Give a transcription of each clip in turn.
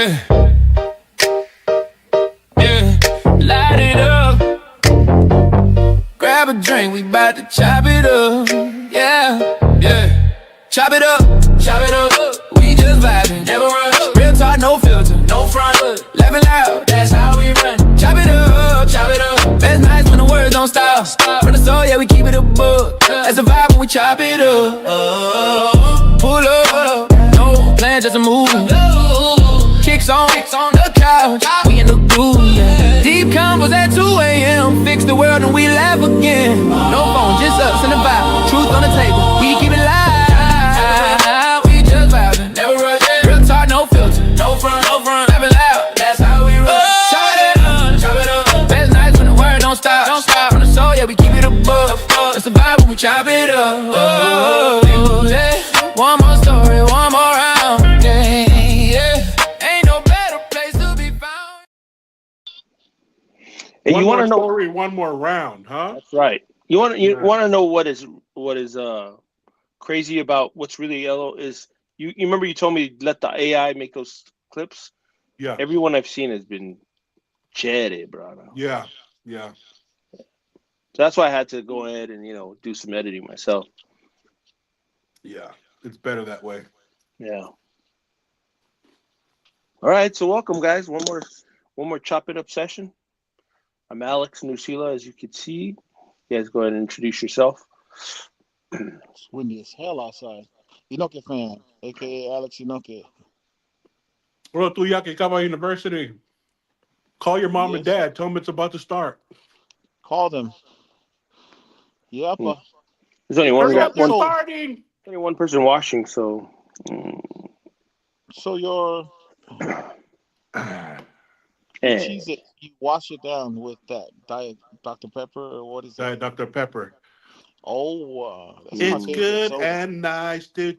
Yeah, yeah, light it up. Grab a drink, we bout to chop it up. Yeah, yeah. Chop it up, chop it up. We just vibing, never run. Real talk, no filter, no front. Laughing loud, that's how we run. Chop it up, chop it up. Best nights when the words don't stop. From the soul, yeah, we keep it a book. That's the vibe when we chop it up. Pull up, no plan, just a move. Kicks on the couch, we in the groove. Yeah. Deep combos at 2 a.m. Fix the world and we laugh again. No phone, just us and the vibe. Truth on the table, we keep it live. We just vibing, never rush. Real talk, no filter, no front. Laughing loud, that's how we roll. Chop it up. Best nights when the word don't stop. From the soul, yeah, we keep it above. That's the vibe when we chop it up. Yeah. One more story, one more round. Yeah. Ain't no better place to be found. And One you want more to know? story, one more round, huh? That's right. You want Right. to know what is crazy about what's really yellow is you remember you told me let the AI make those clips. Yeah, Everyone I've seen has been jetted, bro. yeah. So that's why I had to go ahead and do some editing myself. It's better that way. Yeah. All right, so welcome guys. One more chop it up session. I'm Alex Nusila, as you can see. You guys go ahead and introduce yourself. It's windy as hell outside. Inoke fan, aka Alex Inoke. Bro, tu ya que acaba university. Call your mom and Yes, dad. Tell them it's about to start. call them. Yep. Hmm. There's only Hurry So up, they're so starting. only one person watching, so so your eh. cheese it, you wash it down with that Diet Dr. Pepper or what is that? Diet Dr. Pepper. Oh, that's my It's Mm. favorite good soda. and nice. Do.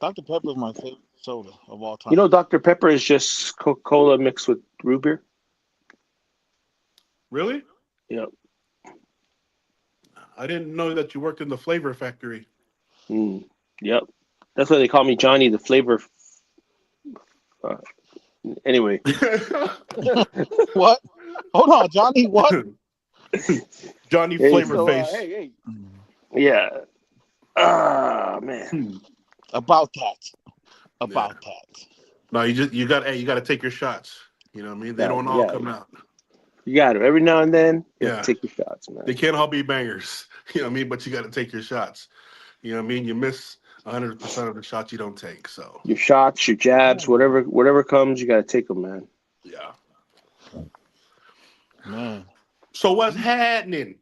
Dr. Pepper is my favorite soda of all You time. know, Dr. Pepper is just Coca-Cola mixed with root beer. Really? Yep. I didn't know that you worked in the flavor factory. Mm. Yep. That's why they call me Johnny the Flavor. Uh, anyway. What? Hold on, Johnny. What? Johnny Hey, Flavor so, Face. hey. Yeah. Ah, man. Hmm. About that. Yeah. About that. No, you got to take your shots. You know what I mean? They don't all come out. You got it. Every now and then, you have Yeah. to take your shots, man. They can't all be bangers. You know what I mean? But you got to take your shots. You know what I mean? You miss 100% of the shots you don't take. So Your shots, your jabs, whatever comes, you got to take them, man. yeah. Man. So what's happening?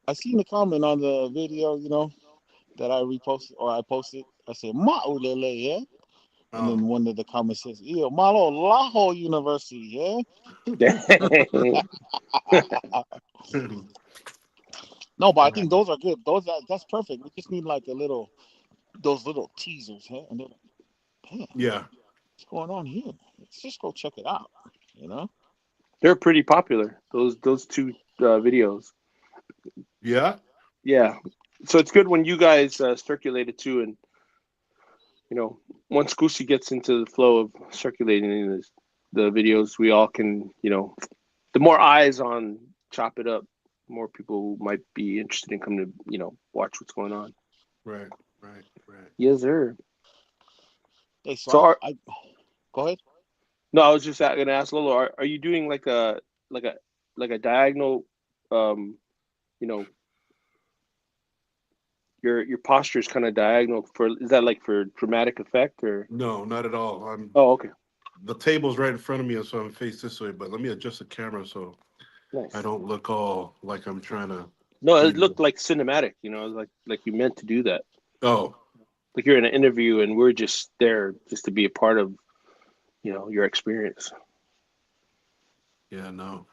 I seen the comment on the video, that I reposted or I posted. I said, Maulele, yeah? And then Oh. one of the comments says, "Ew, Malo Laho University, yeah." No, but I think those are good. That's perfect. We just need like those little teasers, huh? And then, damn, Yeah. what's going on here? Let's just go check it out. You know? They're pretty popular. Those two videos. Yeah. Yeah. So it's good when you guys circulate it too, and once Goosey gets into the flow of circulating the videos, we all can, the more eyes on Chop It Up, the more people who might be interested in coming to, watch what's going on. Right. Yes, sir. Hey, So, I go ahead. no, I was just going to ask Lolo, are you doing like a diagonal, you know, your posture is kind of diagonal is that like for dramatic effect or? No, not at all. Oh, okay. The table's right in front of me, so I'm faced this way. But let me adjust the camera so Nice. I don't look all like I'm trying to. No, it looked like cinematic, like you meant to do that. Oh, Like you're in an interview and we're just there just to be a part of, your experience. yeah, no.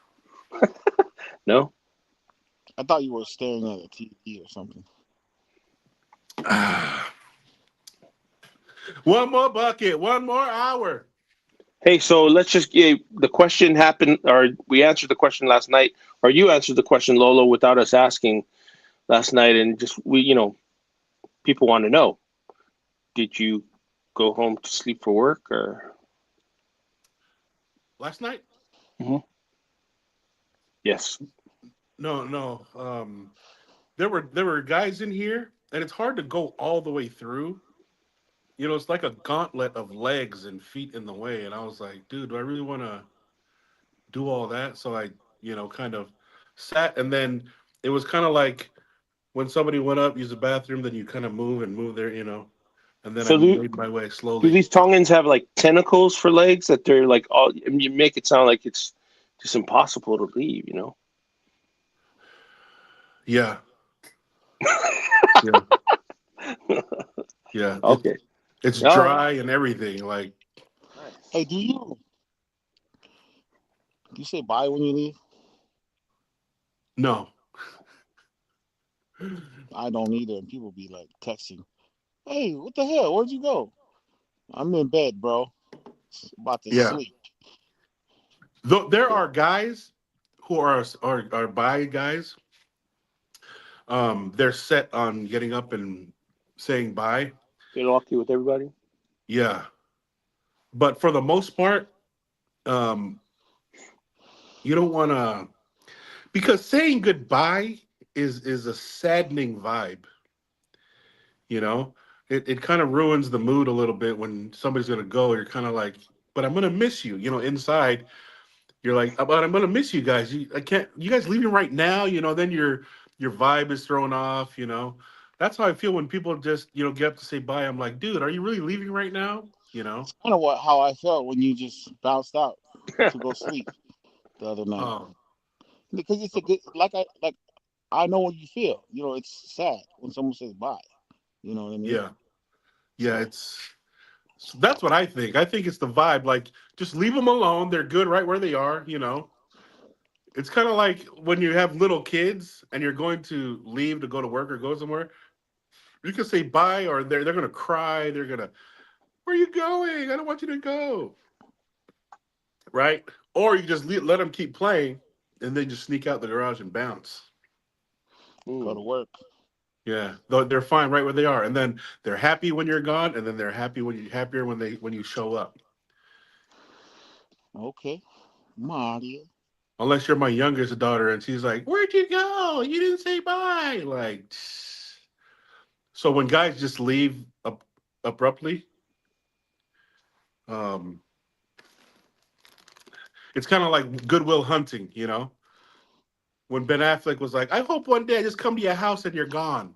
No? I thought you were staring at a TV or something. One more bucket, 1 more hour. Hey, so let's just the question happened, or we answered the question last night, or you answered the question, Lolo, without us asking last night, and just people want to know: did you go home to sleep for work, or last night. Hmm. Yes. No, no. There were guys in here, and it's hard to go all the way through. It's like a gauntlet of legs and feet in the way. And I was like, dude, do I really want to do all that? So I, kind of sat, and then it was kind of like when somebody went up, use the bathroom, then you kind of move and move there, and then I So made my way do slowly. these Tongans have like tentacles for legs that they're like all? I mean, you make it sound like it's just impossible to leave. Yeah, yeah, yeah. Okay. It's All right. dry and everything. Like, Nice. Hey, do you say bye when you leave? no. I don't either. And people be like texting, "Hey, what the hell? Where'd you go?" I'm in bed, bro. About to Yeah. sleep. Though there Yeah. are guys who are bi guys. They're set on getting up and saying bye. Get lucky with everybody. Yeah, but for the most part, um, you don't want to, because saying goodbye is a saddening vibe. You know, it kind of ruins the mood a little bit when somebody's gonna go. You're kind of like, but I'm gonna miss you. Inside you're like, but I'm gonna miss you guys. I can't. You guys leaving right now? Then your vibe is thrown off. That's how I feel when people just get up to say bye. I'm like, dude, are you really leaving right now? Kind of how I felt when you just bounced out to go sleep the other night. Um, Because it's a good, like I know what you feel. It's sad when someone says bye. You know what I mean? yeah, yeah. So That's what I think. I think it's the vibe. Like, just leave them alone. They're good right where they are. It's kind of like when you have little kids and you're going to leave to go to work or go somewhere. You can say bye, or they're gonna cry. They're gonna, where are you going? I don't want you to go. Right? Or you just let them keep playing, and then just sneak out the garage and bounce. go to Mm. work. Yeah, they're fine right where they are, and then they're happy when you're gone, and then they're happier when you show up. Okay, Mario. Unless you're my youngest daughter, and she's like, "Where'd you go? You didn't say bye." Like, so when guys just leave abruptly, um, it's kind of like Goodwill Hunting. When Ben Affleck was like, "I hope one day I just come to your house and you're gone."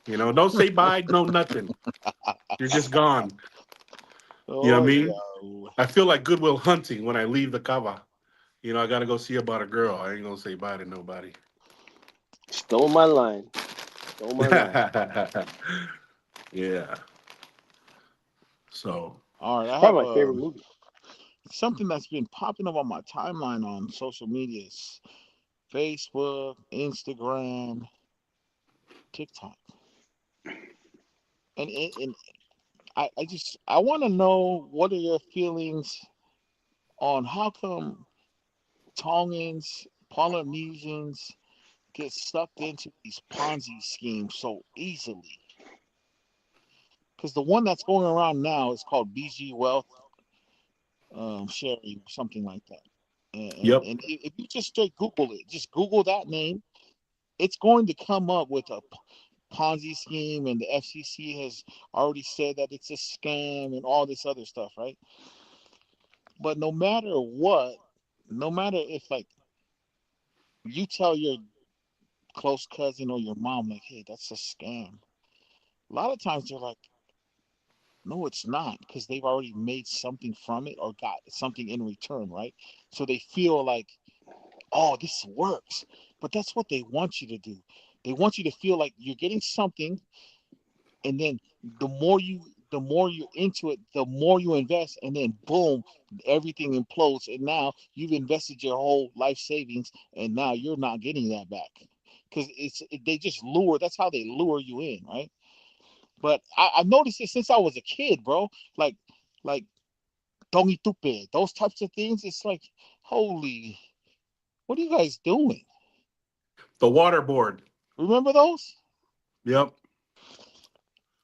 Don't say bye, no nothing. You're just gone. You know what Oh I yeah. mean? I feel like Goodwill Hunting when I leave the kava. I gotta go see about a girl. I ain't gonna say bye to nobody. Stole my line. Stole my line. Yeah. So, All right, I have Probably my favorite movie. something that's been popping up on my timeline on social medias: Facebook, Instagram, TikTok, and I want to know what are your feelings on how come Tongans, Polynesians get sucked into these Ponzi schemes so easily? Because the one that's going around now is called BG Wealth Sharing, something like that. yep. And if you just straight Google it, just Google that name, it's going to come up with a Ponzi scheme, and the FCC has already said that it's a scam and all this other stuff, right? But no matter what, no matter if like you tell your close cousin or your mom, like, hey, that's a scam. A lot of times they're like, no, it's not, because they've already made something from it or got something in return, right? So they feel like, oh, this works. But that's what they want you to do. They want you to feel like you're getting something, and then the more you're into it, the more you invest, and then boom, everything implodes, and now you've invested your whole life savings, and now you're not getting that back. Because they just lure. That's how they lure you in, right? But I've noticed it since I was a kid, bro. Like Dongi Tupe, those types of things. It's like, holy, what are you guys doing? The waterboard. Remember those? Yep.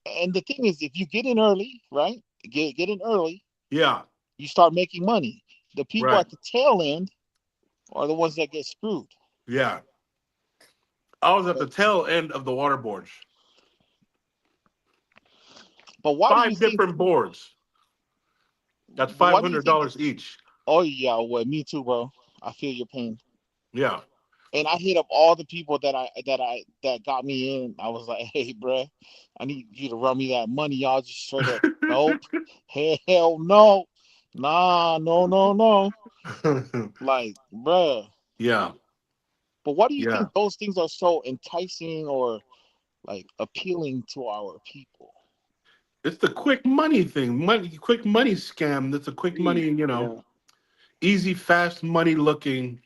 And the thing is, if you get in early, right? Get in early, Yeah. you start making money. The people Right. at the tail end are the ones that get screwed. Yeah. I was at the tail end of the water boards. But why do you 5 think? different boards. That's But why do you think? $500 each. Oh yeah, well, me too, bro. I feel your pain. Yeah. And I hit up all the people that got me in. I was like, hey, bro, I need you to run me that money. Y'all just straight up, nope, hell no, nah, no, no, no. Like, bruh. Yeah. But why do you Yeah. think those things are so enticing or like appealing to our people? It's the quick money thing. Quick money scam. That's a quick money, Yeah. easy, fast money looking.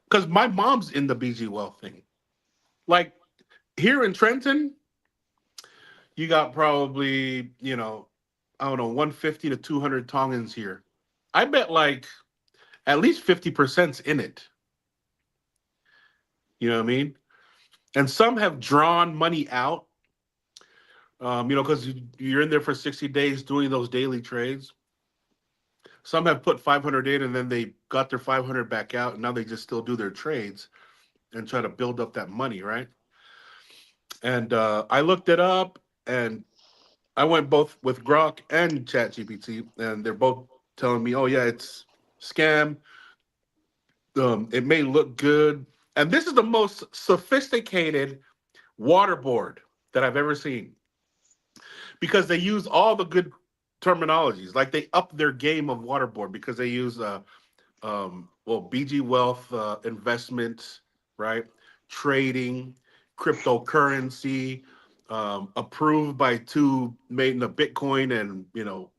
Because my mom's in the BG Wealth thing. Like here in Trenton, you got probably, I don't know, 150 to 200 Tongans here. I bet like at least 50%'s in it. You know what I mean? And some have drawn money out, because you're in there for 60 days doing those daily trades. Some have put 500 in and then they got their 500 back out, and now they just still do their trades and try to build up that money, right? And I looked it up, and I went both with Grok and ChatGPT, and they're both telling me, "Oh yeah, it's scam. It may look good." And this is the most sophisticated waterboard that I've ever seen because they use all the good terminologies. Like they up their game of waterboard because they use BG Wealth investments, right? Trading, cryptocurrency, approved by two made in the Bitcoin and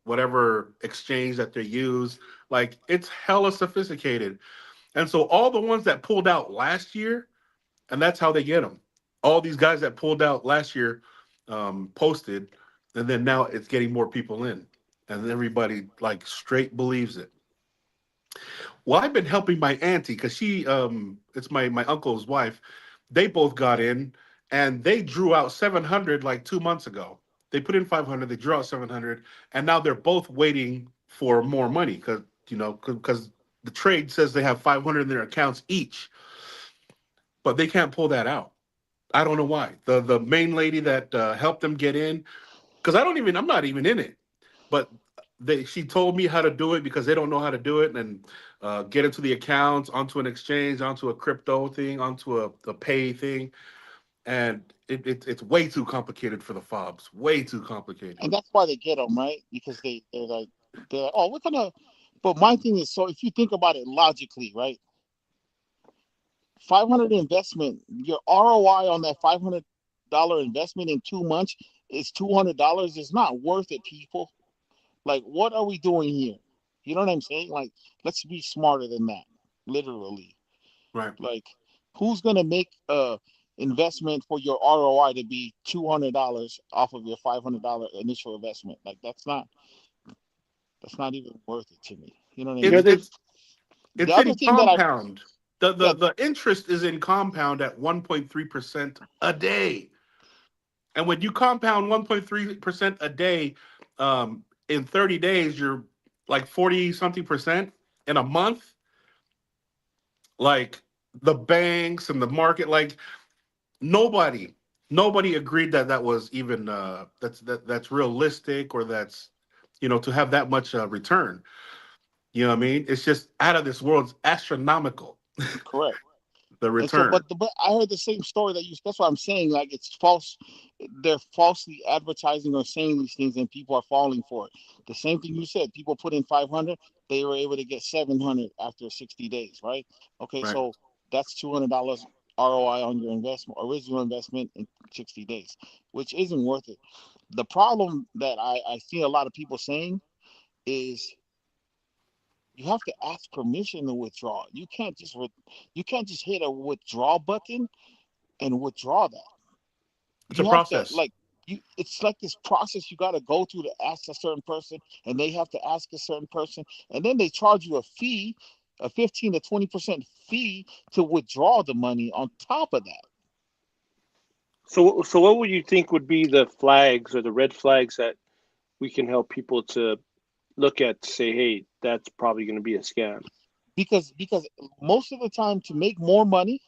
whatever exchange that they use. Like it's hella sophisticated. And so all the ones that pulled out last year, and that's how they get them. All these guys that pulled out last year posted, and then now it's getting more people in, and everybody like straight believes it. Well, I've been helping my auntie because it's my uncle's wife. They both got in, and they drew out 700 like 2 months ago. They put in 500, they drew out 700, and now they're both waiting for more money because the trade says they have 500 in their accounts each, but they can't pull that out. I don't know why. The main lady that helped them get in, because I'm not even in it, but she told me how to do it because they don't know how to do it and get into the accounts, onto an exchange, onto a crypto thing, onto a pay thing, and it's way too complicated for the fobs. Way too complicated. And that's why they get them, right? Because they're like, oh, we're gonna. But my thing is, so if you think about it logically, right? 500 investment, your ROI on that $500 investment in 2 months is $200. It's not worth it, people. Like, what are we doing here? You know what I'm saying? Like, let's be smarter than that, literally. Right. Like, who's gonna make a investment for your ROI to be $200 off of your $500 initial investment? Like, that's not even worth it to me. You know what I It's Yeah, mean? they it's The it's other in thing that I compound. The the yeah, the interest is in compound at 1.3% a day. And when you compound 1.3% a day, in 30 days, you're like 40 something percent in a month. Like the banks and the market, like nobody, nobody agreed that that was even that's realistic or that's to have that much return. You know what I mean? It's just out of this world. It's astronomical. correct. The And so, return. but I heard the same story that you. That's what I'm saying. Like, it's false. They're falsely advertising or saying these things, and people are falling for it. The same thing you said. People put in 500. They were able to get 700 after 60 days, right? Okay, Right. so that's $200 ROI on your investment, original investment in 60 days, which isn't worth it. The problem that I see a lot of people saying is you have to ask permission to withdraw. You can't just hit a withdraw button and withdraw that. It's a You have to process. like it's like this process you got to go through to ask a certain person, and they have to ask a certain person, and then they charge you a fee, a 15 to 20% fee to withdraw the money on top of that. so what would you think would be the flags or the red flags that we can help people to look at to say, hey, that's probably going to be a scam? Because most of the time, to make more money,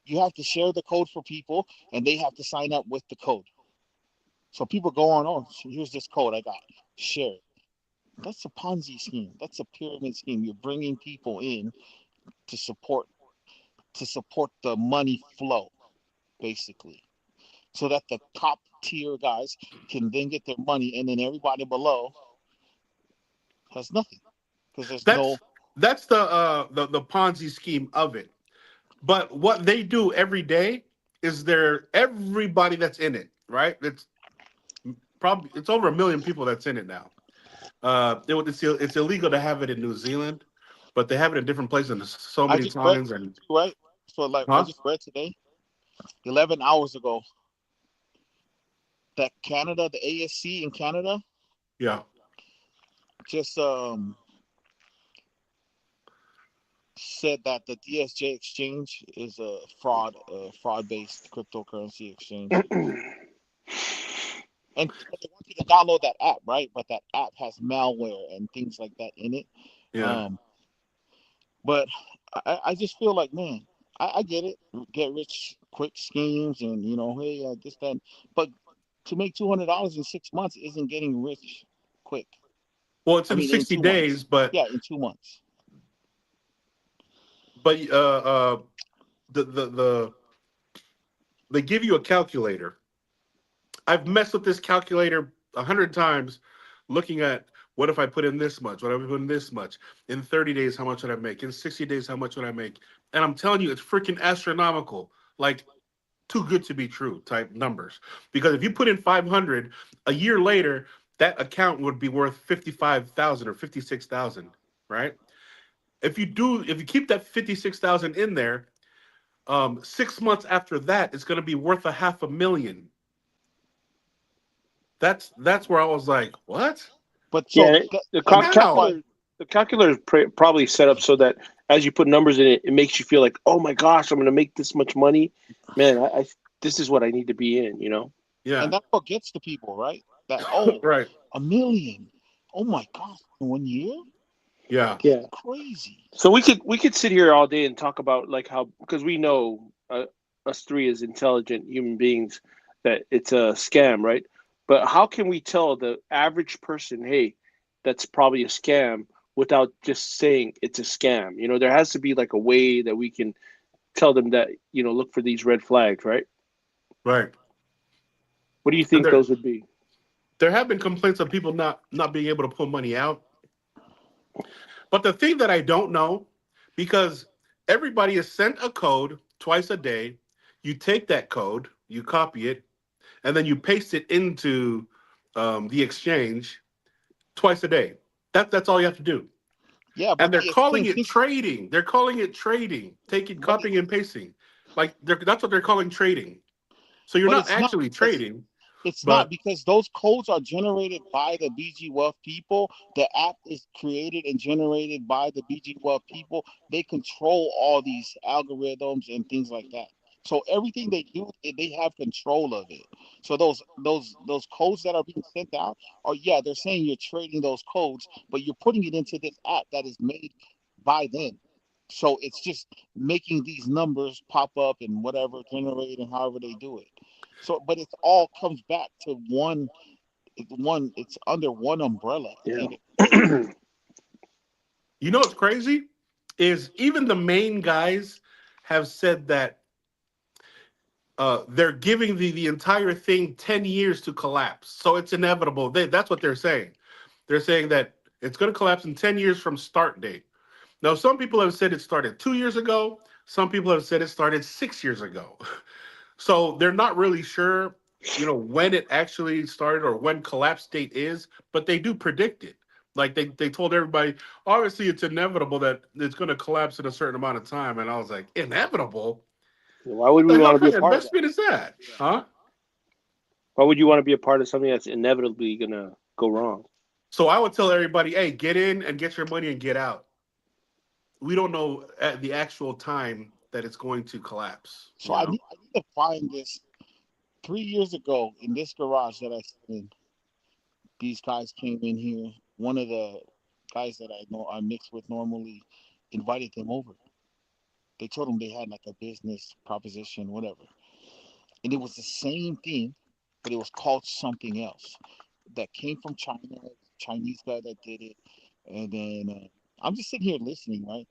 you have to share the code for people, and they have to sign up with the code. So people go on, oh, so here's this code I got, share it. That's a Ponzi scheme. That's a pyramid scheme. You're bringing people in to support the money flow, basically, so that the top tier guys can then get their money, and then everybody below has nothing because there's no. That's the Ponzi scheme of it. But what they do every day is everybody that's in it, right? It's over 1 million people that's in it now. It's illegal to have it in New Zealand, but they have it in different places so I many just read times. And right. So like I huh? just read today, 11 hours ago, that Canada, the ASC in Canada, Yeah. just said that the DSJ exchange is a fraud-based cryptocurrency exchange, and they want you to download that app, right? But that app has malware and things like that in it. Yeah. Um, but I just feel like, man, I get it, get rich quick schemes, and hey, this that, but to make $200 in 6 months isn't getting rich quick. Well, it's I in mean, in 60 2 months. days, but Yeah, in 2 months. but the they give you a calculator. I've messed with this calculator 100 times, looking at what if I put in this much, what if I put in this much, in 30 days, how much would I make, in 60 days, how much would I make, and I'm telling you, it's freaking astronomical, like too good to be true type numbers. Because if you put in 500, a year later, that account would be worth 55,000 or 56,000, right? If you keep that 56,000 in there, 6 months after that, it's going to be worth $500,000. That's where I was like, what? But so Yeah, and that's why. the calculator is probably set up so that as you put numbers in it, it makes you feel like, oh my gosh, I'm going to make this much money, man. This is what I need to be in, you know? Yeah. And that's what gets the people, right? That, oh, Right. 1 million. Oh my gosh, in 1 year? Yeah. Yeah. Crazy. So we could sit here all day and talk about like how, because we know us three as intelligent human beings that it's a scam, right? But how can we tell the average person, hey, that's probably a scam without just saying it's a scam? You know, there has to be like a way that we can tell them that, look for these red flags, right? Right. What do you And think those would be? there have been complaints of people not being able to pull money out. But the thing that I don't know, because everybody is sent a code twice a day, you take that code, you copy it, and then you paste it into the exchange twice a day. That's all you have to do. Yeah, And but they're the calling exchange it thinks, trading. They're calling it trading. Taking, but copying, and pasting. Like that's what they're calling trading. So you're not it's not actually because trading, it's not but because those codes are generated by the BG Wealth people. The app is created and generated by the BG Wealth people. They control all these algorithms and things like that. So everything they do, they have control of it. So those codes that are being sent out are, yeah, they're saying you're trading those codes, but you're putting it into this app that is made by them. So it's just making these numbers pop up and whatever, generate and however they do it. So, but it all comes back to one. It's under one umbrella at the Yeah. end of the day. you know what's crazy is even the main guys have said that they're giving the entire thing 10 years to collapse. So it's inevitable. That's what they're saying. They're saying that it's going to collapse in 10 years from start date. Now, some people have said it started 2 years ago. Some people have said it started 6 years ago. So they're not really sure, when it actually started or when collapse date is, but they do predict it. Like they told everybody, obviously it's inevitable that it's going to collapse in a certain amount of time. And I was like, inevitable? Why would What we the want hell to be kind a of part of that? investment is that? Huh? Why would you want to be a part of something that's inevitably gonna go wrong? So I would tell everybody, hey, get in and get your money and get out. We don't know at the actual time that it's going to collapse, So I need to find this. 3 years ago in this garage that I sit in, these guys came in here one of the guys that I know I mix with normally invited them over. They told them they had like a business proposition, whatever, and it was the same thing, but it was called something else that came from China, Chinese guy that did it, and then I'm just sitting here listening, right?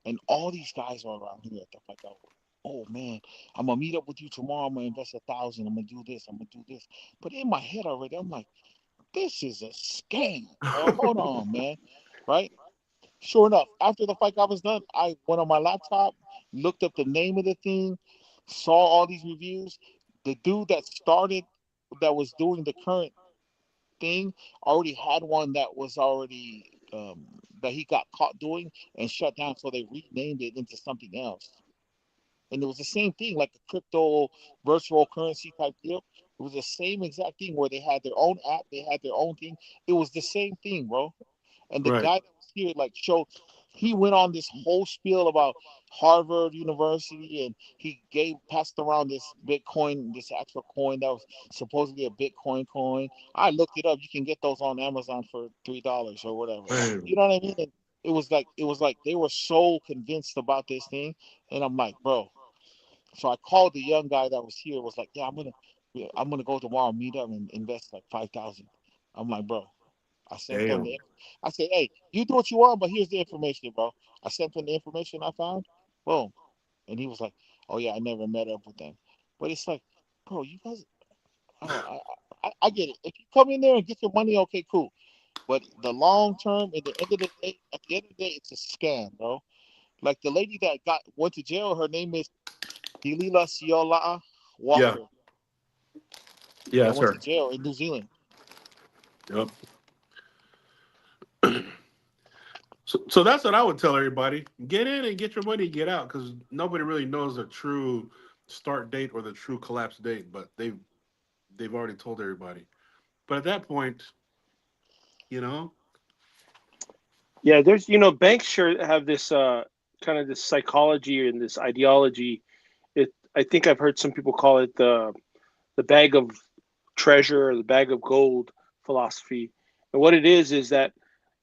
And all these guys are around here at the fight. Oh man, I'm gonna meet up with you tomorrow. I'm gonna invest 1,000. I'm gonna do this. I'm gonna do this. But in my head already, I'm like, this is a scam, bro. Hold on, man. Right? Sure enough, after the fight was done, I went on my laptop, looked up the name of the thing, saw all these reviews. The dude that started, that was doing the current thing, already had one that was already that he got caught doing and shut down. So they renamed it into something else. And it was the same thing, like a crypto virtual currency type deal. It was the same exact thing where they had their own app, they had their own thing. It was the same thing, bro. And the Right. guy that was here, like, showed, he went on this whole spiel about Harvard University, and he gave passed around this Bitcoin, this actual coin that was supposedly a Bitcoin coin. I looked it up. You can get those on Amazon for $3 or whatever. Right. You know what I mean? And it was like they were so convinced about this thing, and I'm like, bro. So I called the young guy that was here. Was like, yeah, I'm gonna go tomorrow, meet up, and invest like 5,000. I'm like, bro. I sent them Damn. the. I said, hey, you do what you want, but here's the information, bro. I sent them the information I found. Boom, and he was like, oh yeah, I never met up with them. But it's like, bro, you guys. I get it. If you come in there and get your money, okay, cool. But the long term, at the end of the day, it's a scam, bro. Like the lady that went to jail, her name is Delila Siola Yeah. Walker, Yeah, that that's went to her. jail in New Zealand. Yep. So that's what I would tell everybody: get in and get your money, get out, because nobody really knows the true start date or the true collapse date, but they've already told everybody. But at that point, you know, Yeah, there's banks sure have this kind of this psychology and this ideology. I think I've heard some people call it the bag of treasure or the bag of gold philosophy. And what it is that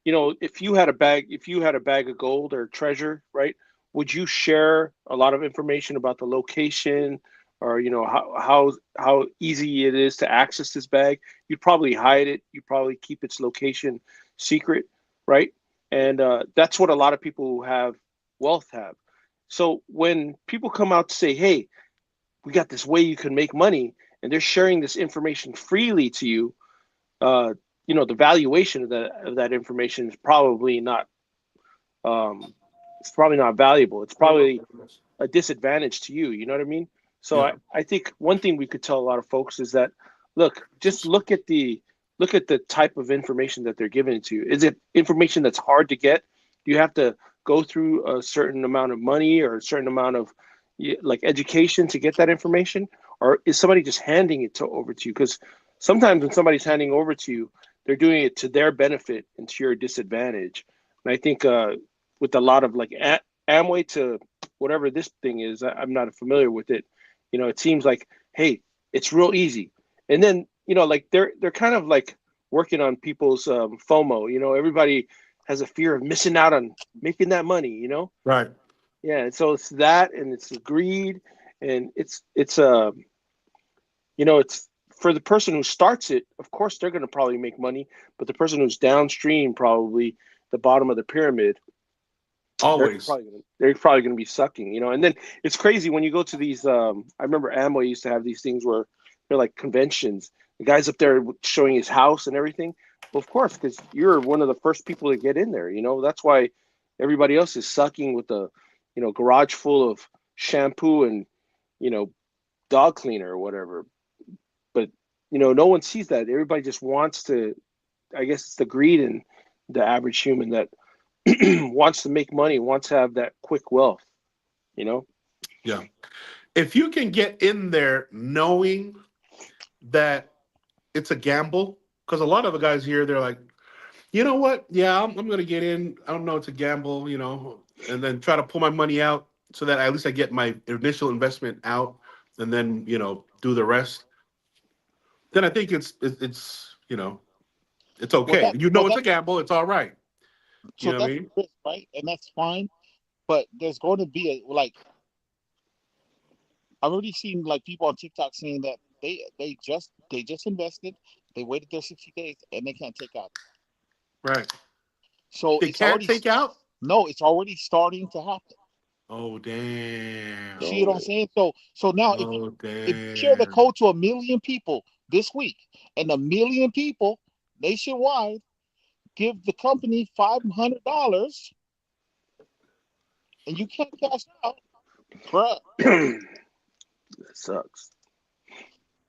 if you had a bag of gold or treasure, right? Would you share a lot of information about the location, or how easy it is to access this bag? You'd probably hide it. You'd probably keep its location secret, right? And that's what a lot of people who have wealth have. So when people come out to say, "Hey, we got this way you can make money," and they're sharing this information freely to you, uh, the valuation of that information is probably not valuable. It's probably a disadvantage to you. You know what I mean? So yeah, I think one thing we could tell a lot of folks is that, look, just look at the type of information that they're giving to you. Is it information that's hard to get? Do you have to go through a certain amount of money or a certain amount of like education to get that information, or is somebody just handing it over to you? Because sometimes when somebody's handing over to you, they're doing it to their benefit and to your disadvantage. And I think with a lot of like Amway to whatever this thing is, I'm not familiar with it. It seems like, hey, it's real easy, and then like they're kind of like working on people's FOMO. Everybody has a fear of missing out on making that money. right. Yeah, so it's that, and it's the greed, and it's for the person who starts it. Of course, they're going to probably make money, but the person who's downstream, probably the bottom of the pyramid, they're Always. probably gonna they're probably going to be sucking. And then it's crazy when you go to these. I remember Amway used to have these things where they're like conventions. The guy's up there showing his house and everything. Well, of course, because you're one of the first people to get in there. That's why everybody else is sucking with the garage full of shampoo and you know dog cleaner or whatever. But no one sees that. Everybody just wants to. I guess it's the greed in the average human that wants to make money, wants to have that quick wealth. You know. Yeah. If you can get in there knowing that it's a gamble, because a lot of the guys here, they're like, you know what? Yeah, I'm going to get in. I don't know, it's a gamble, and then try to pull my money out so that at least I get my initial investment out and then, do the rest. Then I think it's. It's Well, okay. that You well know it's that a gamble. It's all right. You so know what I that's mean? risk, right? And that's fine. But there's going to be a like I've already seen like people on TikTok saying that they just invested, they waited their 60 days and they can't take out. Right. So They it's can't already take out. no, it's already starting to happen. Oh You damn. see what I'm Oh, saying? So now Oh if you share the damn. code to 1 million people this week, and 1 million people nationwide give the company $500, and you can't cash out, bruh. that sucks.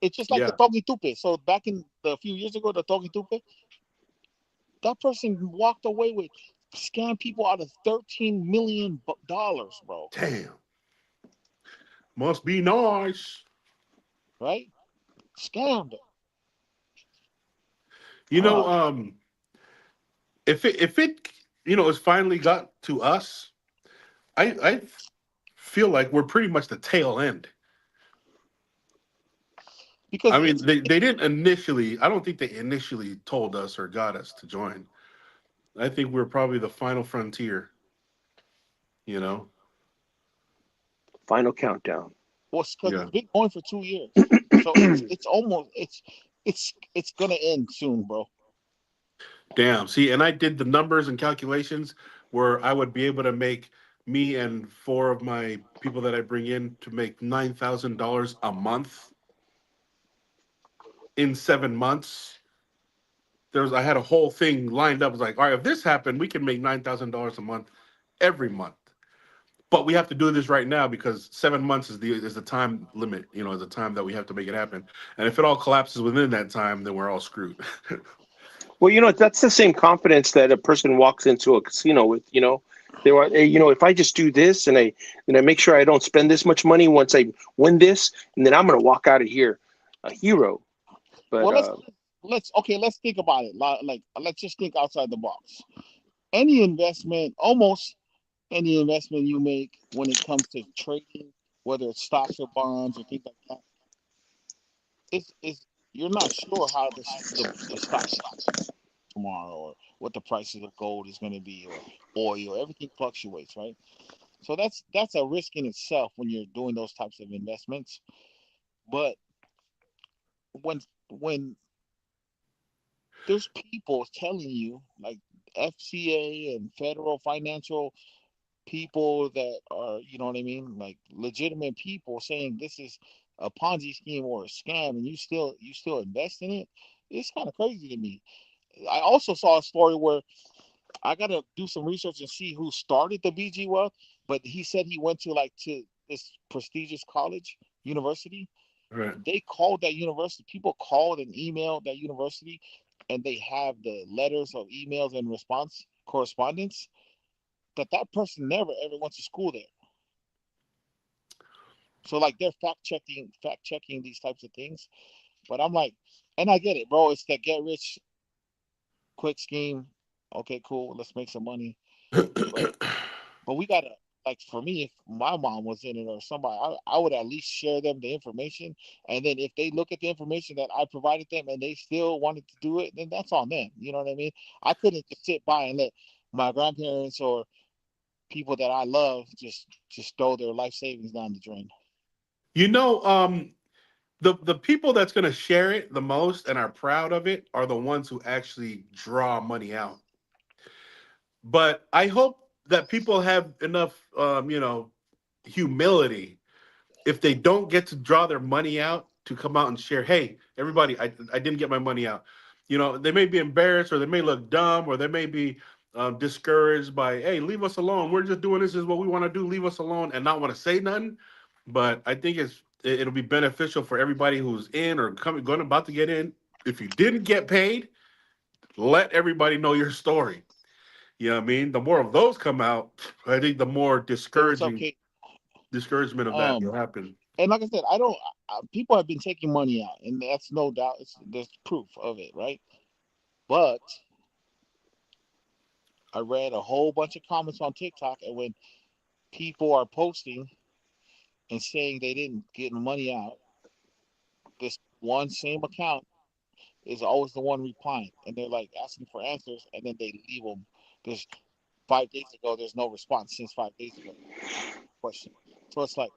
It's just like the Yeah. talking tupe. So back in a few years ago, the talking tupe, that person walked away with scam people out of $13 million, bro. Damn. Must be nice. Right? Scammed. You I'm know, like, if it it's finally got to us, I feel like we're pretty much the tail end. because I mean, it's they didn't initially. I don't think they initially told us or got us to join. I think we're probably the final frontier. You know. Final countdown. well, because Yeah. it's been going for 2 years, so it's almost it's gonna end soon, bro. Damn. See, and I did the numbers and calculations where I would be able to make me and four of my people that I bring in to make $9,000 a month in 7 months. I had a whole thing lined up. I was like, all right, if this happened, we can make $9,000 a month every month. But we have to do this right now because 7 months is the time limit. Is the time that we have to make it happen. And if it all collapses within that time, then we're all screwed. Well, that's the same confidence that a person walks into a casino with. They were, hey, if I just do this and I make sure I don't spend this much money once I win this, and then I'm gonna walk out of here a hero. But Well, let's think about it. Like let's just think outside the box. Any investment, almost any investment you make when it comes to trading, whether it's stocks or bonds or things like that, it's you're not sure how the stock tomorrow, or what the prices of gold is going to be, or oil. Everything fluctuates, right? So that's a risk in itself when you're doing those types of investments. But when there's people telling you, like FCA and federal financial people that are, you know what I mean, like legitimate people saying this is a Ponzi scheme or a scam, and you still invest in it, it's kind of crazy to me. I also saw a story where I gotta do some research and see who started the BG Wealth, but he said he went to this prestigious college, university. Right. They called that university. People called and emailed that university, and they have the letters of emails and response correspondence that person never ever went to school there. So like they're fact checking these types of things. But I'm like, and I get it, bro. It's that get rich quick scheme. Okay, cool. Let's make some money. But we gotta, like, for me, if my mom was in it or somebody, I would at least share them the information. And then if they look at the information that I provided them and they still wanted to do it, then that's on them. You know what I mean? I couldn't just sit by and let my grandparents or people that I love just throw their life savings down the drain. you know, the people that's going to share it the most and are proud of it are the ones who actually draw money out. But I hope that people have enough, humility if they don't get to draw their money out to come out and share. Hey, everybody, I didn't get my money out. They may be embarrassed or they may look dumb or they may be discouraged by, hey, leave us alone. We're just doing this is what we want to do. Leave us alone and not want to say nothing. But I think it'll be beneficial for everybody who's in or going about to get in. If you didn't get paid, let everybody know your story. You know what I mean? The more of those come out, I think the more Hey, what's up, Kate? discouragement of that will Um, happen. and like I said, I don't. People have been taking money out, and that's no doubt. There's proof of it, right? But I read a whole bunch of comments on TikTok, and when people are posting and saying they didn't get money out, this one same account is always the one replying, and they're like asking for answers, and then they leave them. There's 5 days ago. There's no response since 5 days ago. Question. So it's like,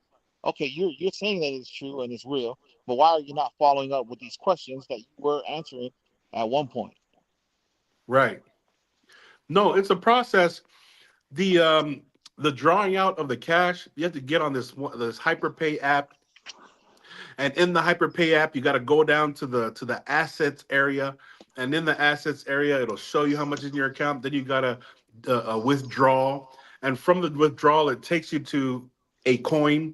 okay, you're saying that it's true and it's real, but why are you not following up with these questions that you were answering at one point? Right. No, it's a process. The drawing out of the cash, you have to get on this hyperpay app, and in the hyperpay app you got to go down to the assets area, and in the assets area it'll show you how much is in your account. Then you got to withdraw, and from the withdrawal it takes you to a coin,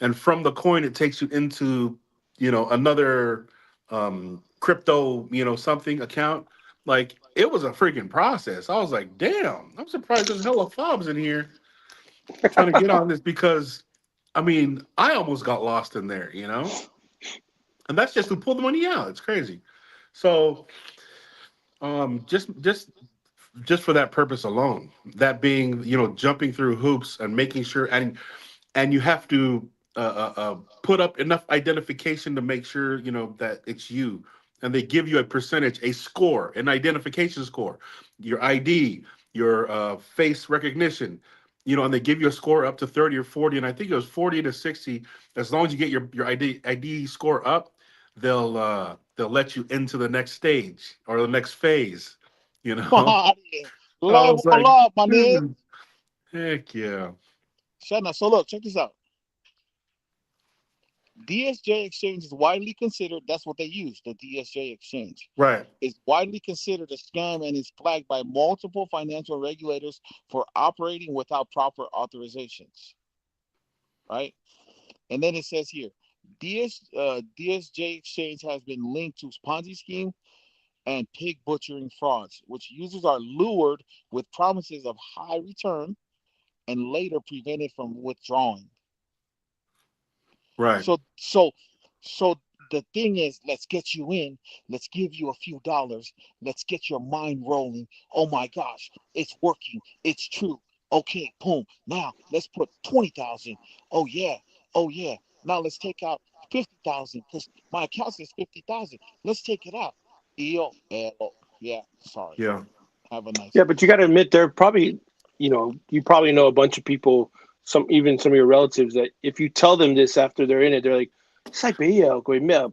and from the coin it takes you into another crypto something account. Like, it was a freaking process. I was like, damn, I'm surprised there's hella fobs in here trying to get on this, because I mean, I almost got lost in there, and that's just to pull the money out. It's crazy. So just for that purpose alone, that being, jumping through hoops and making sure, and you have to put up enough identification to make sure that it's you, and they give you a percentage, a score, an identification score, your ID, your face recognition, and they give you a score up to 30 or 40, and I think it was 40 to 60. As long as you get your ID score up, they'll let you into the next stage or the next phase, you Come know. on, And I level was like, up, my nigga. dude, heck yeah. Shut up. So look, check this out. DSJ Exchange is widely considered, that's what they use, the DSJ Exchange. Right. Is widely considered a scam and is flagged by multiple financial regulators for operating without proper authorizations. Right? And then it says here, DSJ Exchange has been linked to Ponzi scheme and pig butchering frauds, which users are lured with promises of high return and later prevented from withdrawing. Right. So the thing is, let's get you in. Let's give you a few dollars. Let's get your mind rolling. Oh my gosh, it's working. It's true. Okay, boom. Now let's put 20,000. Oh yeah. Oh yeah. Now let's take out 50,000 because my account says 50,000. Let's take it out. Yeah. Sorry. Yeah. Have a nice Yeah, one. but you got to admit, they're probably, you probably know a bunch of people, even some of your relatives, that if you tell them this after they're in it, they're like, "Saibeya, güey,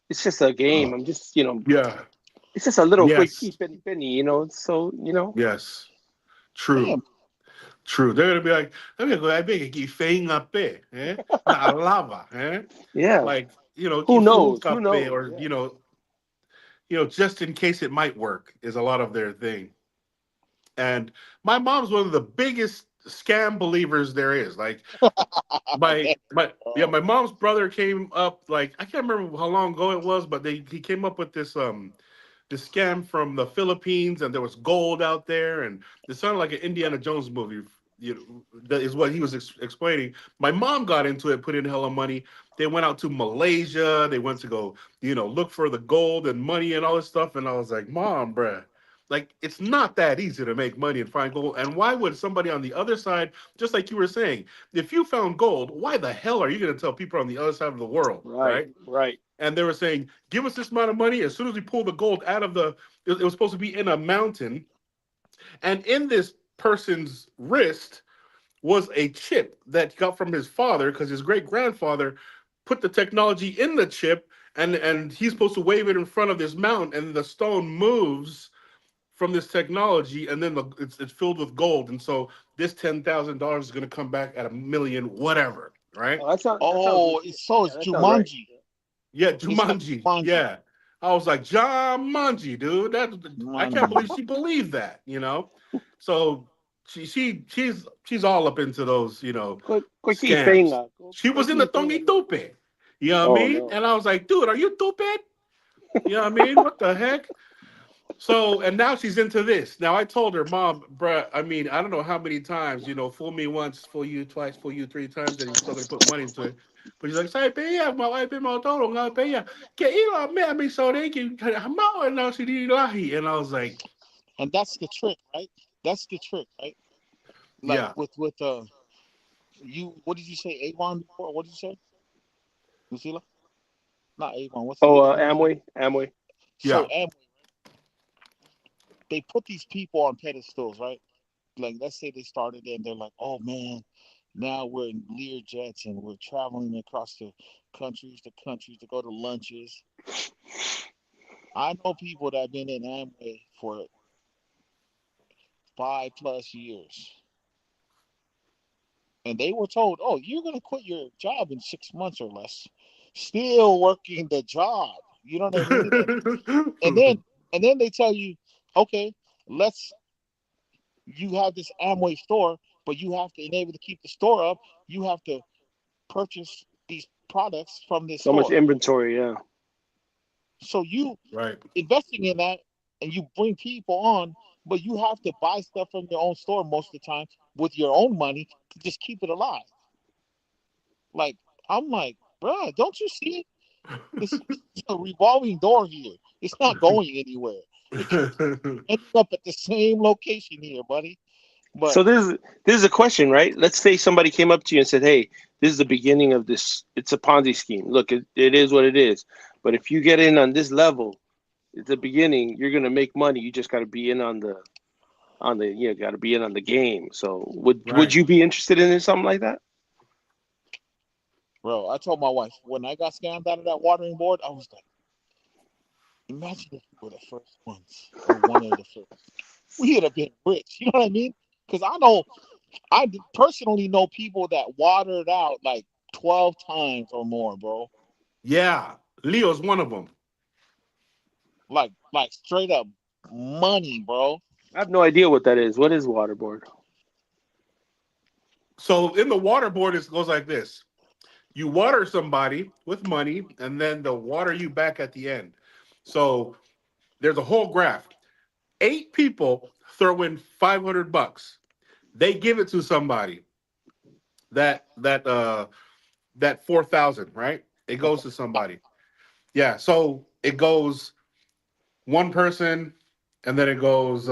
it's just a game. I'm just, Yeah. it's just a little Yes. quick penny. So, Yes. True. Damn. True. They're gonna be like, "Let me go. I beg keep faying up eh? Na lava, eh? yeah, Like, who keep food knows? Who up knows? or Yeah. just in case it might work is a lot of their thing. And my mom's one of the biggest scam believers there is. Like, my mom's brother came up, like, I can't remember how long ago it was, but he came up with this scam from the Philippines, and there was gold out there, and it sounded like an Indiana Jones movie. That is what he was explaining. My mom got into it, put in hella money. They went out to Malaysia. They went to go, look for the gold and money and all this stuff. And I was like, Mom, bruh, like, it's not that easy to make money and find gold. And why would somebody on the other side, just like you were saying, if you found gold, why the hell are you going to tell people on the other side of the world, Right. right? Right. And they were saying, give us this amount of money. As soon as we pull the gold out of it was supposed to be in a mountain. And in this person's wrist was a chip that he got from his father, because his great grandfather put the technology in the chip, and he's supposed to wave it in front of this mountain, and the stone moves from this technology, and then it's filled with gold. And so this $10,000 is going to come back at a million, whatever, right? Oh, that sounds Oh, legit. it's so Yeah, it's that sounds right. Jumanji. Yeah, It's like Jumanji. Jumanji. Yeah. I was like, Jumanji, dude. I can't Jumanji. believe she believed that. So she's all up into those, Quick scams. penga. She was in the Tongi Tupe. You know what I Oh mean? no. And I was like, dude, are you stupid? You know what I mean? What the heck? So, and now she's into this. Now I told her, Mom, bruh, I mean, I don't know how many times, fool me once, fool you twice, fool you three times, and you're still gonna put money into it. But she's like, say, paya, my wife and my daughter, nga paya. Ke ila me me so they can hama and now she did lahi. And I was like, And that's the trick, right? That's the trick, right? Like yeah, with you, what did you say, Avon before? What did you say, Lucila? not Avon. What's Oh, the other one? Amway. Yeah. So they put these people on pedestals, right? Like, let's say they started and they're like, oh man, now we're in Lear jets and we're traveling across the countries to go to lunches. I know people that have been in Amway for 5+ years, and they were told, "Oh, you're gonna quit your job in 6 months or less, still working the job." You know what I mean? And then and then they tell you, "Okay, let's you have this Amway store, but you have to enable to keep the store up. You have to purchase these products from this So much store." inventory, yeah. So you Right. investing in that, and you bring people on, but you have to buy stuff from your own store most of the time with your own money to just keep it alive. Like, I'm like, bruh, don't you see? It's a revolving door here. It's not going anywhere. It keeps ending up at the same location here, buddy. But So this is a question, right? Let's say somebody came up to you and said, "Hey, this is the beginning of this. It's a Ponzi scheme. Look, it is what it is. But if you get in on this level, it's the beginning. You're gonna make money. You just got to be in on the got to be in on the game. So would Right. you be interested in something like that? bro, I told my wife when I got scammed out of that watering board, I was like, imagine if we were the first ones or one of the first. We'd have been rich. You know what I mean? Because I personally know people that watered out like 12 times or more, bro. Yeah. Leo's one of them. Like straight up money, bro. I have no idea what that is. What is waterboard? So in the water board, it goes like this. You water somebody with money, and then they'll water you back at the end. So there's a whole graph. 8 people throw in $500. They give it to somebody. That 4,000, right? It goes to somebody. Yeah. So it goes one person, and then it goes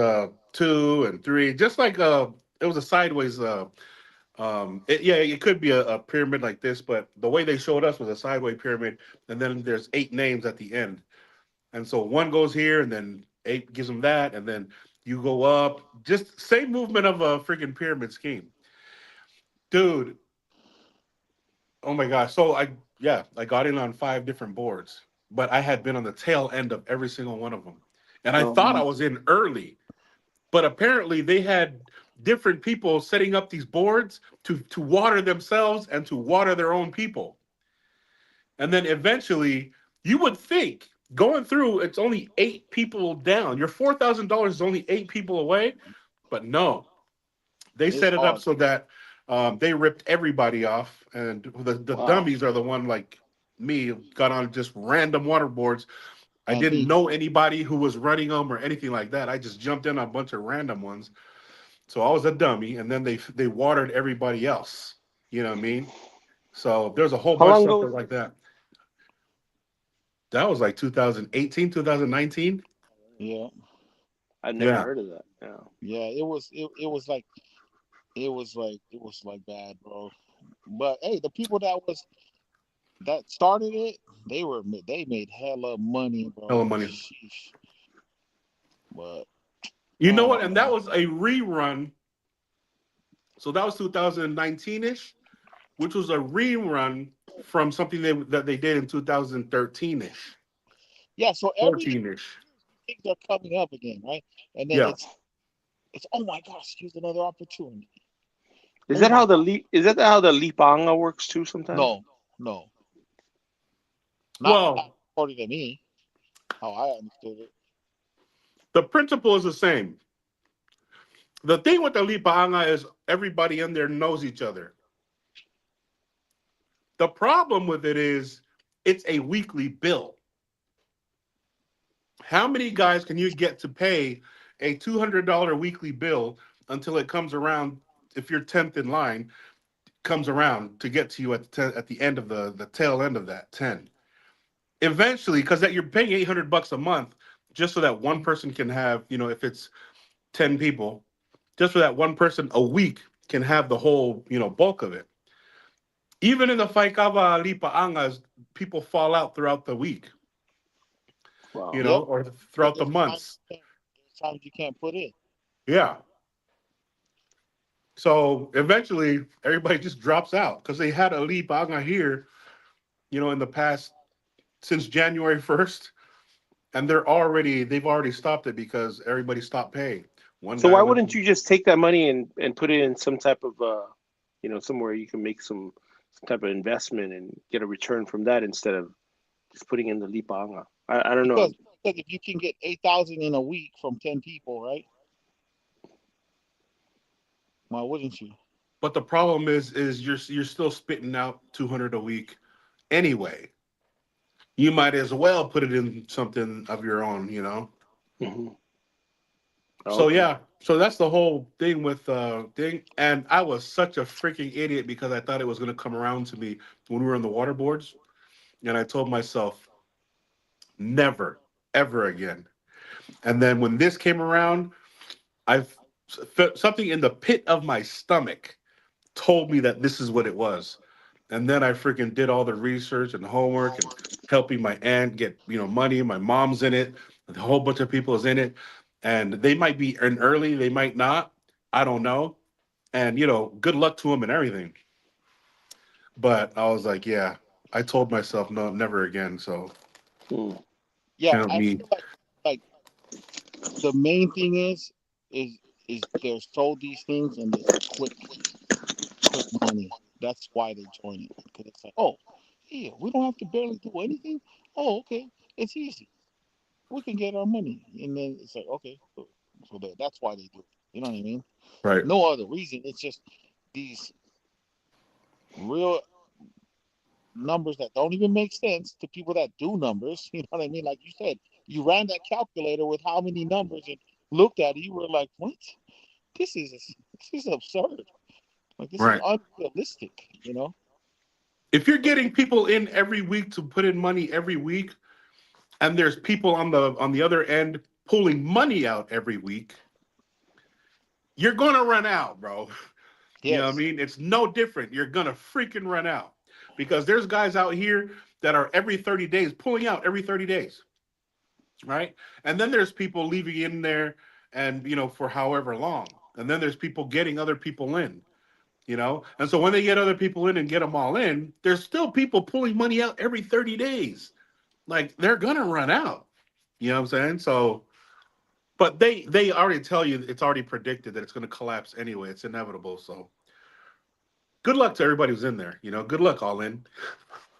two and three, just like it was a sideways. Yeah, it could be a pyramid like this, but the way they showed us was a sideways pyramid, and then there's 8 names at the end, and so one goes here, and then 8 gives them that, and then you go up, just same movement of a freaking pyramid scheme, dude. Oh my gosh! So I got in on 5 different boards, but I had been on the tail end of every single one of them, and I thought I Um, was in early. But apparently they had different people setting up these boards to water themselves and to water their own people. And then eventually you would think going through it's only 8 people down. Your $4,000 is only 8 people away, but no, they It's set it up hard. so that they ripped everybody off, and the wow. dummies are the one like me got on just random water boards. I And didn't see, know anybody who was running them or anything like that. I just jumped in on a bunch of random ones. So I was a dummy, and then they watered everybody else. You know what I mean? So there's a whole How bunch of long stuff ago? like that. That was like 2018, 2019. yeah, I've never Yeah. heard of that. Yeah. yeah, it was like bad, bro. But hey, the people that started it, they made hella money, Hella bro. money. Sheesh. But You know what? oh And that man, was a rerun. So that was 2019 ish, which was a rerun from something that they did in 2013 ish, yeah. So every 14 ish. things are coming up again, right? And then Yeah. it's oh my gosh, here's another opportunity. Is Oh that my how god, is that how the lipanga works too? Sometimes. no, no, not Well, according to me, how I understood it. the principle is the same. The thing with the Lipaanga is everybody in there knows each other. The problem with it is it's a weekly bill. How many guys can you get to pay a $200 weekly bill until it comes around? If you're 10th in line, comes around to get to you at the end of the tail end of that 10. Eventually, because that you're paying $800 a month just so that one person can have, if it's 10 people, just so that one person a week can have the whole, bulk of it. Even in the Faikava Lipaangas, people fall out throughout the week, Wow. you know, Yep. or But throughout the months. there's times you can't put in. Yeah. So eventually, everybody just drops out because they had a Libanga here, in the past since January 1st, and they've already stopped it because everybody stopped paying. One So guy why went wouldn't to, you just take that money and put it in some type of somewhere you can make some type of investment and get a return from that instead of just putting in the lipanga? I don't know. Because if you can get 8,000 in a week from 10 people, right? Why wouldn't you? but the problem is you're still spitting out 200 a week anyway. You might as well put it in something of your own. Hmm. So Okay. yeah, so that's the whole thing with thing. And I was such a freaking idiot because I thought it was gonna come around to me when we were on the water boards, and I told myself never, ever again. And then when this came around, I felt something in the pit of my stomach told me that this is what it was. And then I freaking did all the research and homework and helping my aunt get, money. My mom's in it. A whole bunch of people is in it. And they might be in early, they might not. I don't know. And, good luck to them and everything. But I was like, yeah, I told myself, no, never again. So, Hmm. Yeah, I me. feel like the main thing is is they're sold these things and it's quick money. That's why they join it because it's like, oh, yeah, we don't have to barely do anything. Oh, okay, it's easy. We can get our money, and then it's like, okay, so that's why they do it. You know what I mean? Right. No other reason. It's just these real numbers that don't even make sense to people that do numbers. You know what I mean? Like you said, you ran that calculator with how many numbers and looked at it. You were like, what? This is this is absurd. Like this is Right. unrealistic. You know? If you're getting people in every week to put in money every week, and there's people on the other end pulling money out every week, you're gonna run out, bro. You know what I Yes. mean? It's no different. You're gonna freaking run out because there's guys out here that are every 30 days pulling out every 30 days, right? And then there's people leaving in there and for however long. And then there's people getting other people in. And so when they get other people in and get them all in, there's still people pulling money out every 30 days. Like they're gonna run out. You know what I'm saying? So but they already tell you it's already predicted that it's gonna collapse anyway. It's inevitable. So good luck to everybody who's in there. Good luck all in.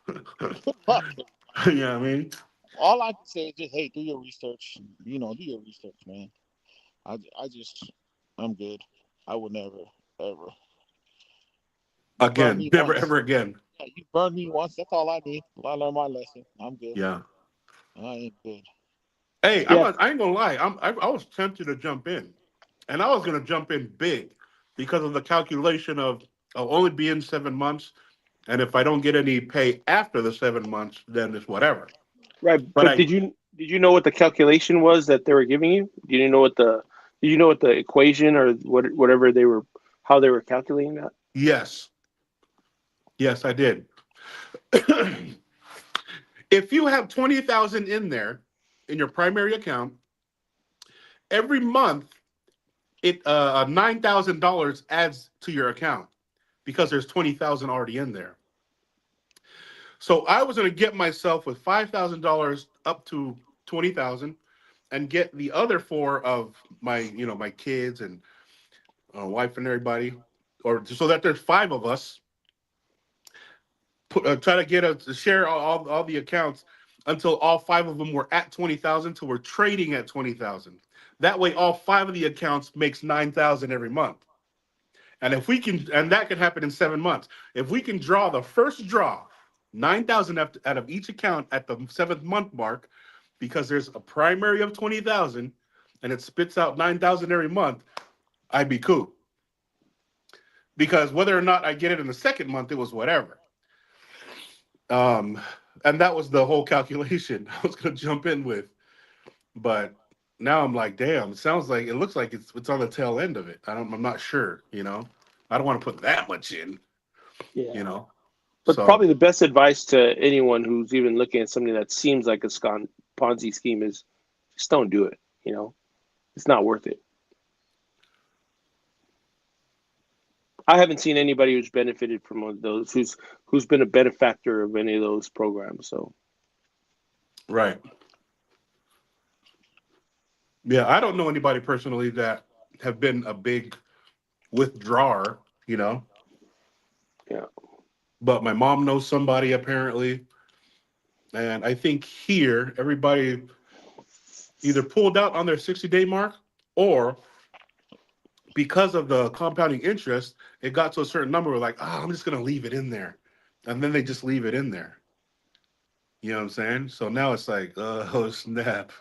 Good luck. You know what I mean? All I can say is just, hey, do your research. Do your research, man. I just, I'm good. I would never, ever. You burned Again, me never once. ever again. Yeah, you burned me once. That's all I need. I learned my lesson. I'm good. Yeah. I ain't good. Hey, Yeah. I ain't gonna lie. I was tempted to jump in, and I was gonna jump in big because of the calculation of I'll only be in 7 months, and if I don't get any pay after the 7 months, then it's whatever. Right. But But I did you know what the calculation was that they were giving you? Did you know what the equation or whatever they were how they were calculating that? yes, yes, I did. If you have 20,000 in there in your primary account, every month it $9,000 adds to your account because there's 20,000 already in there. So I was going to get myself with $5,000 up to 20,000 and get the other four of my kids and wife and everybody, or so that there's five of us. Try to get to share all the accounts until all five of them were at 20,000. Till we're trading at 20,000. That way, all five of the accounts makes 9,000 every month. And if we can, and that can happen in 7 months. If we can draw the first draw, 9,000 out of each account at the 7th month mark, because there's a primary of 20,000, and it spits out 9,000 every month, I'd be cool. Because whether or not I get it in the second month, it was whatever. Um, and that was the whole calculation I was gonna jump in with. But now I'm like, damn, it looks like it's on the tail end of it. I'm not sure. I don't want to put that much in. You Yeah. know. But So probably the best advice to anyone who's even looking at something that seems like a Ponzi scheme is just don't do it. You know, it's not worth it. I haven't seen anybody who's benefited from one of those, who's been a benefactor of any of those programs. So right. Yeah, I don't know anybody personally that have been a big withdrawer, you know. yeah, But my mom knows somebody apparently, and I think here everybody either pulled out on their 60-day mark, or because of the compounding interest, it got to a certain number. We're like, I'm just gonna leave it in there, and then they just leave it in there. You know what I'm saying? So now it's like, oh snap!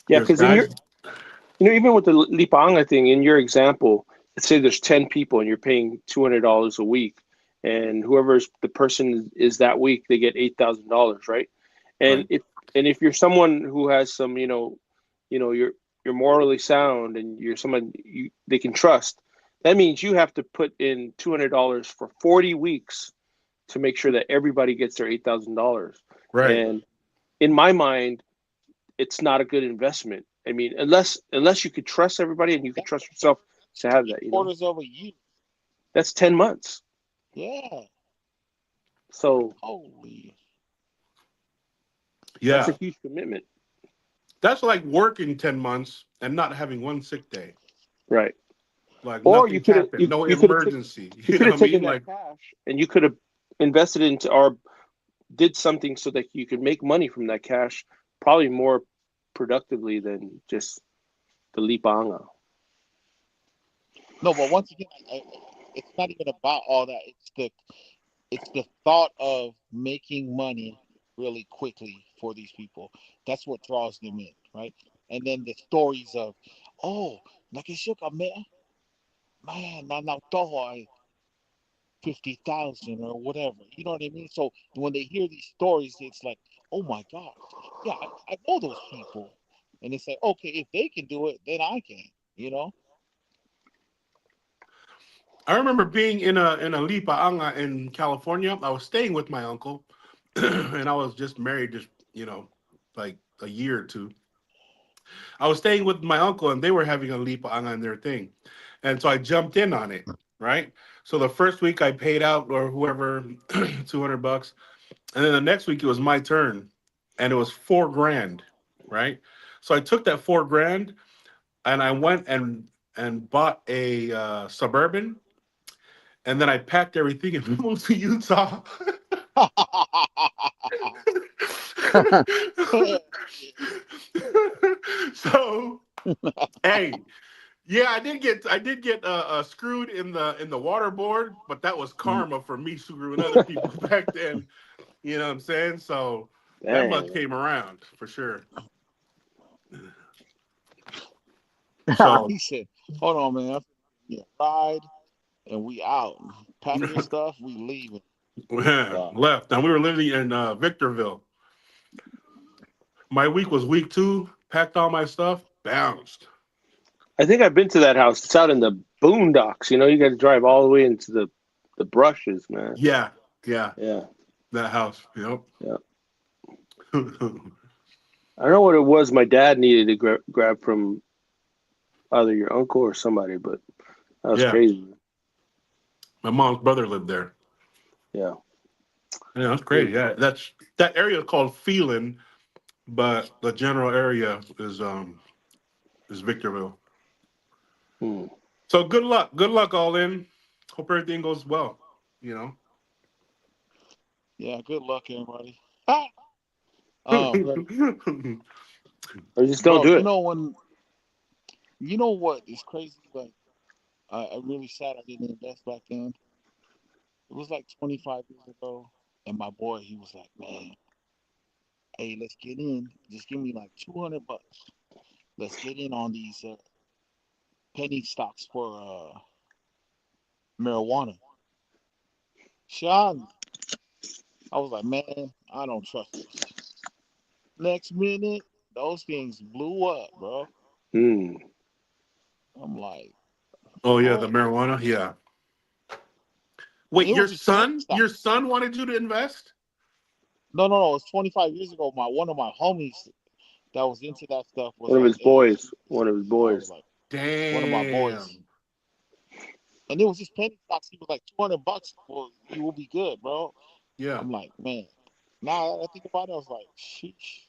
yeah. There's Because in your, guys, even with the Lipanga thing, in your example, let's say there's 10 people and you're paying $200 a week, and whoever's the person is that week, they get $8,000, right? And right? if you're someone who has some, you're morally sound and you're someone they can trust, that means you have to put in $200 for 40 weeks to make sure that everybody gets their $8,000. Right. And in my mind, it's not a good investment. I mean, unless you could trust everybody and you could That's trust yourself to have that, quarters of a year. that's 10 months. Yeah. So Holy. that's a Yeah, huge commitment. that's like working 10 months and not having one sick day. Right. Like Or you nothing's could have happened, no you could have emergency. you You could know have what I mean? taken that Like, cash and you could have invested into or did something so that you could make money from that cash probably more productively than just the lipanga. No, but once again, it's not even about all that. It's the thought of making money really quickly for these people. That's what draws them in, right? And then the stories of, oh, nakishoka man, na nautoho ay 50,000 or whatever. You know what I mean? So when they hear these stories, it's like, oh my gosh, yeah, I know those people. And it's like, okay, if they can do it, then I can, you know? I remember being in a lipaanga in California. I was staying with my uncle, and I was just married, just like a year or two. I was staying with my uncle, and they were having a lipaanga in their thing, and so I jumped in on it. Right. So the first week I paid out or whoever $200, and then the next week it was my turn, and it was 4 grand. Right. So I took that 4 grand and I went and bought a suburban, and then I packed everything and moved to Utah. So, hey, yeah, I did get screwed in the water board, but that was karma for me screwing other people back then. You know what I'm saying? So that luck Dang. came around for sure. So He said, hold on, man. Yeah, ride and we out. Pack your stuff, we leaving. yeah, Yeah. left, and we were living in Victorville. My week was week 2. Packed all my stuff, bounced. I think I've been to that house. It's out in the boondocks. You got to drive all the way into the brushes, man. Yeah, yeah, Yeah, that house. Yep. yeah. I don't know what it was my dad needed to grab from either your uncle or somebody, but that was Yeah, crazy. my mom's brother lived there. Yeah. Yeah, that's crazy. Yeah, that area is called Phelan, but the general area is Victorville. Hmm. So good luck, all in. Hope everything goes well. You know. Yeah, good luck, everybody. Ah! Um, Or just don't bro, do it. you know what is crazy? Like, I'm really sad I didn't invest back then. It was like 25 years ago, and my boy, he was like, man, hey, let's get in. Just give me like $200. Let's get in on these penny stocks for marijuana. Sean, I was like, man, I don't trust this. Next minute, those things blew up, bro. Hmm. I'm like, Oh yeah, the what? marijuana. Yeah. Wait, It was just penny stock. your son wanted you to invest? No. It was 25 years ago. One of my homies that was into that stuff was One of like, his "Hey, you boys. should." One of his I was boys. like, one of my boys, Damn. and it was just penny stocks. He was like $200. Well, you will be good, bro. Yeah. I'm like, man. Now that I think about it, I was like, sheesh,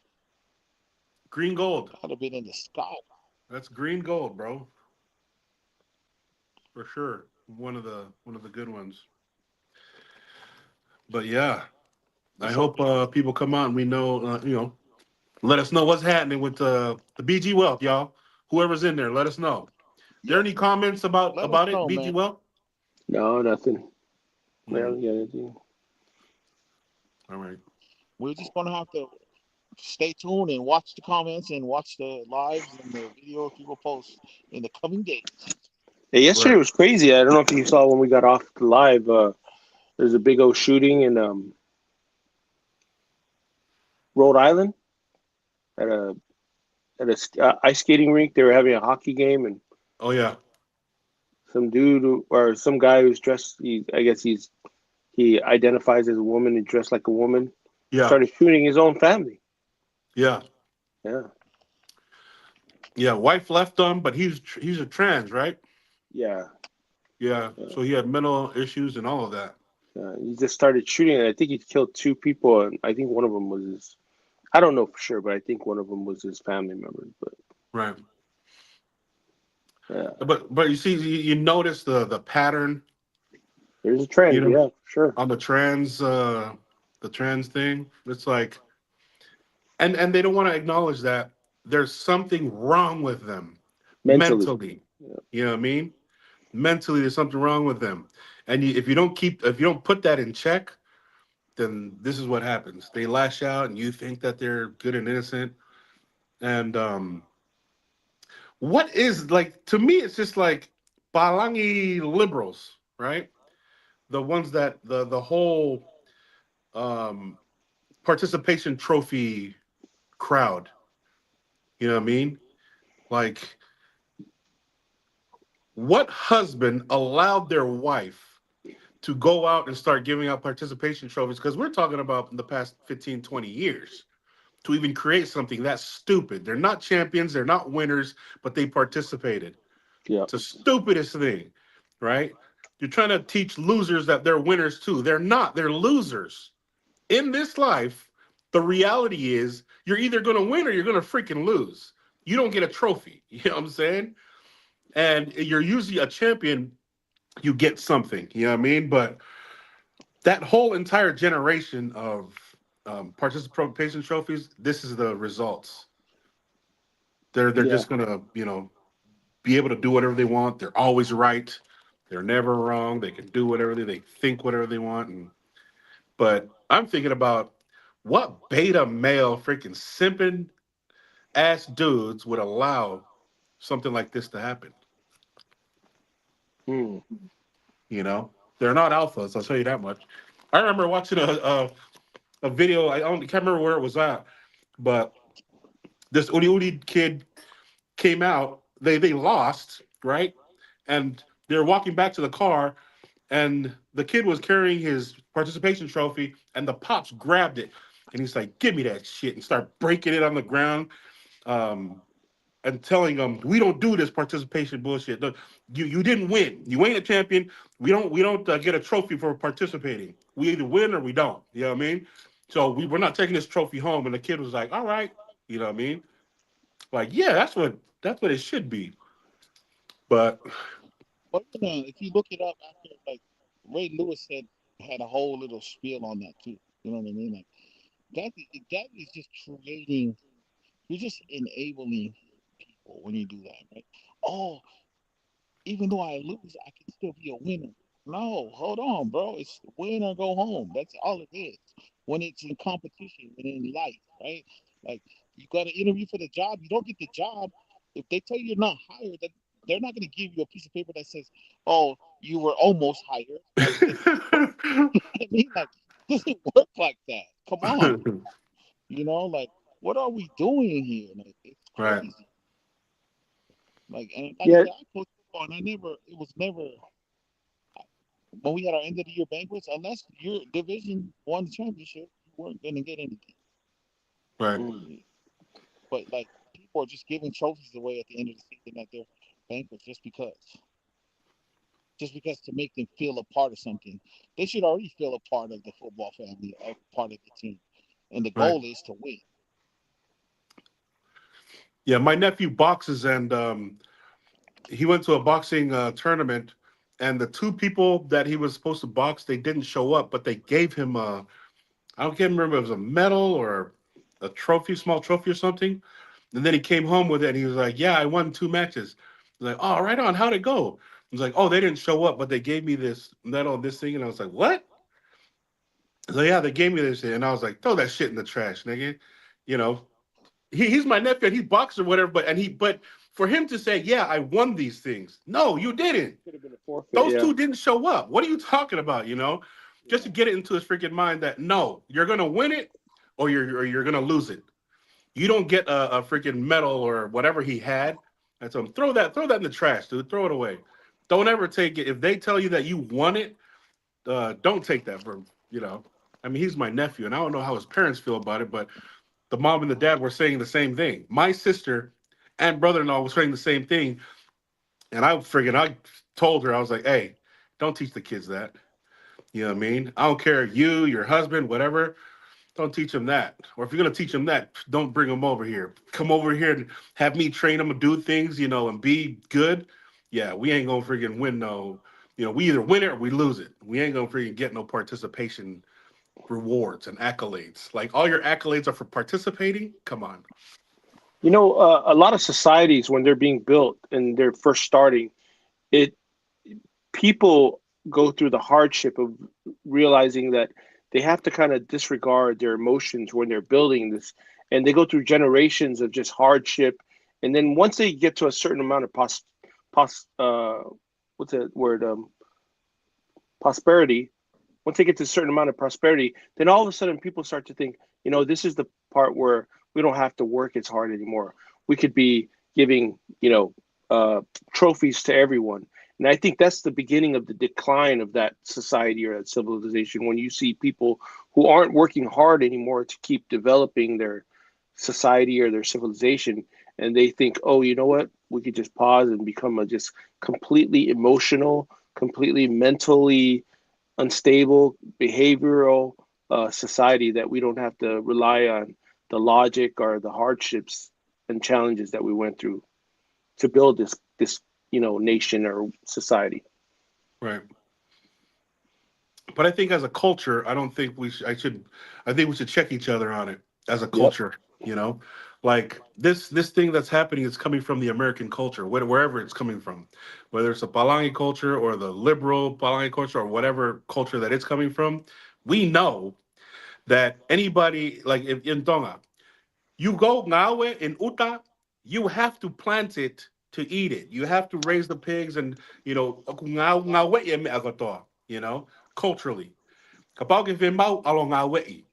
Green gold. I'd have been in the sky. That's green gold, bro. For sure. One of the good ones. But yeah, I So hope people come out and we know, let us know what's happening with the BG Wealth, y'all. Whoever's in there, let us know. There yeah, any comments let us about it, know, BG man. Wealth? No, nothing. I Mm, don't get anything. all right. We're just gonna have to stay tuned and watch the comments and watch the lives and the videos people post in the coming days. Hey, yesterday Right. was crazy. I don't know if you saw when we got off the live. There's a big old shooting in Rhode Island at a ice skating rink. They were having a hockey game, and Oh yeah. some dude or some guy who's dressed. I guess he identifies as a woman and dressed like a woman. Yeah. Started shooting his own family. Yeah. Yeah, Yeah. Wife left him, but he's a trans, right? yeah. Yeah. Yeah. So he had mental issues and all of that. He just started shooting, and I think he killed two people, and I think one of them was his. I don't know for sure, but I think one of them was his family member. But Right. yeah, But you see, you notice the pattern, there's a trend. you know, Yeah, for sure. on the trans thing. It's like, and they don't want to acknowledge that there's something wrong with them Mentally. mentally. Yeah. You know what I mean? Mentally, there's something wrong with them, and if you don't put that in check, then this is what happens. They lash out, and you think that they're good and innocent. And what is like to me, it's just like Balangi liberals, right? The ones that the whole um, participation trophy crowd. You know what I mean? Like, what husband allowed their wife to go out and start giving out participation trophies? Because we're talking about in the past 15, 20 years to even create something that's stupid. They're not champions, they're not winners, but they participated. Yeah. It's the stupidest thing, right? You're trying to teach losers that they're winners too. They're not, they're losers. In this life, the reality is you're either going to win or you're going to freaking lose. You don't get a trophy. You know what I'm saying? And you're usually a champion, you get something. You know what I mean? But that whole entire generation of participation trophies, this is the results. They're Yeah. just gonna be able to do whatever they want. They're always right. They're never wrong. They can do whatever they think whatever they want. But I'm thinking about what beta male freaking simping ass dudes would allow something like this to happen. Hmm. You know, they're not alphas. I'll tell you that much. I remember watching a video. Can't remember where it was at, but this Udi Udi kid came out. They lost, right, and they're walking back to the car, and the kid was carrying his participation trophy, and the pops grabbed it, and he's like, "Give me that shit," and start breaking it on the ground. Um, and telling them we don't do this participation bullshit. Look, you didn't win. You ain't a champion. We don't get a trophy for participating. We either win or we don't. You know what I mean? So we're not taking this trophy home. And the kid was like, "All right," you know what I mean? Like, yeah, that's what it should be. But But if you look it up after, like Ray Lewis had a whole little spiel on that too. You know what I mean? Like that is just creating. You're just enabling people when you do that, right? Oh, even though I lose, I can still be a winner. No, hold on, bro. It's win or go home. That's all it is. When it's in competition, when in life, right? Like you got to interview for the job. You don't get the job if they tell you you're not hired. That they're not going to give you a piece of paper that says, "Oh, you were almost hired." Like this is, I mean, like this doesn't work like that. Come on, like what are we doing here? Like it's right, crazy. Like and like I Yeah. said, I coached football, and it was never when we had our end of the year banquets, unless your division won the championship, you weren't gonna get anything. Right. But like people are just giving trophies away at the end of the season at their banquets just because to make them feel a part of something. They should already feel a part of the football family, a part of the team, and the Right. goal is to win. Yeah, my nephew boxes, and he went to a boxing tournament, and the two people that he was supposed to box, they didn't show up, but they gave him a, I don't can't remember if it was a medal or a trophy, small trophy or something. And then he came home with it, and he was like, "Yeah, I won 2 matches." I was like, "Oh, right on. How'd it go?" He was like, "Oh, they didn't show up, but they gave me this medal, this thing." And I was like, "What?" So yeah, they gave me this shit, and I was like, "Throw that shit in the trash, nigga." You know, he's my nephew, and he boxes or whatever. But for him to say, "Yeah, I won these things," no, you didn't. Could have been a forfeit. Those Yeah. two didn't show up. What are you talking about? Just to get it into his freaking mind that no, you're gonna win it, or you're gonna lose it. You don't get a freaking medal or whatever he had. And so throw that in the trash, dude. Throw it away. Don't ever take it. If they tell you that you won it, don't take that from. I mean, he's my nephew, and I don't know how his parents feel about it, but the mom and the dad were saying the same thing. My sister and brother-in-law was saying the same thing, and I told her, I was like, hey, don't teach the kids that. You know what I mean? I don't care, you, your husband, whatever. Don't teach them that. Or if you're gonna teach them that, don't bring them over here. Come over here and have me train them to do things, and be good. Yeah, we ain't gonna freaking win no. We either win it or we lose it. We ain't gonna freaking get no participation rewards and accolades. Like all your accolades are for participating. Come on. A lot of societies when they're being built and they're first starting, it people go through the hardship of realizing that they have to kind of disregard their emotions when they're building this, and they go through generations of just hardship, and then once they get to a certain amount of pos what's that word prosperity. Once they get to a certain amount of prosperity, then all of a sudden people start to think, this is the part where we don't have to work as hard anymore. We could be giving, trophies to everyone. And I think that's the beginning of the decline of that society or that civilization, when you see people who aren't working hard anymore to keep developing their society or their civilization. And they think, oh, you know what? We could just pause and become a just completely emotional, completely mentally unstable, behavioral society that we don't have to rely on the logic or the hardships and challenges that we went through to build this nation or society. Right. But I think as a culture, I don't think I think we should check each other on it as a Yep. culture, like this thing that's happening is coming from the American culture, wherever it's coming from, whether it's a Palangi culture or the liberal Palangi culture or whatever culture that it's coming from. We know that anybody, like if in Tonga, you go ngawe in Uta, you have to plant it to eat it. You have to raise the pigs and, ngawe e me agotoa, culturally. Kapag if mau alo ngawe.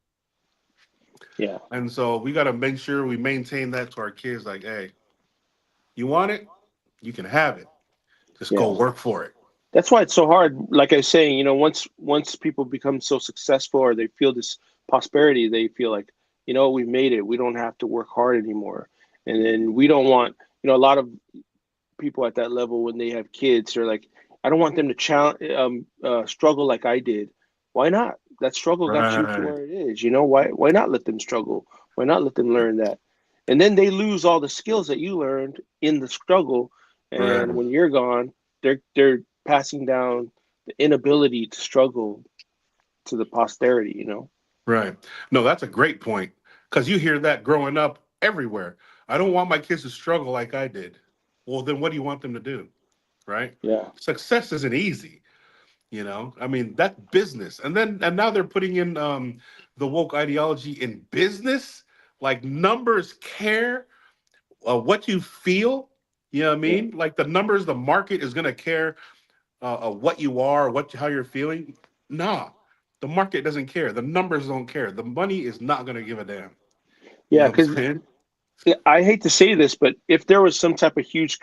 Yeah. And so we got to make sure we maintain that to our kids. Like, hey, you want it, you can have it. Just go Yeah. work for it. That's why it's so hard. Like I was saying, once people become so successful or they feel this prosperity, they feel like, we've made it. We don't have to work hard anymore. And then we don't want, a lot of people at that level when they have kids, they're like, I don't want them to struggle like I did. Why not? That struggle got you to Right, where it is. Why not let them struggle? Why not let them learn that? And then they lose all the skills that you learned in the struggle. And right, when you're gone, they're passing down the inability to struggle to the posterity. right. No, that's a great point because you hear that growing up everywhere. I don't want my kids to struggle like I did. Well, then what do you want them to do? Right? Yeah. Success isn't easy. I mean, that's business. And now they're putting in the woke ideology in business. Like numbers care what you feel. You know what I Yeah. mean? Like the numbers, the market is gonna care what you are, how you're feeling. Nah, the market doesn't care. The numbers don't care. The money is not gonna give a damn. You Yeah. know what I'm Because saying? I hate to say this, but if there was some type of huge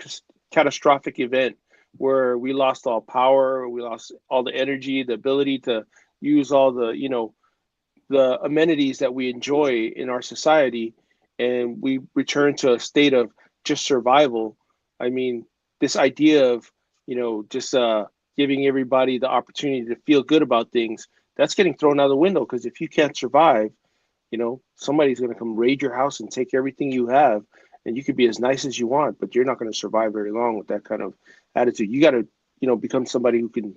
catastrophic event where we lost all power, we lost all the energy, the ability to use all the, the amenities that we enjoy in our society, and we return to a state of just survival. I mean, this idea of, just giving everybody the opportunity to feel good about things, that's getting thrown out the window, because if you can't survive, somebody's going to come raid your house and take everything you have, and you could be as nice as you want, but you're not going to survive very long with that kind of attitude. You got to, become somebody who can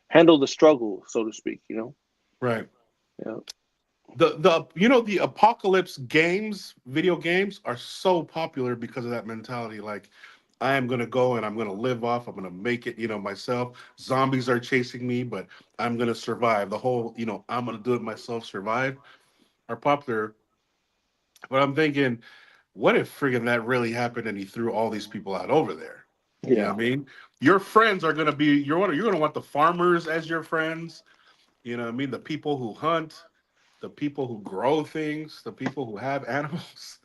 handle the struggle, so to speak. Right. Yeah. The apocalypse games, video games are so popular because of that mentality. Like, I am gonna go and I'm gonna live off. I'm gonna make it, myself. Zombies are chasing me, but I'm gonna survive. The whole, I'm gonna do it myself. Survive are popular. But I'm thinking, what if friggin' that really happened and he threw all these people out over there? You know Yeah. what I mean? Your friends are gonna be you're gonna want the farmers as your friends. You know what I mean? The people who hunt, the people who grow things, the people who have animals,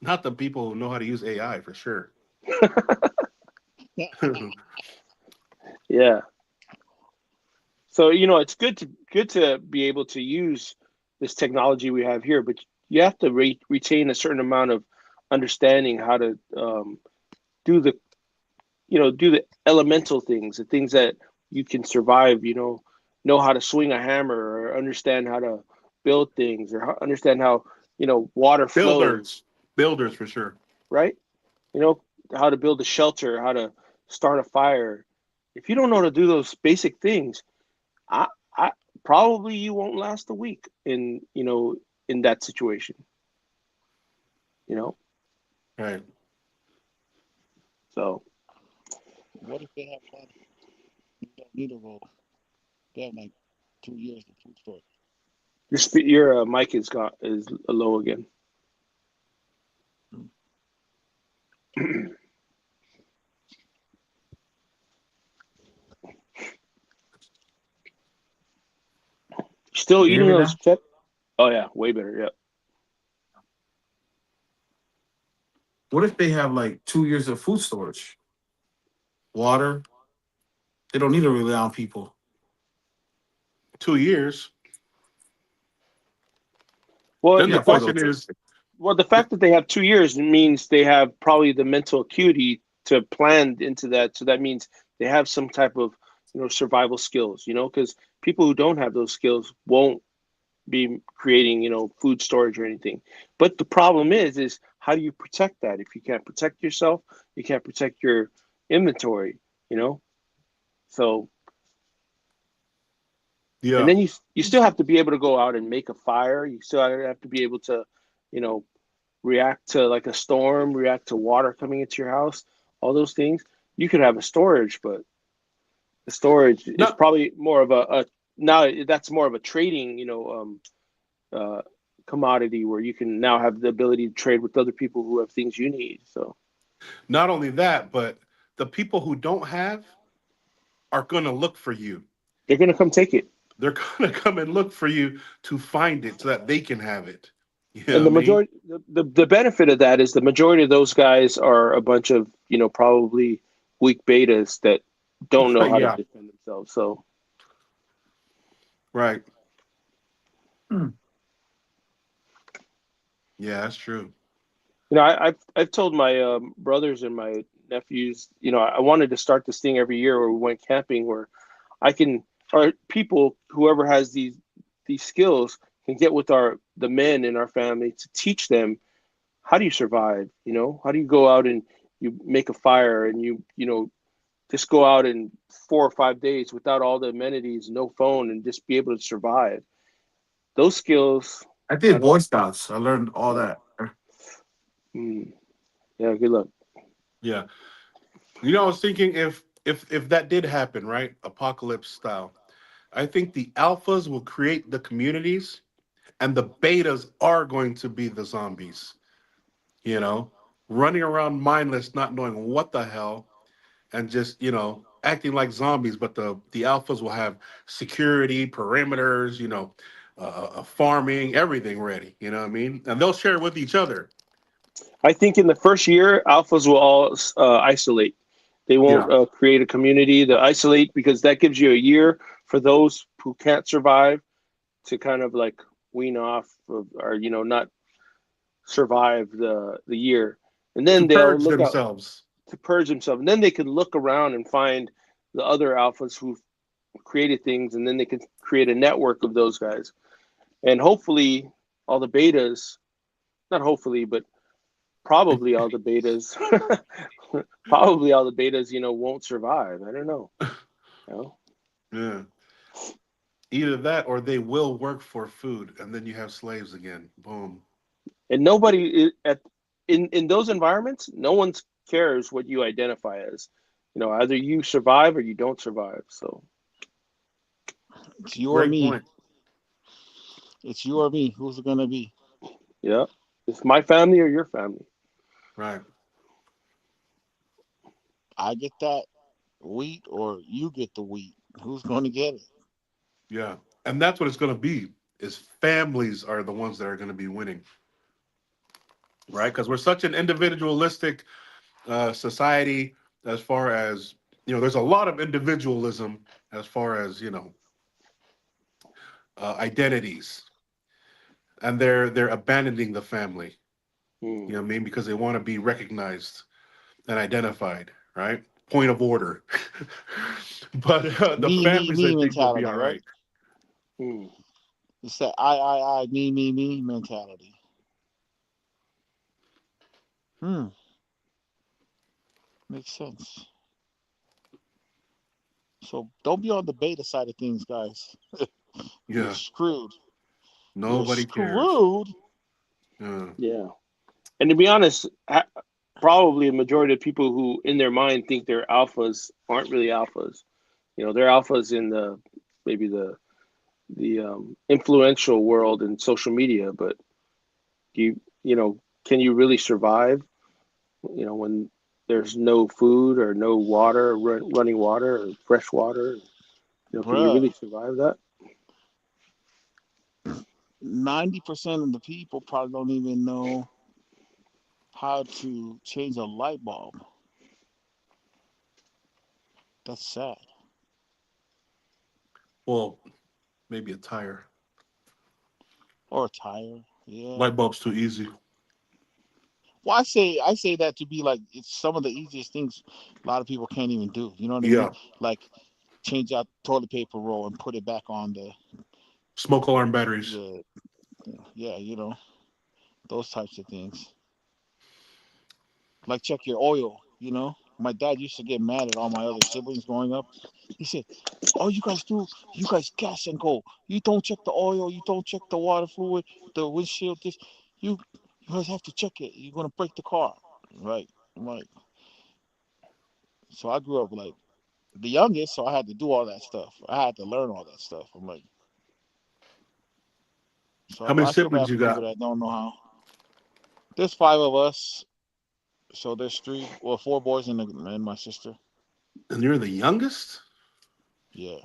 not the people who know how to use AI for sure. Yeah. So, it's good to be able to use this technology we have here, but you have to retain a certain amount of understanding how to do the do the elemental things, the things that you can survive. Know how to swing a hammer, or understand how to build things, or understand how water flows, builders, builders for sure. right? You know how to build a shelter, how to start a fire. If you don't know how to do those basic things, I, I probably you won't last a week in that situation. You know, Right. so What if they have one? You don't need a roll. They have like 2 years of food storage. your mic is low again. Still You hear eating me those now? chips? Oh yeah, way better. Yeah. What if they have like 2 years of food storage, water? They don't need to rely on people. 2 years. Well, Then the the Yeah, for fact question those. is, the fact that they have 2 years means they have probably the mental acuity to plan into that. So that means they have some type of survival skills. Because people who don't have those skills won't be creating food storage or anything. But the problem is how do you protect that? If you can't protect yourself, you can't protect your inventory. You know, so and yeah, then you still have to be able to go out and make a fire. You still have to be able to, you know, react to like a storm, react to water coming into your house, all those things. You could have a storage, but the storage is no, probably more of a now that's more of a trading, uh, commodity where you can now have the ability to trade with other people who have things you need. So not only that, but the people who don't have are going to look for you. they're gonna come take it. They're going to come and look for you to find it so that they can have it. You know And what I the mean? majority, the benefit of that is the majority of those guys are a bunch of, probably weak betas that don't know how to Yeah, defend themselves. So right. Hmm. Yeah, that's true. I've told my brothers and my nephews, I wanted to start this thing every year where we went camping, where I can, or people, whoever has these skills, can get with the men in our family to teach them how do you survive. How do you go out and you make a fire, and you just go out in 4 or 5 days without all the amenities, no phone, and just be able to survive. Those skills, I I did don't. Boy Scouts. I learned all Yeah. that. Mm, yeah. Good luck. Yeah. I was thinking if that did happen, right? Apocalypse style. I think the alphas will create the communities and the betas are going to be the zombies, you know, running around mindless, not knowing what the hell, and just, acting like zombies. But the alphas will have security, perimeters, farming, everything ready. You know what I mean? And they'll share with each other. I think in the first year, alphas will all isolate. They won't Yeah. create a community to isolate, because that gives you a year for those who can't survive to kind of like wean off of, or not survive the year, and To then they'll purge look out themselves. to purge themselves, and then they can look around and find the other alphas who've created things, and then they can create a network of those guys, and hopefully all the betas, not hopefully, but probably all the betas, probably all the betas, won't survive. I don't know. You know? Yeah. Either that or they will work for food and then you have slaves again. Boom. And nobody in those environments, no one cares what you identify as. Either you survive or you don't survive. So It's you or Great me. point. It's you or me. Who's it gonna be? yeah, it's my family or your family. Right. I get that wheat, or you get the wheat. Who's gonna get it? Yeah. And that's what it's going to be is families are the ones that are going to be winning. Right? Because we're such an individualistic society as far as, there's a lot of individualism as far as, identities. And they're abandoning the family. Hmm. You know what I mean? Because they want to be recognized and identified, right? Point of order. But the families, I Me think, will be mentality, all right? right. Hmm. It's that me mentality. Hmm, makes sense. So don't be on the beta side of things, guys. You're Yeah, screwed. You're nobody cares. screwed. Yeah, Yeah. And to be honest, probably a majority of people who in their mind think they're alphas aren't really alphas. They're alphas in the maybe the influential world in social media, but can you really survive? When there's no food or no water, running water or fresh water. Can you Bruh, really survive that? 90% of the people probably don't even know how to change a light bulb. That's sad. well, maybe a tire. Or a tire. Yeah. Light bulb's too easy. Well, I say that to be like it's some of the easiest things a lot of people can't even do. You know what I mean? Yeah, Like change out toilet paper roll and put it back on smoke alarm batteries. the yeah, those types of things. Like check your oil. My dad used to get mad at all my other siblings growing up. He said, "All you guys do, you guys gas and go. You don't check the oil. You don't check the water fluid, the windshield. You, you guys have to check it. You're gonna break the car, right?" I'm like, so I grew up like the youngest, so I had to do all that stuff. I had to learn all that stuff. I'm like, How so many I feel siblings bad you for people got? that don't know how. There's five of us, so there's four boys and my sister. And you're the youngest? Yeah,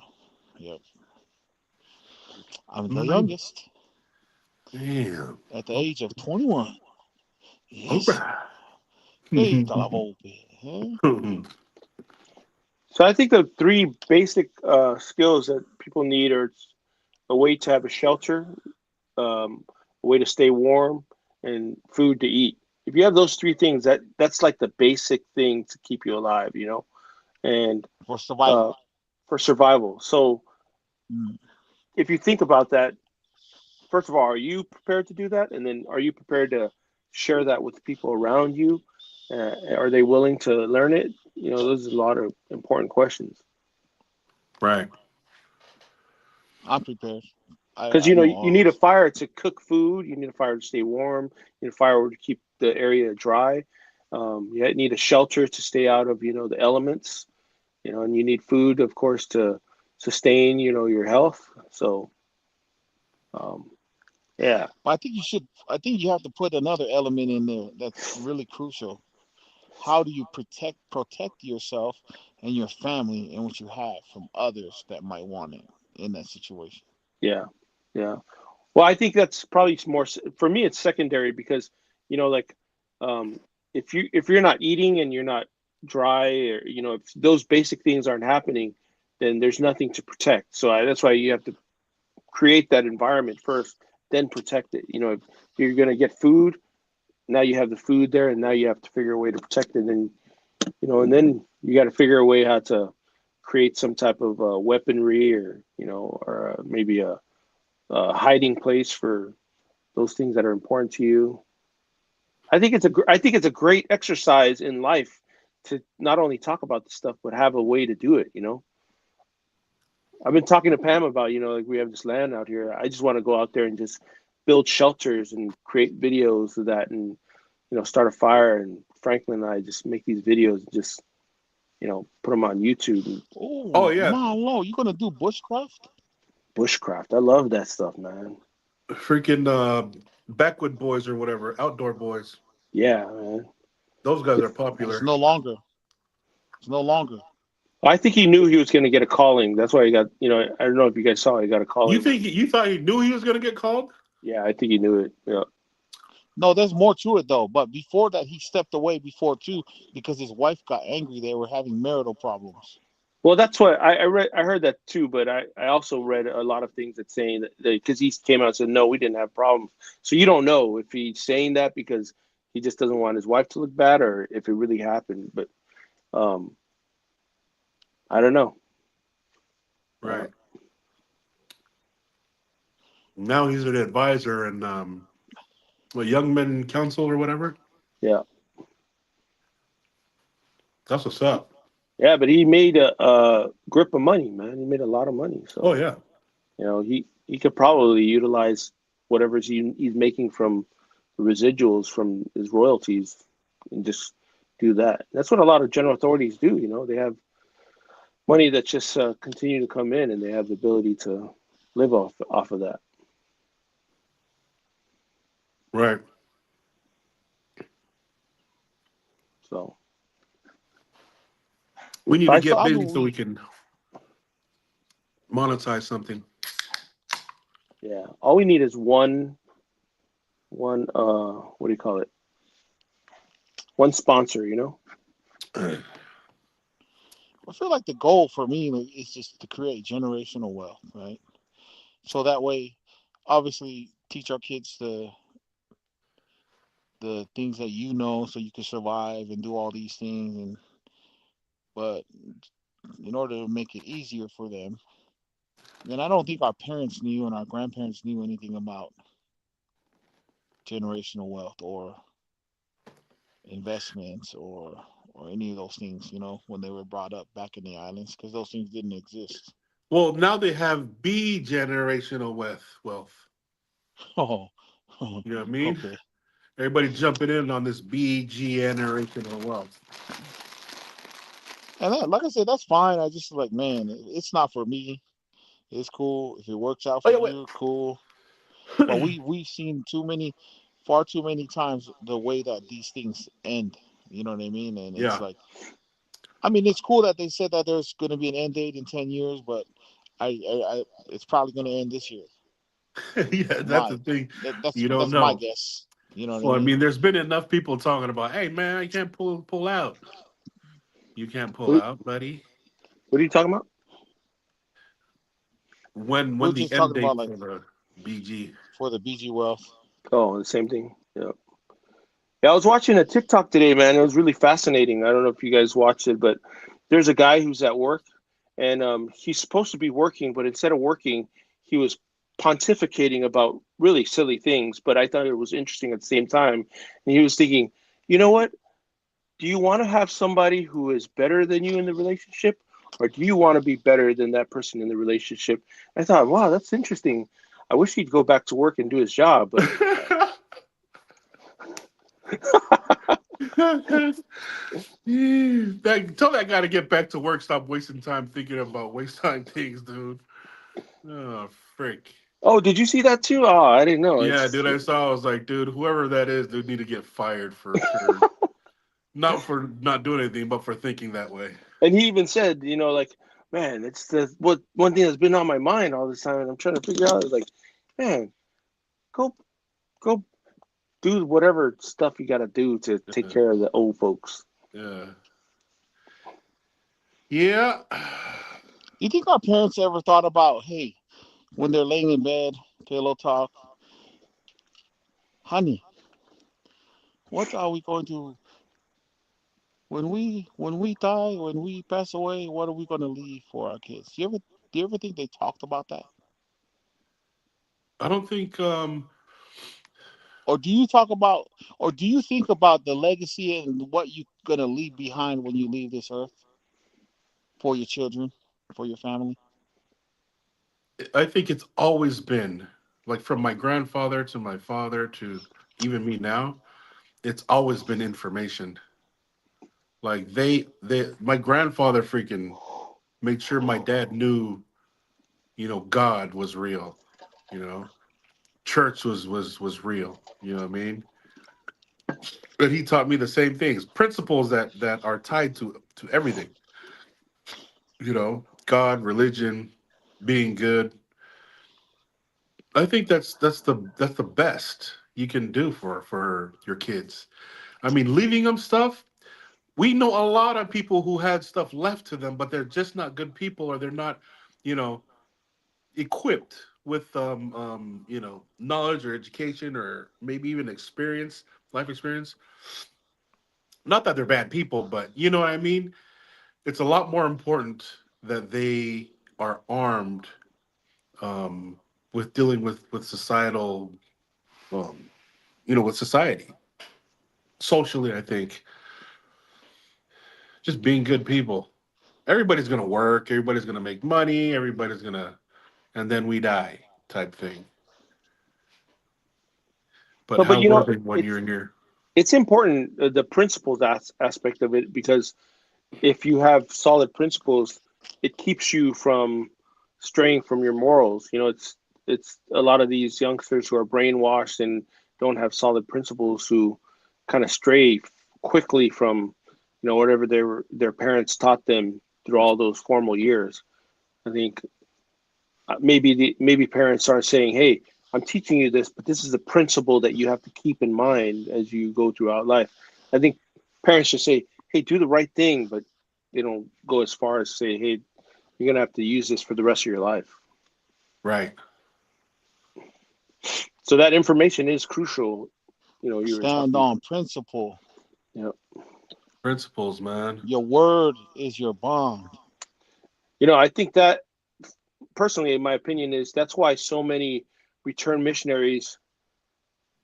yep. I'm the My youngest damn. at the Oh, age of 21. all Yes, sir. right. Hey, te la volpe. Huh? So I think the three basic skills that people need are a way to have a shelter, a way to stay warm, and food to eat. If you have those three things, that's like the basic thing to keep you alive, and For uh, survival. for survival. So Mm. if you think about that, first of all, are you prepared to do that? And then are you prepared to share that with people around you? Are they willing to learn it? Those are a lot of important questions. Right. I'm prepared. Because I know you all need a this. fire to cook food, you need a fire to stay warm, you need a fire to keep the area dry. You need a shelter to stay out of the elements, and you need food, of course, to sustain your health. So um, yeah, But I think you have to put another element in there that's really crucial. How do you protect yourself and your family and what you have from others that might want it in that situation? yeah, yeah. Well, I think that's probably more for me. It's secondary because like um, if you're not eating and you're not dry, or if those basic things aren't happening, then there's nothing to protect. So that's why you have to create that environment first, then protect it. If you're going to get food, now you have the food there, and now you have to figure a way to protect it. And and then you got to figure a way how to create some type of weaponry, or maybe a hiding place for those things that are important to you. I think it's a great exercise in life to not only talk about this stuff but have a way to do it. I've been talking to Pam about, like we have this land out here. I just want to go out there and just build shelters and create videos of that, and start a fire. And Franklin and I just make these videos and just put them on YouTube. And Oh Oh, yeah, Malo, you gonna do bushcraft? bushcraft, I love that stuff, man. freaking Backwood Boys or whatever, Outdoor Boys. Yeah, man. Those guys are It's popular. no longer. It's no longer. I think he knew he was going to get a calling. That's why he got. I don't know if you guys saw. He got a You calling. think you thought he knew he was gonna get called? Yeah, I think he knew it. Yeah. No, there's more to it though. But before that, he stepped away before too because his wife got angry. They were having marital problems. Well, that's what I read. I heard that too, but I also read a lot of things that saying that because he came out and said no, we didn't have problems. So you don't know if he's saying that because he just doesn't want his wife to look bad, or if it really happened. But um, I don't know. Right. Now he's an advisor and a young men council or whatever. Yeah, That's what's up. yeah, but he made a grip of money, man. He made a lot of money. Oh So yeah. he could probably utilize whatever he's making from residuals from his royalties and just do that. That's what a lot of general authorities do. They have money that just continue to come in, and they have the ability to live off of that. Right. So We need but to I get saw, I busy mean, so we we can monetize something. yeah, all we need is one what do you call it? One sponsor. I feel like the goal for me is just to create generational wealth, right? So that way, obviously, teach our kids the things that so you can survive and do all these things. And but in order to make it easier for them, and I don't think our parents knew and our grandparents knew anything about generational wealth or investments or any of those things, when they were brought up back in the islands, because those things didn't exist. Well, now they have B generational wealth. Oh, You know what I mean? okay. Everybody jumping in on this B generational wealth. And like I said, that's fine. I just like, man, it's not for me. It's cool if it works out Oh for yeah, wait. you, cool. But we've seen far too many times the way that these things end. You know what I mean? And it's Yeah. like, I mean, it's cool that they said that there's going to be an end date in 10 years, but it's probably going to end this year. Yeah, that's My the thing. that's You don't that's my know. guess. You know what I Well, I mean? mean, there's been enough people talking about, hey man, you can't pull out. You can't pull What, out, buddy. what are you talking about? When We're the just end talking about date like for the BG. for the BG wealth. Oh, the same thing. Yeah. Yeah, I was watching a TikTok today, man. It was really fascinating. I don't know if you guys watched it, but there's a guy who's at work, and he's supposed to be working, but instead of working, he was pontificating about really silly things. But I thought it was interesting at the same time. And he was thinking, you know what? Do you want to have somebody who is better than you in the relationship, or do you want to be better than that person in the relationship? I thought, wow, that's interesting. I wish he'd go back to work and do his job, but Tell that guy to get back to work. Stop wasting time thinking about waste time things, dude. Oh, frick. oh, did you see that too? Oh, I didn't know. Yeah, It's dude, I saw. I was like, dude, whoever that is, dude, need to get fired for sure. Not for not doing anything, but for thinking that way. and he even said, like, man, it's the what one thing that's been on my mind all this time, and I'm trying to figure out is like, man, go go do whatever stuff you got to do to take Yeah, care of the old folks. yeah. Yeah. You think our parents ever thought about, hey, when they're laying in bed, pillow talk, honey, what are we going to when we die, when we pass away, what are we going to leave for our kids? Do you ever think they talked about that? I don't think Or do you talk about, or do you think about the legacy and what you're going to leave behind when you leave this earth for your children, for your family? I think it's always been like from my grandfather to my father to even me now, it's always been information. Like my grandfather freaking made sure my dad knew, God was real, you know. Church was real, you know what I mean? But he taught me the same things, principles that are tied to everything, God, religion, being good. I think that's the best you can do for your kids. I mean, leaving them stuff. We know a lot of people who had stuff left to them, but they're just not good people, or they're not, you know, equipped with knowledge or education or maybe even experience, life experience. Not that they're bad people, but you know what I mean. It's a lot more important that they are armed um, with dealing with societal, um, with society socially. I think just being good people. Everybody's gonna work. Everybody's gonna make money. Everybody's gonna, and then we die, type thing. But No, but how was it when you're in here? it's important, the principles aspect of it, because if you have solid principles, it keeps you from straying from your morals. It's a lot of these youngsters who are brainwashed and don't have solid principles who kind of stray quickly from whatever their parents taught them through all those formal years. I think maybe parents are saying, "Hey, I'm teaching you this, but this is a principle that you have to keep in mind as you go throughout life." I think parents should say, "Hey, do the right thing," but they don't go as far as say, "Hey, you're gonna have to use this for the rest of your life." Right. So that information is crucial. You were Stand talking. on principle. You know, Principles, man. Your word is your bond. I think that personally, in my opinion, is that's why so many return missionaries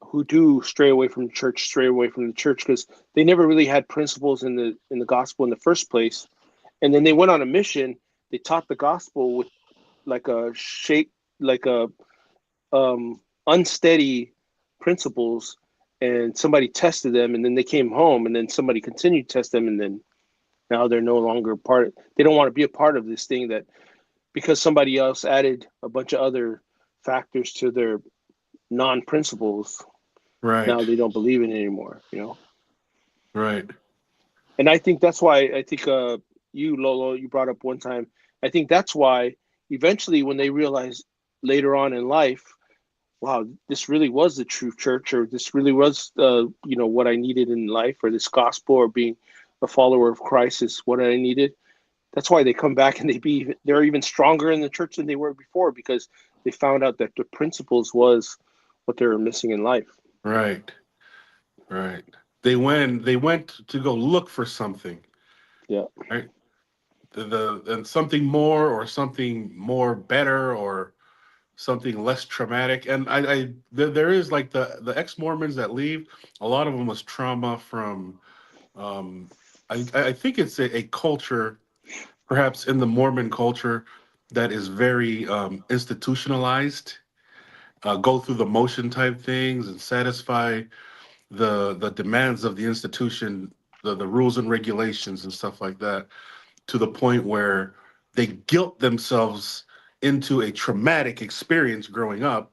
who do stray away from the church, because they never really had principles in the gospel in the first place, and then they went on a mission. They taught the gospel with like a shake, like a unsteady principles, and somebody tested them, and then they came home, and then somebody continued to test them, and then now they're no longer part. They don't want to be a part of this thing that because somebody else added a bunch of other factors to their non-principles. Right. Now they don't believe in it anymore. Right. And I think that's why I think you Lolo, you brought up one time. I think that's why eventually when they realize later on in life, wow, this really was the true church, or this really was what I needed in life, or this gospel, or being a follower of Christ is what I needed. That's why they come back and they're even stronger in the church than they were before, because they found out that the principles was what they were missing in life. Right. Right. They went to go look for something, Yeah. right? And something more, or something more better, or something less traumatic. And there is like the ex-Mormons that leave, a lot of them was trauma from um I think it's a culture, perhaps in the Mormon culture, that is very institutionalized, go through the motion type things and satisfy the demands of the institution, the rules and regulations and stuff like that, to the point where they guilt themselves into a traumatic experience growing up,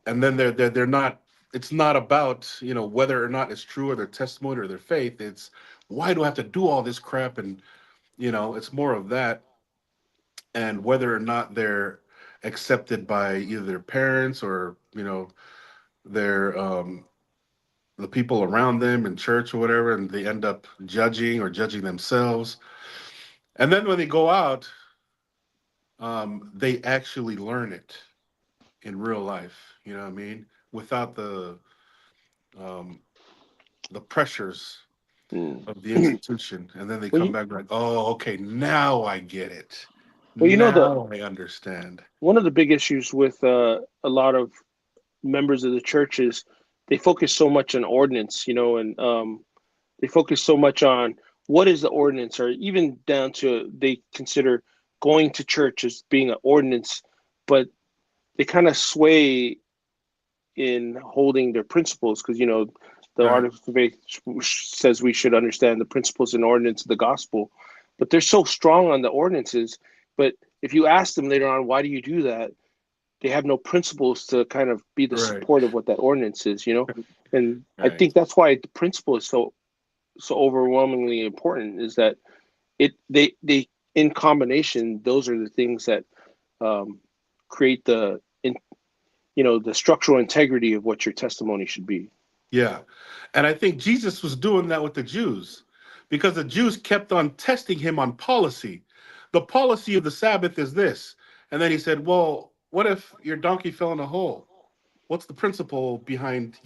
and then they're not. It's not about whether or not it's true, or their testimony, or their faith. It's, why do I have to do all this crap? And it's more of that, and whether or not they're accepted by either their parents, or their the people around them in church or whatever, and they end up judging themselves. And then when they go out, they actually learn it in real life. You know what I mean? Without um, the pressures Mm. of the institution, and then they Well, come back like, "Oh, okay, now I get it. you know the Now I understand." one of the big issues with a lot of members of the church is they focus so much on ordinance, and they focus so much on what is the ordinance, or even down to they consider going to church as being an ordinance, but they kind of sway in holding their principles because the Right. article of faith says we should understand the principles and ordinance of the gospel, but they're so strong on the ordinances. But if you ask them later on, why do you do that? They have no principles to kind of be the Right. support of what that ordinance is. And I Right. think that's why the principle is so overwhelmingly important, is that they in combination, those are the things that um, create the structural integrity of what your testimony should be. Yeah. And I think Jesus was doing that with the Jews because the Jews kept on testing him on policy. The policy of the Sabbath is this. And then he said, "Well, what if your donkey fell in a hole? What's the principle behind,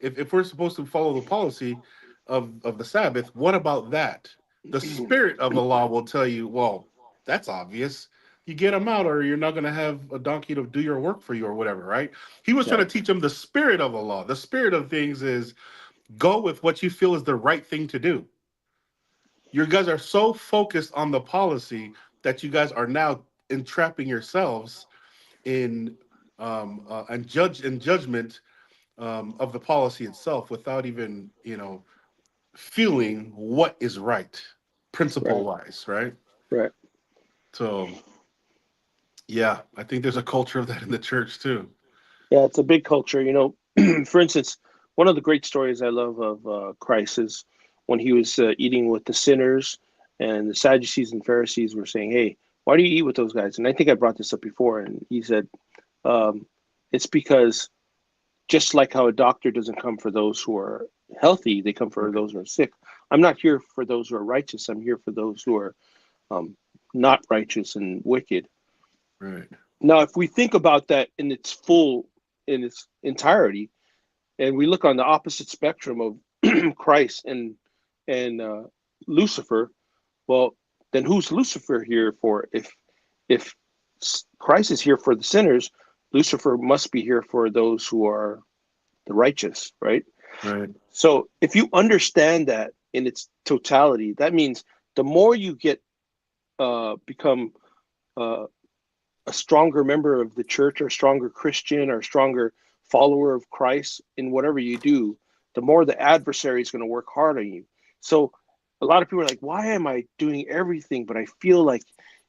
if we're supposed to follow the policy of the Sabbath, what about that? The spirit of the law will tell you, well, that's obvious. You get them out, or you're not going to have a donkey to do your work for you, or whatever, right? He was trying to Right, teach them the spirit of the law. The spirit of things is go with what you feel is the right thing to do. You guys are so focused on the policy that you guys are now entrapping yourselves in and judgment of the policy itself without even feeling what is right, principle right, wise, right? right. So yeah, I think there's a culture of that in the church too. Yeah, it's a big culture. For instance, one of the great stories I love of Christ is when he was eating with the sinners, and the Sadducees and Pharisees were saying, "Hey, why do you eat with those guys?" And I think I brought this up before, and he said, um, "It's because just like how a doctor doesn't come for those who are healthy, they come for Right, those who are sick. I'm not here for those who are righteous. I'm here for those who are um, not righteous and wicked." right, Now, if we think about that in its entirety, and we look on the opposite spectrum of Christ and Lucifer, well, then who's Lucifer here for? If Christ is here for the sinners, Lucifer must be here for those who are the righteous, right? right, So if you understand that in its totality, that means the more you become uh, a stronger member of the church, or a stronger Christian, or a stronger follower of Christ in whatever you do, the more the adversary is going to work hard on you. So a lot of people are like, why am I doing everything, but I feel like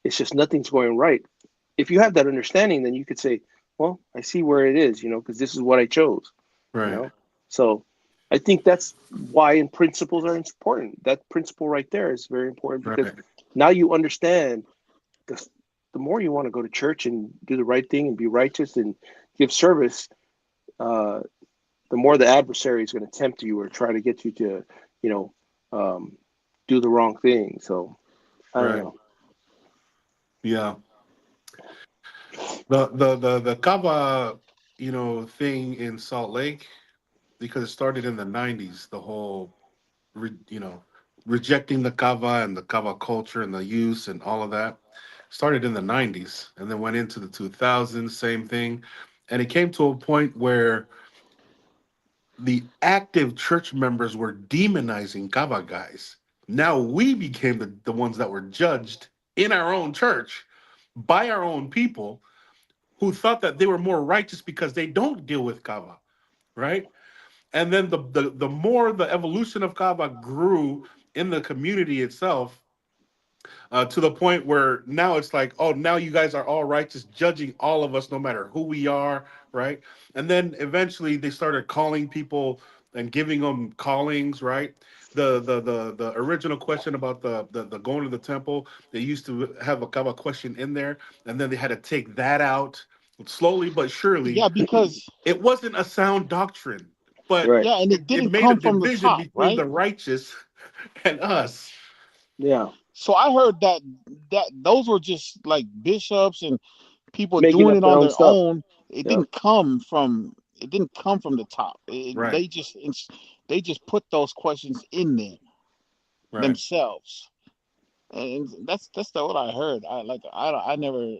it's just nothing's going right? If you have that understanding, then you could say, well, I see where it is, because this is what I chose, you right, know? So I think that's why in principles are important. That principle right there is very important, because right, now you understand the, the more you want to go to church and do the right thing and be righteous and give service, uh, the more the adversary is going to tempt you or try to get you to, you know, um, do the wrong thing. So I don't right. know. Yeah. The kava, thing in Salt Lake, because it started in the '90s. The whole, rejecting the kava and the kava culture and the use and all of that started in the '90s, and then went into the 2000s. Same thing, and it came to a point where the active church members were demonizing kava guys. Now we became the ones that were judged in our own church by our own people who thought that they were more righteous because they don't deal with kava, right? And then the more the evolution of kava grew in the community itself, to the point where now it's like, oh, now you guys are all righteous, judging all of us, no matter who we are, right? And then eventually they started calling people and giving them callings, right? The original question about the going to the temple, they used to have a question in there, and then they had to take that out slowly but surely. Yeah, because It wasn't a sound doctrine, but Right. yeah, and it it didn't made a come from the division top, between right? the righteous and us. Yeah. So I heard that those were just like bishops and people Making doing up it their on own their stuff. own. It Yeah. didn't come from it didn't come from the top. Right. They just put those questions in there Right. themselves, and that's what I heard. I never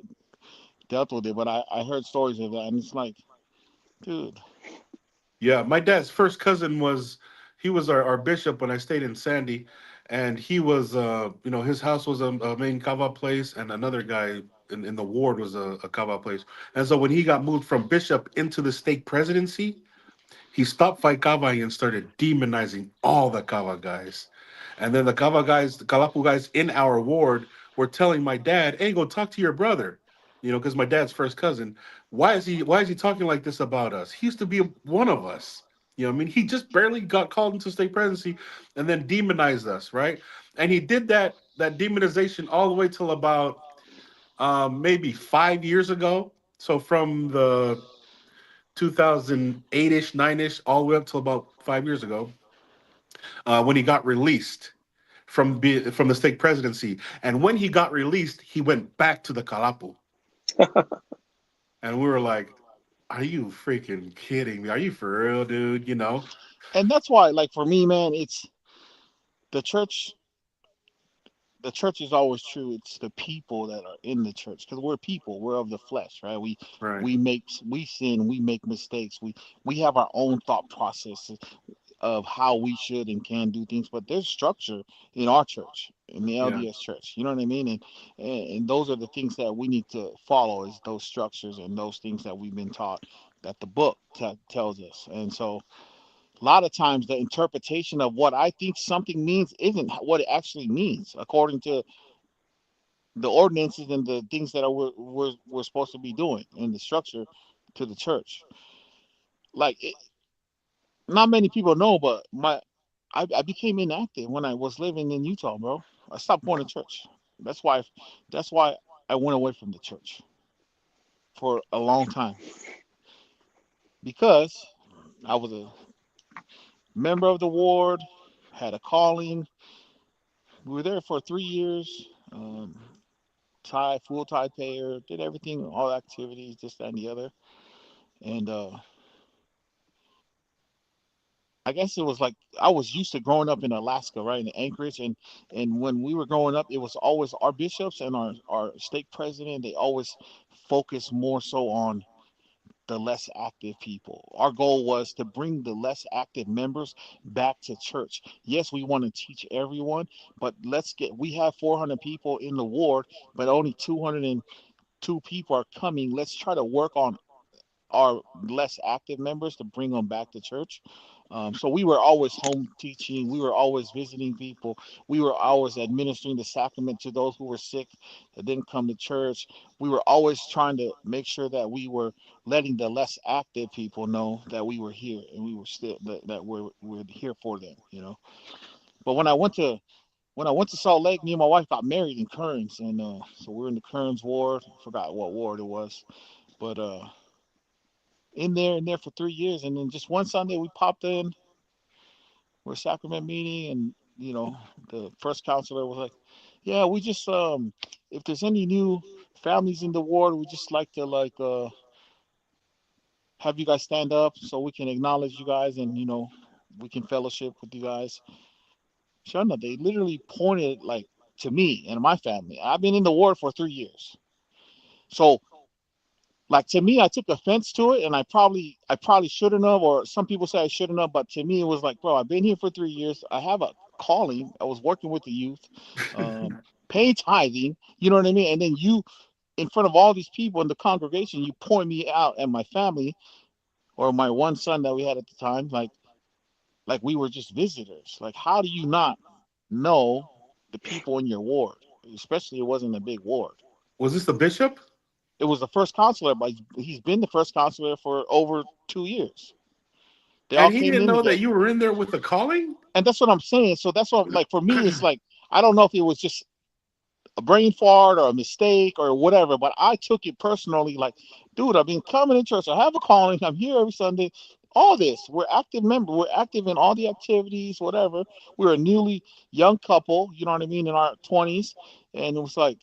dealt with it, but I heard stories of that, and it's like, dude, Yeah, my dad's first cousin was he was our bishop when I stayed in Sandy, and he was his house was a main kava place, and another guy in the ward was a kava place, and so when he got moved from bishop into the stake presidency, he stopped fight kava and started demonizing all the kava guys, and then the kava guys, the kalapu guys in our ward were telling my dad, "Hey, go talk to your brother," because my dad's first cousin. Why is he talking like this about us? He used to be one of us. I mean, he just barely got called into state presidency and then demonized us, right? And he did that demonization all the way till about maybe 5 years ago. So from the 2008-ish, 9-ish, all the way up till about 5 years ago, when he got released from the state presidency. And when he got released, he went back to the Kalapu. And we were like, are you freaking kidding me? Are you for real, dude? and that's why, like for me, man, it's the church. The church is always true. It's the people that are in the church because we're people. We're of the flesh, right? We Right. we make we sin. We make mistakes. We have our own thought processes of how we should and can do things. But there's structure in our church, in the Yeah. LDS church. You know what I mean? And those are the things that we need to follow is those structures and those things that we've been taught that the book tells us. And so a lot of times the interpretation of what I think something means isn't what it actually means according to the ordinances and the things that we're supposed to be doing in the structure to the church. Like not many people know, but I became inactive when I was living in Utah, bro. I stopped going to church. That's why that's why I went away from the church for a long time because I was a member of the ward, had a calling. We were there for 3 years. Tie full tie payer, did everything, all activities, this, that, and the other. And I guess it was like I was used to growing up in Alaska, right, in Anchorage, and when we were growing up, it was always our bishops and our stake president. They always focused more so on the less active people. Our goal was to bring the less active members back to church. Yes, we want to teach everyone, but we have 400 people in the ward, but only 202 people are coming. Let's try to work on our less active members to bring them back to church. So we were always home teaching. We were always visiting people. We were always administering the sacrament to those who were sick that didn't come to church. We were always trying to make sure that we were letting the less active people know that we were here and we were still that we're here for them. But when I went to Salt Lake, me and my wife got married in Kearns, and so we're in the Kearns ward. I forgot what ward it was, but in there for 3 years, and then just one Sunday we popped in. We're sacrament meeting, and the first counselor was like, "Yeah, we just if there's any new families in the ward, we just like to have you guys stand up so we can acknowledge you guys, and we can fellowship with you guys." Sure enough, they literally pointed like to me and my family. I've been in the ward for 3 years, so like to me, I took offense to it, and I probably shouldn't have, or some people say I shouldn't have, but to me, it was like, bro, I've been here for 3 years. I have a calling. I was working with the youth, um, paying tithing. You know what I mean? And then you, in front of all these people in the congregation, you point me out and my family, or my one son that we had at the time, like we were just visitors. Like, how do you not know the people in your ward? Especially, it wasn't a big ward. Was this the bishop? It was the first counselor, but he's been the first counselor for over 2 years. They all And he came didn't in know that together, you were in there with the calling? and that's what I'm saying. So that's what, like, for me, it's like I don't know if it was just a brain fart or a mistake or whatever, but I took it personally. Like, dude, I've been coming to church. I have a calling. I'm here every Sunday. All this. We're active member. We're active in all the activities, whatever. We're a newly young couple, you know what I mean, in our 20s. And it was like,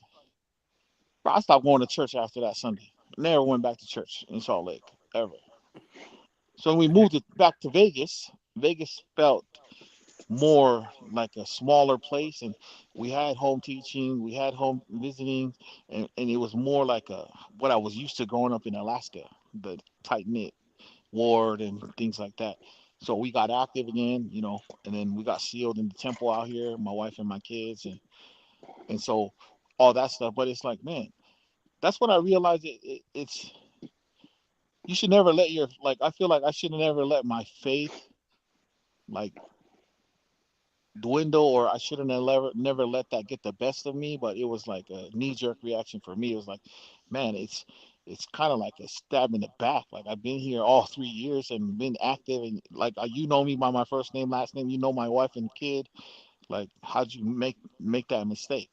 bro, I stopped going to church after that Sunday. Never went back to church in Salt Lake, ever. So when we moved it back to Vegas, Vegas felt more like a smaller place. And we had home teaching, we had home visiting, and it was more like what I was used to growing up in Alaska, the tight knit ward and things like that. So we got active again, and then we got sealed in the temple out here, my wife and my kids, and so all that stuff. But it's like, man, that's when I realized it's you should never let your like. I feel like I should have never let my faith like dwindle, or I should have never let that get the best of me. But it was like a knee jerk reaction for me. It was like, man, it's kind of like a stab in the back. Like I've been here all 3 years and been active, and like you know me by my first name, last name. You know my wife and kid. Like, how'd you make that mistake?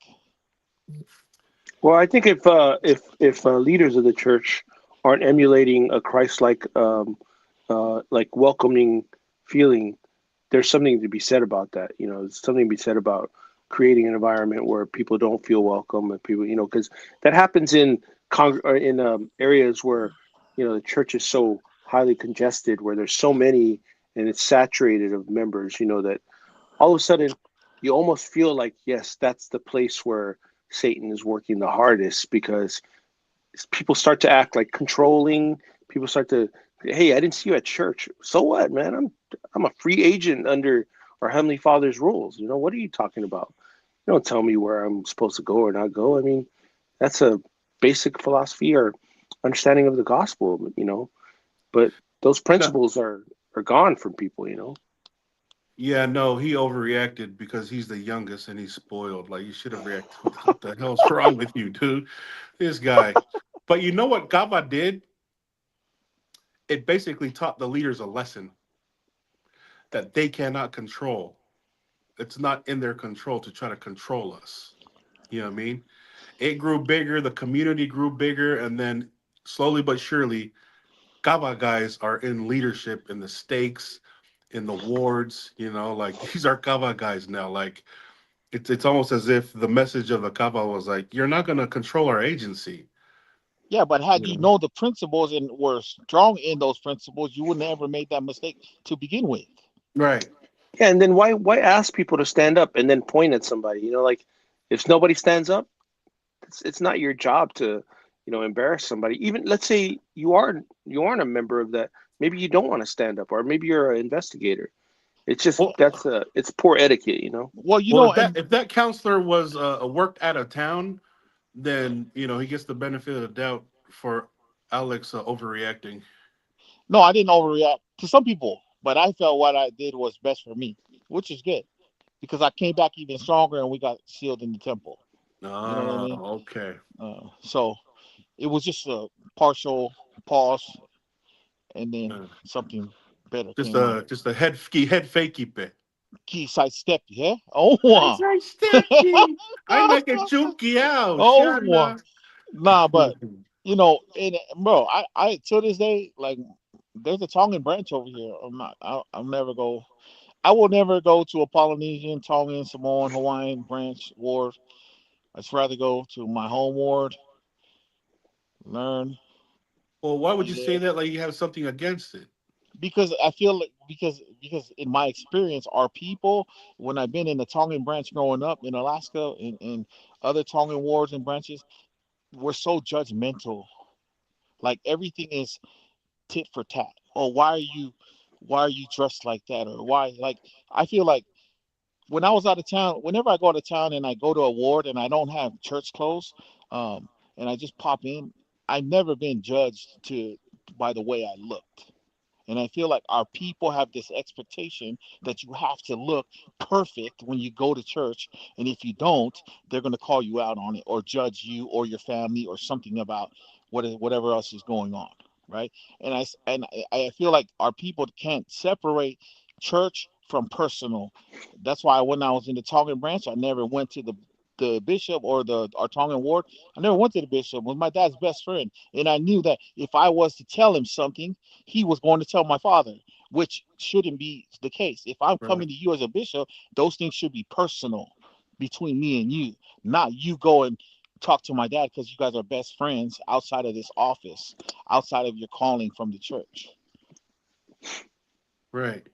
Well, I think if leaders of the church aren't emulating a Christ-like like welcoming feeling, there's something to be said about that. There's something to be said about creating an environment where people don't feel welcome and people, because that happens in or in areas where the church is so highly congested, where there's so many and it's saturated of members. That all of a sudden you almost feel like, yes, that's the place where Satan is working the hardest, because people start to act like controlling. People start to, hey, I didn't see you at church. So what, man? I'm a free agent under our Heavenly Father's rules. What are you talking about? You don't tell me where I'm supposed to go or not go. I mean, that's a basic philosophy or understanding of the gospel. But those No, principles are gone from people. yeah, no, he overreacted because he's the youngest and he's spoiled. Like you should have reacted. What the hell's wrong with you, dude? This guy. But you know what Gaba did? It basically taught the leaders a lesson that they cannot control. It's not in their control to try to control us. You know what I mean? It grew bigger, the community grew bigger, and then slowly but surely, Gaba guys are in leadership in the stakes, in the wards. Like these are Kava guys now. Like it's almost as if the message of the Kava was like, "You're not gonna control our agency." Yeah, but had You you know, know the principles and were strong in those principles, you would never made that mistake to begin with. right? Yeah, and then why ask people to stand up and then point at somebody? Like if nobody stands up, it's not your job to embarrass somebody. Even let's say you aren't a member of that. Maybe you don't want to stand up, or maybe you're an investigator. It's just Well, it's poor etiquette. Well, well, if that and if that counselor was worked out of town, then he gets the benefit of the doubt for Alex overreacting. no, I didn't overreact to some people, but I felt what I did was best for me, which is good because I came back even stronger and we got sealed in the temple. You know what I Oh, mean? okay. So it was just a partial pause, and then Uh, something better just came out. a head fakey bit. Key sidestep, yeah. Oh, I say steppy. I make a chunky out, oh, Shana. nah, but and bro, I till this day, like, there's a Tongan branch over here. I'll never go. I will never go to a Polynesian, Tongan, Samoan, Hawaiian branch ward. I'd rather go to my home ward, learn, Well, why would and you say live. that? Like you have something against it? Because I feel like because in my experience, our people, when I've been in the Tongan branch growing up in Alaska and other Tongan wards and branches, we're so judgmental. Like everything is tit for tat. Oh, why are you dressed like that? Or why like I feel like when I was out of town, whenever I go out of town and I go to a ward and I don't have church clothes, and I just pop in, I've never been judged to by the way I looked. And I feel like our people have this expectation that you have to look perfect when you go to church. And if you don't, they're going to call you out on it or judge you or your family or something about whatever else is going on. Right. And I feel like our people can't separate church from personal. That's why when I was in the Tongan branch, I never went to the the bishop or our Tongan ward. I never went to the bishop. Was my dad's best friend, and I knew that if I was to tell him something, he was going to tell my father, which shouldn't be the case. If I'm Right. coming to you as a bishop, those things should be personal between me and you, not you go and talk to my dad because you guys are best friends outside of this office, outside of your calling from the church. Right.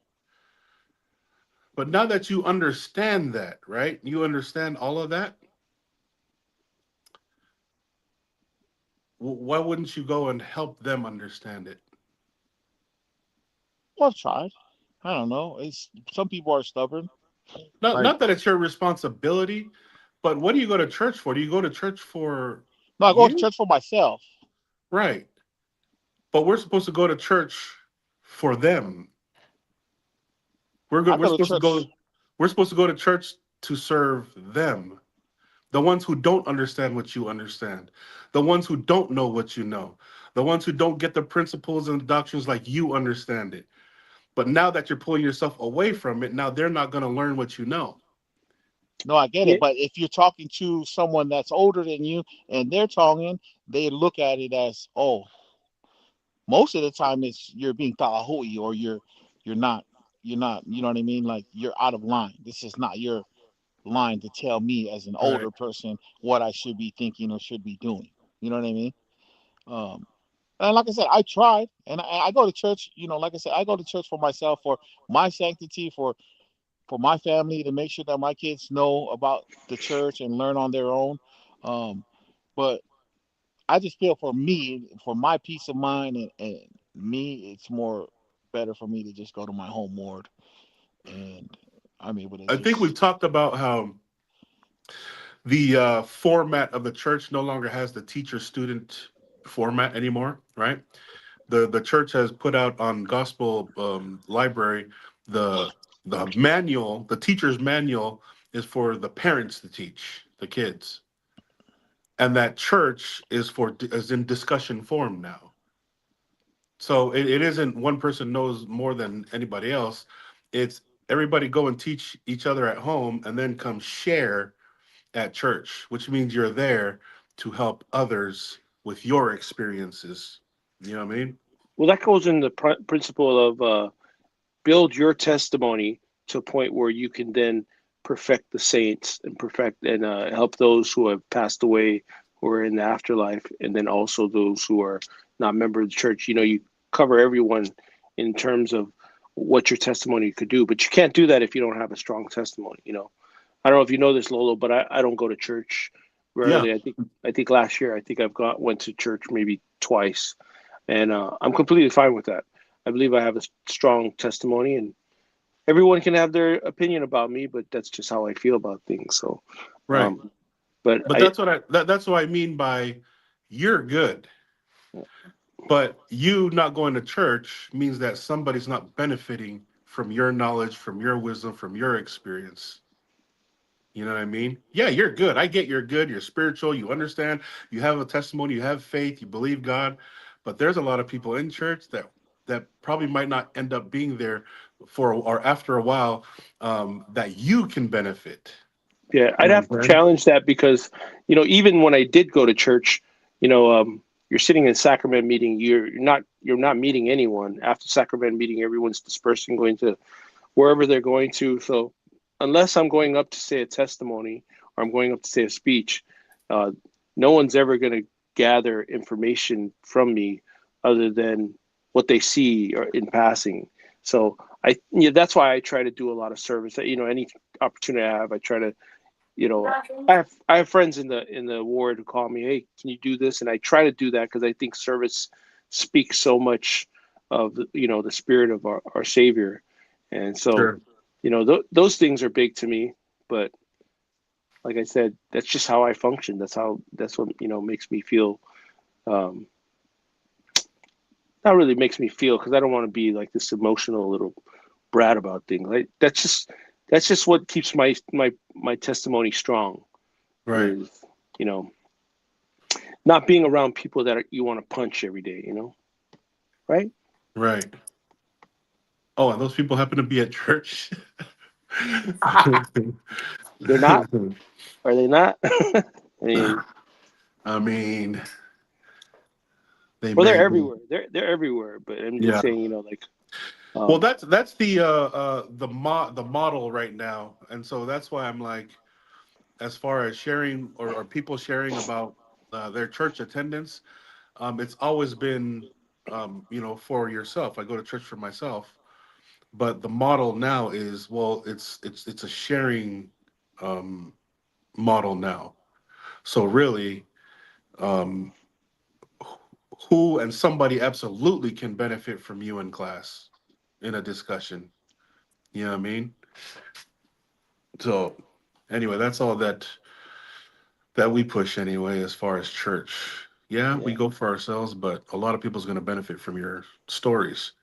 But now that you understand that, right? You understand all of that. Why wouldn't you go and help them understand it? Well, I've tried. I don't know. It's some people are stubborn. Not Like, not that it's your responsibility, but what do you go to church for? Do you go to church for no, I go to you? church for myself. Right. But we're supposed to go to church for them. We're I good. go to church. We're supposed to go to church to serve them. The ones who don't understand what you understand. The ones who don't know what you know. The ones who don't get the principles and doctrines like you understand it. But now that you're pulling yourself away from it, now they're not going to learn what you know. No, I get Yeah. it. But if you're talking to someone that's older than you and they're talking, they look at it as, oh, most of the time it's you're being talahui or you're not you're not, you know what I mean? Like you're out of line. This is not your line to tell me as an Right. older person what I should be thinking or should be doing. You know what I mean? Um, and like I said, I tried, and I go to church. You know, like I said, I go to church for myself, for my sanctity, for my family, to make sure that my kids know about the church and learn on their own. Um, but I just feel for me, for my peace of mind and me, it's more better for me to just go to my home ward and I'm able to I think we've just. talked about how the format of the church no longer has the teacher student format anymore, right? The church has put out on gospel library the manual. The teacher's manual is for the parents to teach the kids, and that church is in discussion form now. So it isn't one person knows more than anybody else. It's everybody go and teach each other at home and then come share at church, which means you're there to help others with your experiences. You know what I mean? Well, that goes in the principle of build your testimony to a point where you can then perfect the saints and perfect and help those who have passed away, who are in the afterlife, and then also those who are not members of the church. You know, you cover everyone in terms of what your testimony could do, but you can't do that if you don't have a strong testimony. You know, I don't know if you know this, Lolo, but I don't go to church Yeah. rarely. I think last year I've went to church maybe twice, and I'm completely fine with that. I believe I have a strong testimony, and everyone can have their opinion about me, but that's just how I feel about things. So, Right. um, but But that's what I mean by you're good. But you not going to church means that somebody's not benefiting from your knowledge, from your wisdom, from your experience. You know what I mean? Yeah, you're good. I get you're good. You're spiritual. You understand. You have a testimony. You have faith. You believe God. But there's a lot of people in church that probably might not end up being there for or after a while that you can benefit. yeah, You I'd know have what to I'm saying? challenge that because, even when I did go to church, you know, you're sitting in sacrament meeting. You're not meeting anyone after sacrament meeting. Everyone's dispersing, going to wherever they're going to. So, unless I'm going up to say a testimony or I'm going up to say a speech, uh, no one's ever going to gather information from me other than what they see or in passing. So that's why I try to do a lot of service. Any opportunity I have, I try to, I have friends in the ward who call me, hey, can you do this? And I try to do that because I think service speaks so much of the spirit of our Savior, and so Sure. those things are big to me. But like I said, that's just how I function. That's what makes me feel. Um, Not really makes me feel because I don't want to be like this emotional little brat about things. Like that's just what keeps my testimony strong Right. is you know not being around people that you want to punch every day. Right? Right. Oh, and those people happen to be at church. They're not? Are they not? I mean, I mean, they well, they're may be. everywhere. They're everywhere. But I'm just Yeah. saying, like, Well, um, that's the model right now, and so that's why I'm like, as far as sharing or people sharing about their church attendance, it's always been, for yourself. I go to church for myself, but the model now is, well, it's a sharing um, model now. So really, um, who and somebody absolutely can benefit from you in class in a discussion. You know what I mean? So anyway, that's all that we push anyway as far as church. Yeah, we yeah. go for ourselves, but a lot of people's going to benefit from your stories.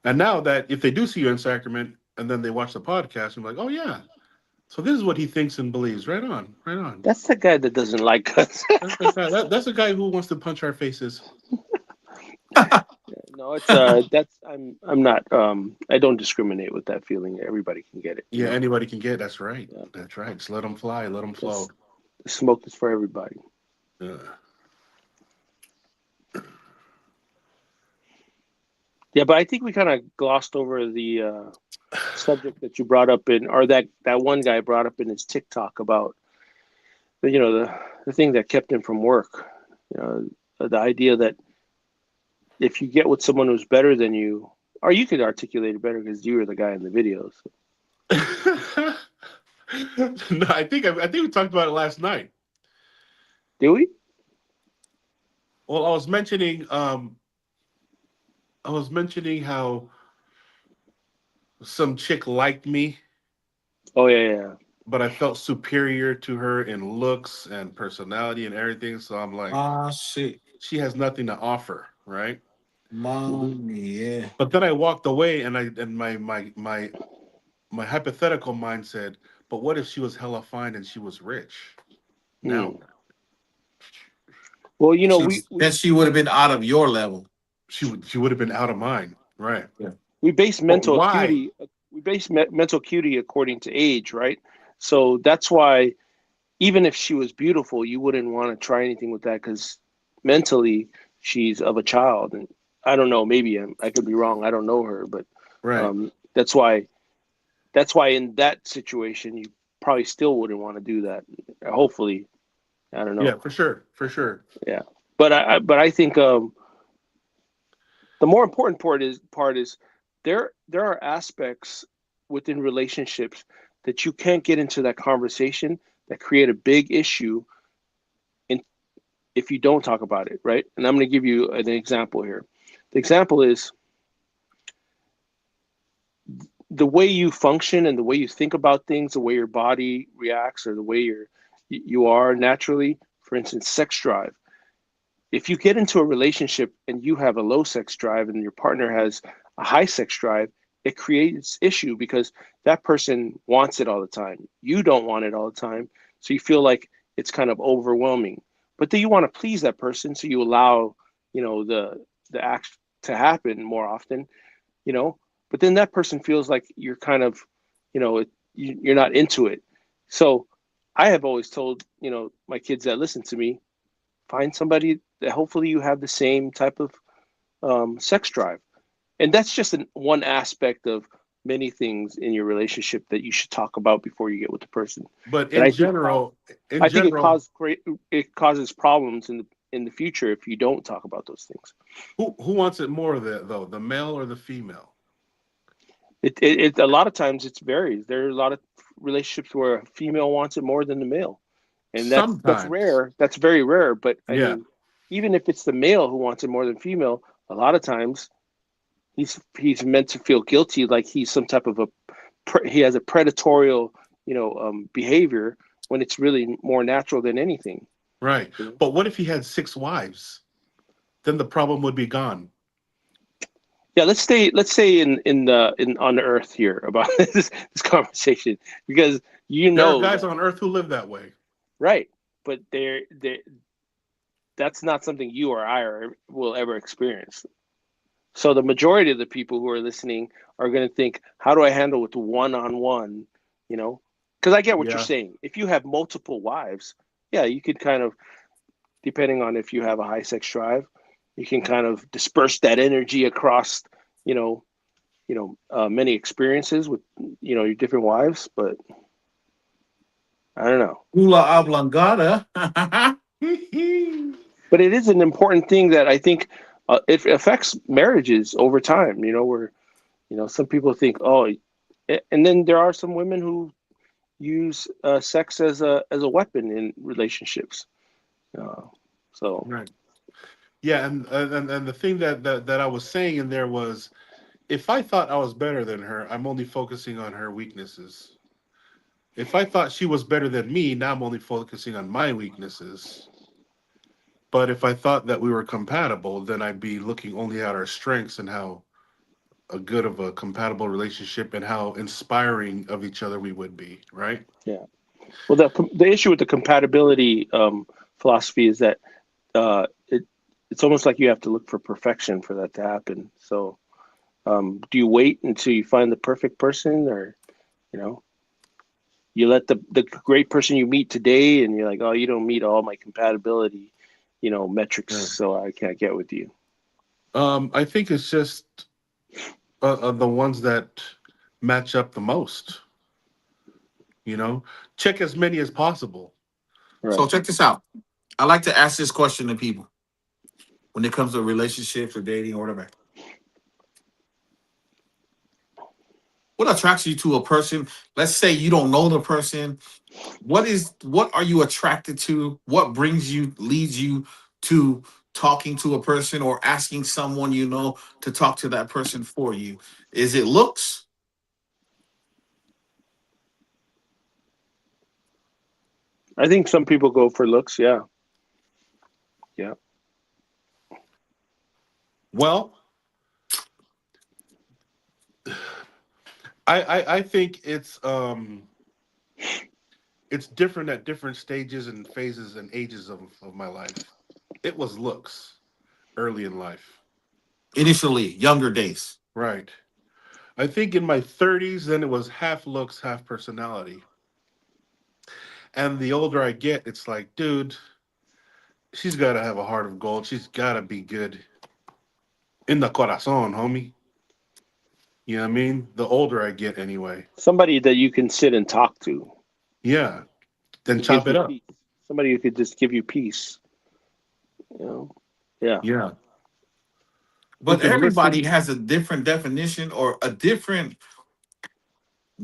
And now that if they do see you in Sacrament and then they watch the podcast and like, oh yeah, so this is what he thinks and believes. Right on, right on. That's the guy that doesn't like us. That's a guy who wants to punch our faces. No, it's I'm not I don't discriminate with that feeling. Everybody can get it, Yeah, anybody can get. That's right. Yeah. That's right. Just let them fly. Let them flow. This, the smoke is for everybody. Yeah. Yeah, but I think we kind of glossed over the subject that you brought up or that one guy brought up in his TikTok about the thing that kept him from work. The idea that if you get with someone who's better than you, or you could articulate it better because you were the guy in the videos. No, I think we talked about it last night. Do we? Well, I was mentioning how some chick liked me, Oh yeah. but I felt superior to her in looks and personality and everything. So I'm like, Ah, shit. she has nothing to offer, right? Hmm. Mommy, yeah. But then I walked away, and my hypothetical mind said, but what if she was hella fine and she was rich? Now Hmm. Well, Then she would have been out of your level. she would have been out of mine, right? Yeah. we base But mental why? acuity mental acuity according to age, right? So that's why even if she was beautiful, you wouldn't want to try anything with that because mentally she's of a child. And I don't know, maybe I could be wrong. I don't know her, but Right. that's why in that situation you probably still wouldn't want to do that. Hopefully, I don't Yeah, know. for sure, for sure. Yeah, but I think the more important part is there are aspects within relationships that you can't get into that conversation that create a big issue in if you don't talk about it, right? And I'm going to give you an example here. The example is the way you function and the way you think about things, the way your body reacts, or the way you are naturally. For instance, sex drive. If you get into a relationship and you have a low sex drive and your partner has a high sex drive, it creates issue because that person wants it all the time. You don't want it all the time, so you feel like it's kind of overwhelming. But then you want to please that person, so you allow the act to happen more often. You know, but then that person feels like you're kind of, you're not into it. So I have always told my kids that listen to me, find somebody that hopefully you have the same type of sex drive. And that's just one aspect of many things in your relationship that you should talk about before you get with the person. But And in general, it causes problems in the future if you don't talk about those things. who wants it more though, the male or the female? It a lot of times it varies. There are a lot of relationships where a female wants it more than the male, and that's Sometimes. rare. That's very rare. But I Yeah. mean, even if it's the male who wants it more than female, a lot of times he's meant to feel guilty, like he's some type of he has a predatorial behavior when it's really more natural than anything. Right. You know? But what if he had 6 wives? Then the problem would be gone. Yeah, let's say in on Earth here about this conversation because There are guys that on earth who live that way. right, but that's not something you or I will ever experience. So the majority of the people who are listening are going to think, how do I handle with one-on-one, you know, Because I get what you're Yeah. saying. If you have multiple wives, yeah, you could kind of, depending on if you have a high sex drive, you can kind of disperse that energy across, you know, many experiences with, your different wives. But I don't know. Hula oblongata. But it is an important thing that I think it affects marriages over time. Where some people think, oh, and then there are some women who use sex as a weapon in relationships. Uh, so Right. Yeah, and the thing that I was saying in there was, if I thought I was better than her, I'm only focusing on her weaknesses. If I thought she was better than me, now I'm only focusing on my weaknesses. But if I thought that we were compatible, then I'd be looking only at our strengths and how a good of a compatible relationship and how inspiring of each other we would be, right? yeah. Well, the issue with the compatibility philosophy is that it's almost like you have to look for perfection for that to happen. So, do you wait until you find the perfect person, or you know, you let the great person you meet today, and you're like, oh, you don't meet all my compatibility, metrics, Yeah. so I can't get with you. I think it's just the ones that match up the most. You know, check as many as possible. So Right. check this out. I like to ask this question to people when it comes to relationships or dating or whatever. What attracts you to a person? Let's say you don't know the person. What are you attracted to? What brings you, leads you to talking to a person or asking someone you know to talk to that person for you? Is it looks? I think some people go for looks. Yeah. Yeah. Well, I think it's different at different stages and phases and ages of my life. It was looks early in life. Initially, younger days. Right. I think in my 30s, then it was half looks, half personality. And the older I get, it's like, dude, she's got to have a heart of gold. She's got to be good in the corazon, homie. You know what I mean? The older I get, anyway. Somebody that you can sit and talk to, Yeah. Then who gives chop it you up. peace. Somebody who could just give you peace. You know. Yeah. Yeah. Who But can everybody listen. has a different definition or a different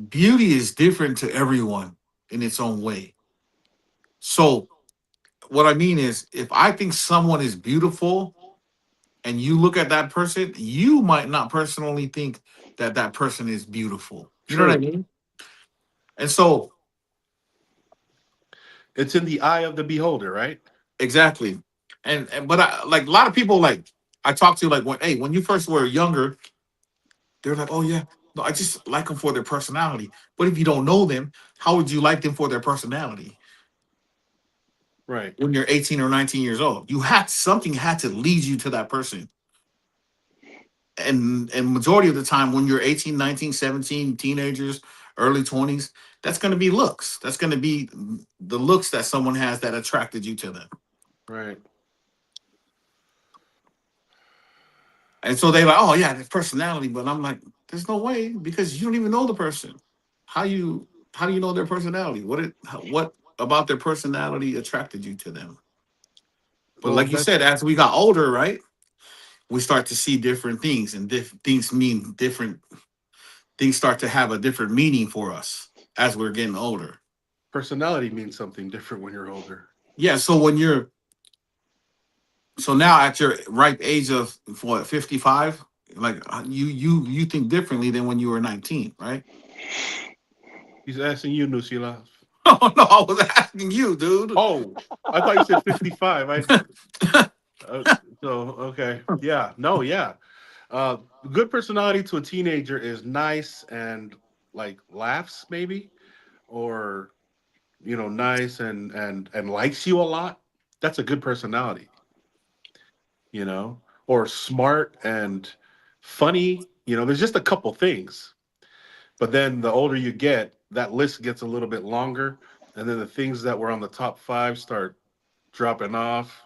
beauty is different to everyone in its own way. So what I mean is if I think someone is beautiful and you look at that person, you might not personally think that that person is beautiful. You know what I True. mean? And so, It's in the eye of the beholder, right? exactly. And but I like a lot of people like I talk to like when you first were younger, they're like, oh yeah, no, I just like them for their personality. But if you don't know them, how would you like them for their personality? Right. When you're 18 or 19 years old, you had something had to lead you to that person. And majority of the time when you're 18, 19, 17, teenagers, early 20s, that's going to be looks. That's going to be the looks that someone has that attracted you to them. Right. And so they like, oh yeah, their personality. But I'm like, there's no way because you don't even know the person. How you how do you know their personality? What about their personality attracted you to them? But Well, like you said, that's as we got older, right, we start to see different things, and things mean different. Things start to have a different meaning for us as we're getting older. personality means something different when you're older. Yeah. So when you're so now at your ripe age of what 55, like you think differently than when you were 19, right? He's asking you, Nusila. Oh no, I was asking you, dude. Oh, I thought you said 55. Uh, so okay, yeah, no, yeah. Uh, Good personality to a teenager is nice and like laughs maybe, or nice and likes you a lot. That's a good personality, or smart and funny. There's just a couple things But then the older you get, that list gets a little bit longer, and then the things that were on the top five start dropping off.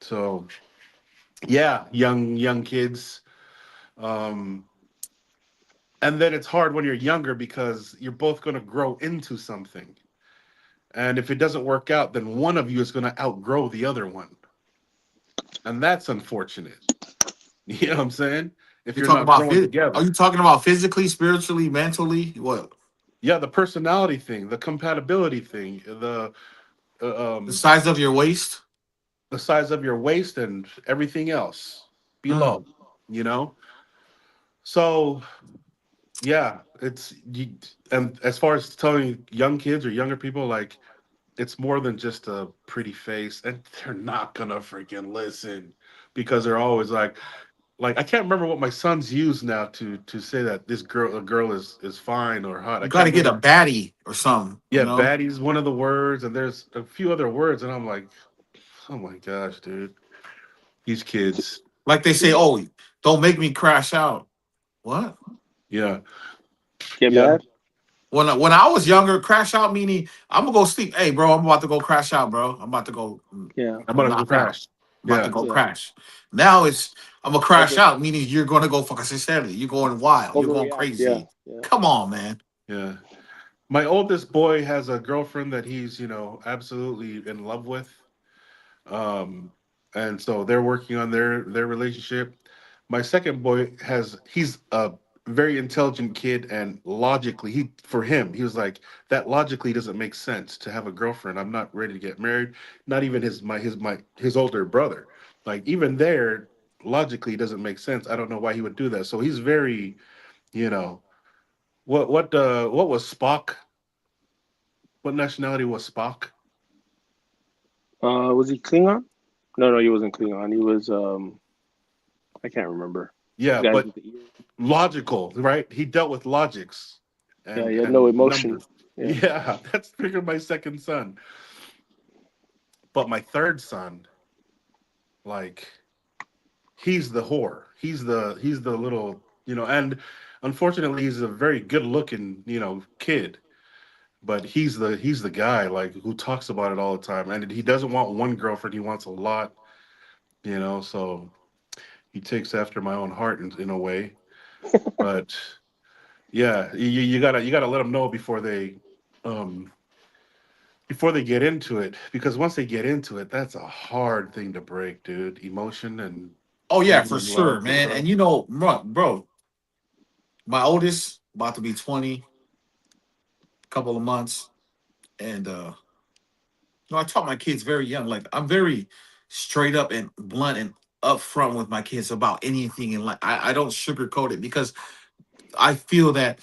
So yeah, young kids. Um, and then it's hard when you're younger because you're both going to grow into something. And if it doesn't work out, then one of you is going to outgrow the other one. And that's unfortunate. You know what I'm saying? If You're you're talking not about growing are together. you talking about physically, spiritually, mentally? What? Yeah, the personality thing, the compatibility thing, The um, size of your waist? the size of your waist and everything else below, Mm. you know? So, yeah, and as far as telling young kids or younger people, like, it's more than just a pretty face, and they're not gonna freaking listen because they're always like I can't remember what my sons use now to say that a girl is fine or hot. I You got can't to get a remember. baddie or something, Yeah, baddie's one of the words, and there's a few other words, and I'm like, oh my gosh, dude, these kids. Like they say, oh, don't make me crash out. What? Yeah, Get yeah, mad? When I was younger, crash out meaning I'm gonna go sleep. Hey, bro, I'm about to go crash out, bro. I'm about to go, Yeah, I'm gonna go knock out. crash. I'm about to Yeah, go yeah. crash. Now it's I'm gonna crash Over out, meaning you're gonna go fucking sincerely. You're going wild. You're going overreact. Yeah, crazy. yeah. Come on, man. yeah. My oldest boy has a girlfriend that he's absolutely in love with. um and so they're working on their relationship. My second boy he's a very intelligent kid, and logically, he was like, that logically doesn't make sense to have a girlfriend. I'm not ready to get married. Not even his older brother, like, even there, logically it doesn't make sense. I don't know why he would do that. So he's very, you know what was Spock? What nationality was Spock? Was he Klingon? No, no, he wasn't Klingon. He was I can't remember. Those Yeah, guys but with the ears. logical, right? He dealt with logics Yeah, and he had no emotion. numbers. Yeah. Yeah, that's freaking my second son. But my third son, like, he's the whore. He's the little, and unfortunately he's a very good looking, kid. But he's the guy, like, who talks about it all the time. And he doesn't want one girlfriend, he wants a lot, so he takes after my own heart in a way. But yeah, you gotta let them know um before they get into it, because once they get into it, that's a hard thing to break, dude. Emotion and Oh yeah, being for in love sure, and man. stuff. And bro, my oldest about to be 20, couple of months, and I taught my kids very young. Like I'm very straight up and blunt and upfront with my kids about anything in life. I don't sugarcoat it because I feel that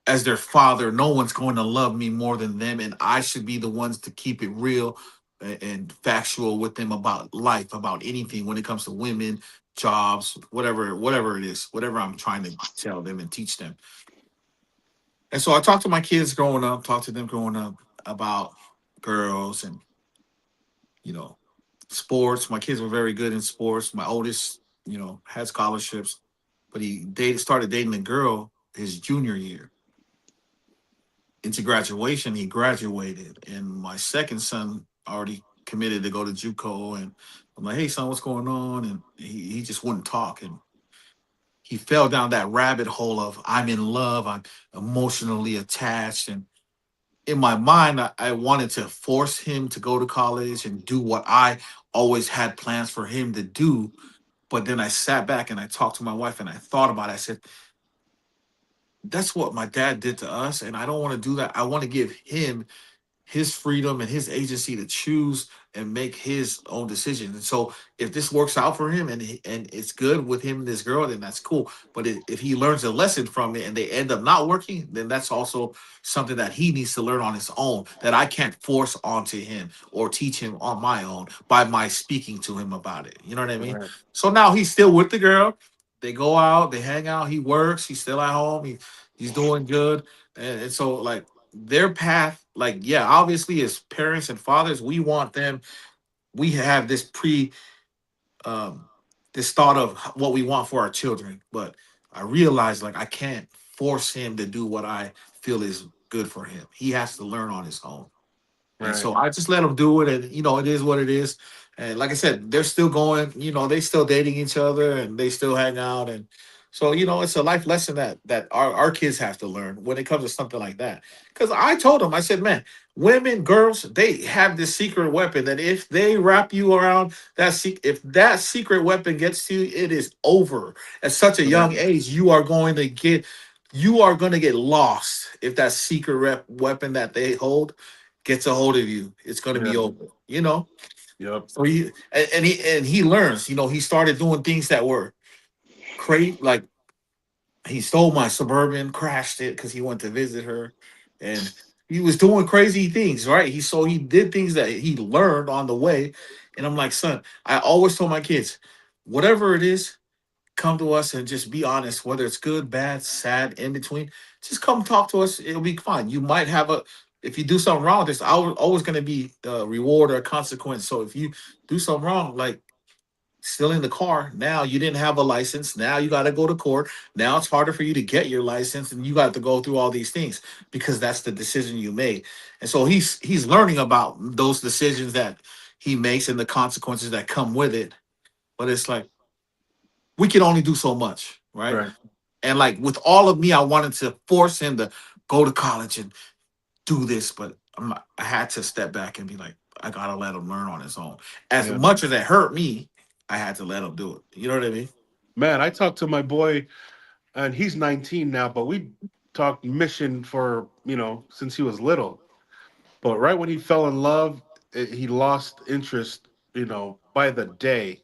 as their father, no one's going to love me more than them, and I should be the ones to keep it real and factual with them about life, about anything when it comes to women, jobs, whatever it is, whatever I'm trying to tell them and teach them. And so I talk to my kids growing up, talk to them growing up about girls and you know sports. My kids were very good in sports. My oldest, had scholarships, but started dating a girl his junior year. Into graduation, he graduated, and my second son already committed to go to JUCO. And I'm like, "Hey, son, what's going on?" And he just wouldn't talk, and he fell down that rabbit hole of I'm in love, I'm emotionally attached, and in my mind, I wanted to force him to go to college and do what I always had plans for him to do. But then I sat back and I talked to my wife and I thought about it. I said, that's what my dad did to us. And I don't want to do that. I want to give him his freedom and his agency to choose and make his own decisions. And so if this works out for him and it's good with him and this girl, then that's cool. But if he learns a lesson from it and they end up not working, then that's also something that he needs to learn on his own that I can't force onto him or teach him on my own by my speaking to him about it. You know what I mean? Right. So now he's still with the girl. They go out, they hang out, he works, he's still at home, he's doing good. And so like their path, like, yeah, obviously as parents and fathers, we want them, we have um this thought of what we want for our children, but I realize like I can't force him to do what I feel is good for him. He has to learn on his own. And Right. so I just let them do it, and it is what it is. And like I said, they're still going. They still dating each other, and they still hang out. And so it's a life lesson that our kids have to learn when it comes to something like that. Because I told them, I said, man, women, girls, they have this secret weapon that if they wrap you around if that secret weapon gets to you, it is over. At such a Yeah. young age, you are going to get lost if that secret weapon that they hold gets a hold of you. It's going to Yeah. be over. You know. Yep. So he learns. He started doing things that were crazy. Like he stole my Suburban, crashed it because he went to visit her, and he was doing crazy things. Right. He did things that he learned on the way, and I'm like, son, I always told my kids, whatever it is, come to us and just be honest, whether it's good, bad, sad, in between. Just come talk to us. It'll be fine. You might have if you do something wrong, there's always going to be a reward or a consequence. So if you do something wrong, like still in the car, now you didn't have a license. Now you got to go to court. Now it's harder for you to get your license, and you got to go through all these things because that's the decision you made. And so he's learning about those decisions that he makes and the consequences that come with it. But it's like we can only do so much, right? Right. And like with all of me, I wanted to force him to go to college and do this, but I had to step back and be like, I gotta let him learn on his own. As Yeah. much as it hurt me, I had to let him do it. You know what I mean? Man, I talked to my boy, and he's 19 now, but we talked mission for, since he was little. But right when he fell in love, he lost interest, by the day.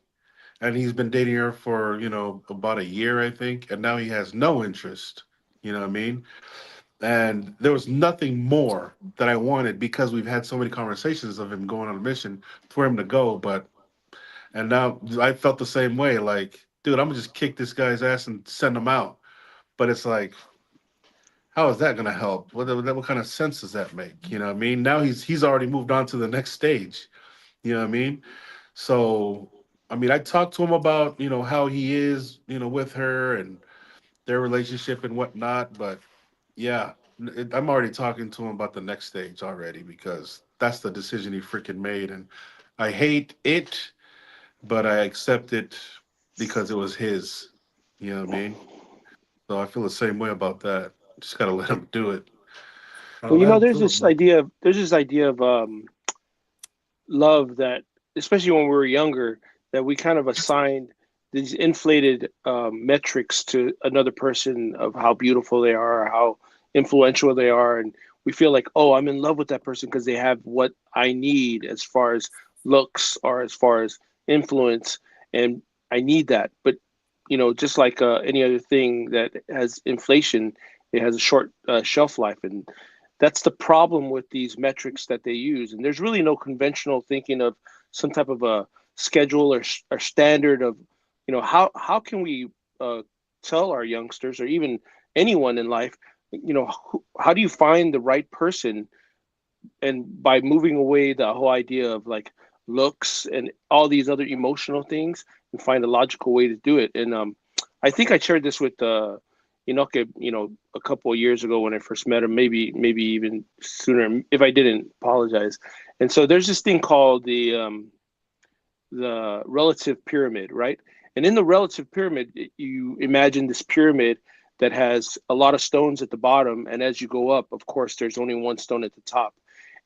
And he's been dating her for, about a year, I think. And now he has no interest. You know what I mean? And there was nothing more that I wanted because we've had so many conversations of him going on a mission for him to go. And now I felt the same way. Like, dude, I'm gonna just kick this guy's ass and send him out. But it's like, how is that gonna help? What kind of sense does that make? You know what I mean? Now he's already moved on to the next stage. You know what I mean? So, I mean, I talked to him about, how he is, with her and their relationship and whatnot. But yeah, I'm already talking to him about the next stage already because that's the decision he freaking made. And I hate it, but I accept it because it was his. You know what I mean? So I feel the same way about that. Just gotta let him do it. Gotta Well, let him there's do it, this man. idea of love that, especially when we were younger, that we kind of assigned these inflated metrics to another person of how beautiful they are, or how influential they are, and we feel like, oh, I'm in love with that person because they have what I need as far as looks or as far as influence, and I need that. But just like any other thing that has inflation, it has a short shelf life, and that's the problem with these metrics that they use. And there's really no conventional thinking of some type of a schedule or standard of, how can we uh, tell our youngsters or even anyone in life, how do you find the right person? And by moving away the whole idea of like looks and all these other emotional things, and find a logical way to do it. And I think I shared this with Enoch, a couple of years ago when I first met him, maybe even sooner. If I didn't, apologize. And so there's this thing called the relative pyramid, right? And in the relative pyramid, you imagine this pyramid that has a lot of stones at the bottom, and as you go up, of course, there's only one stone at the top.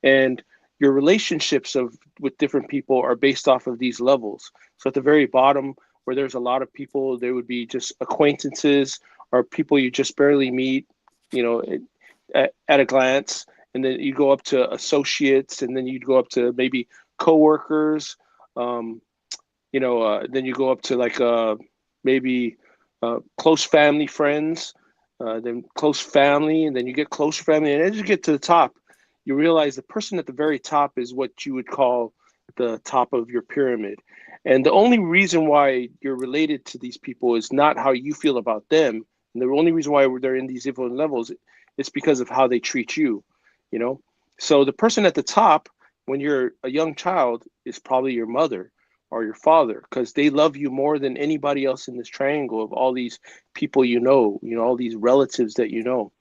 And your relationships with different people are based off of these levels. So at the very bottom, where there's a lot of people, there would be just acquaintances or people you just barely meet, you know, at a glance. And then you go up to associates, and then you'd go up to maybe coworkers. Um, then you go up to like maybe close family friends, then close family, and then you get close family. And as you get to the top, you realize the person at the very top is what you would call the top of your pyramid. And the only reason why you're related to these people is not how you feel about them. And the only reason why they're in these different levels is because of how they treat you, you know? So the person at the top, when you're a young child, is probably your mother are your father, because they love you more than anybody else in this triangle of all these people, all these relatives that you know.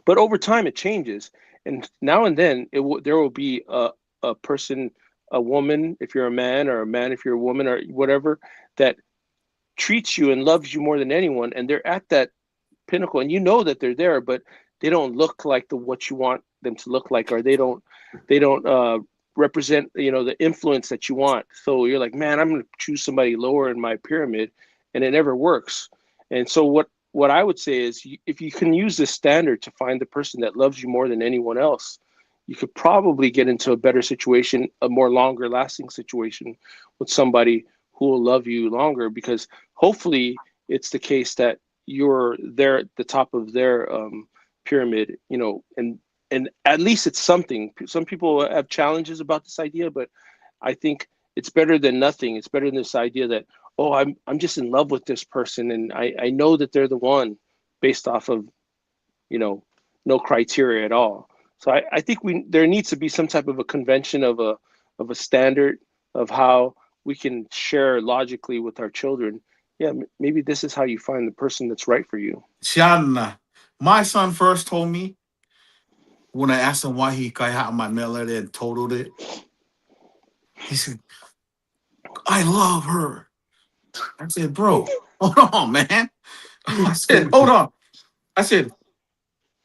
But over time it changes, and now and then there will be a person, a woman if you're a man, or a man if you're a woman, or whatever, that treats you and loves you more than anyone, and they're at that pinnacle, and you know that they're there, but they don't look like the what you want them to look like, or they don't represent the influence that you want. So you're like, man, I'm going to choose somebody lower in my pyramid, and it never works. And so what I would say is, if you can use this standard to find the person that loves you more than anyone else, you could probably get into a better situation, a more longer lasting situation with somebody who will love you longer, because hopefully it's the case that you're there at the top of their pyramid, and at least it's something. Some people have challenges about this idea, but I think it's better than nothing. It's better than this idea that, oh, I'm just in love with this person, and I know that they're the one, based off of you know no criteria at all. So I think there needs to be some type of a convention, of a standard of how we can share logically with our children. Yeah, maybe this is how you find the person that's right for you. Shanna, my son first told me when I asked him why he kaya my melody and totaled it. He said, "I love her." I said, "Bro, hold on, man." I said, "Hold on." I said,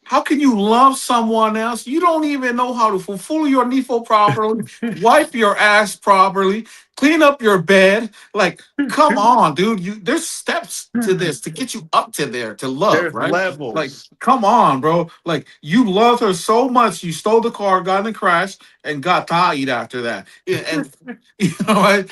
how can you love someone else? You don't even know how to fulfill your nifo properly, wipe your ass properly, clean up your bed. Like, come on, dude. There's steps to this to get you up to there to love, There's right? Like, levels. come on, bro. Like, you loved her so much, you stole the car, got in a crash, and got tied after that. Yeah, and you know, right?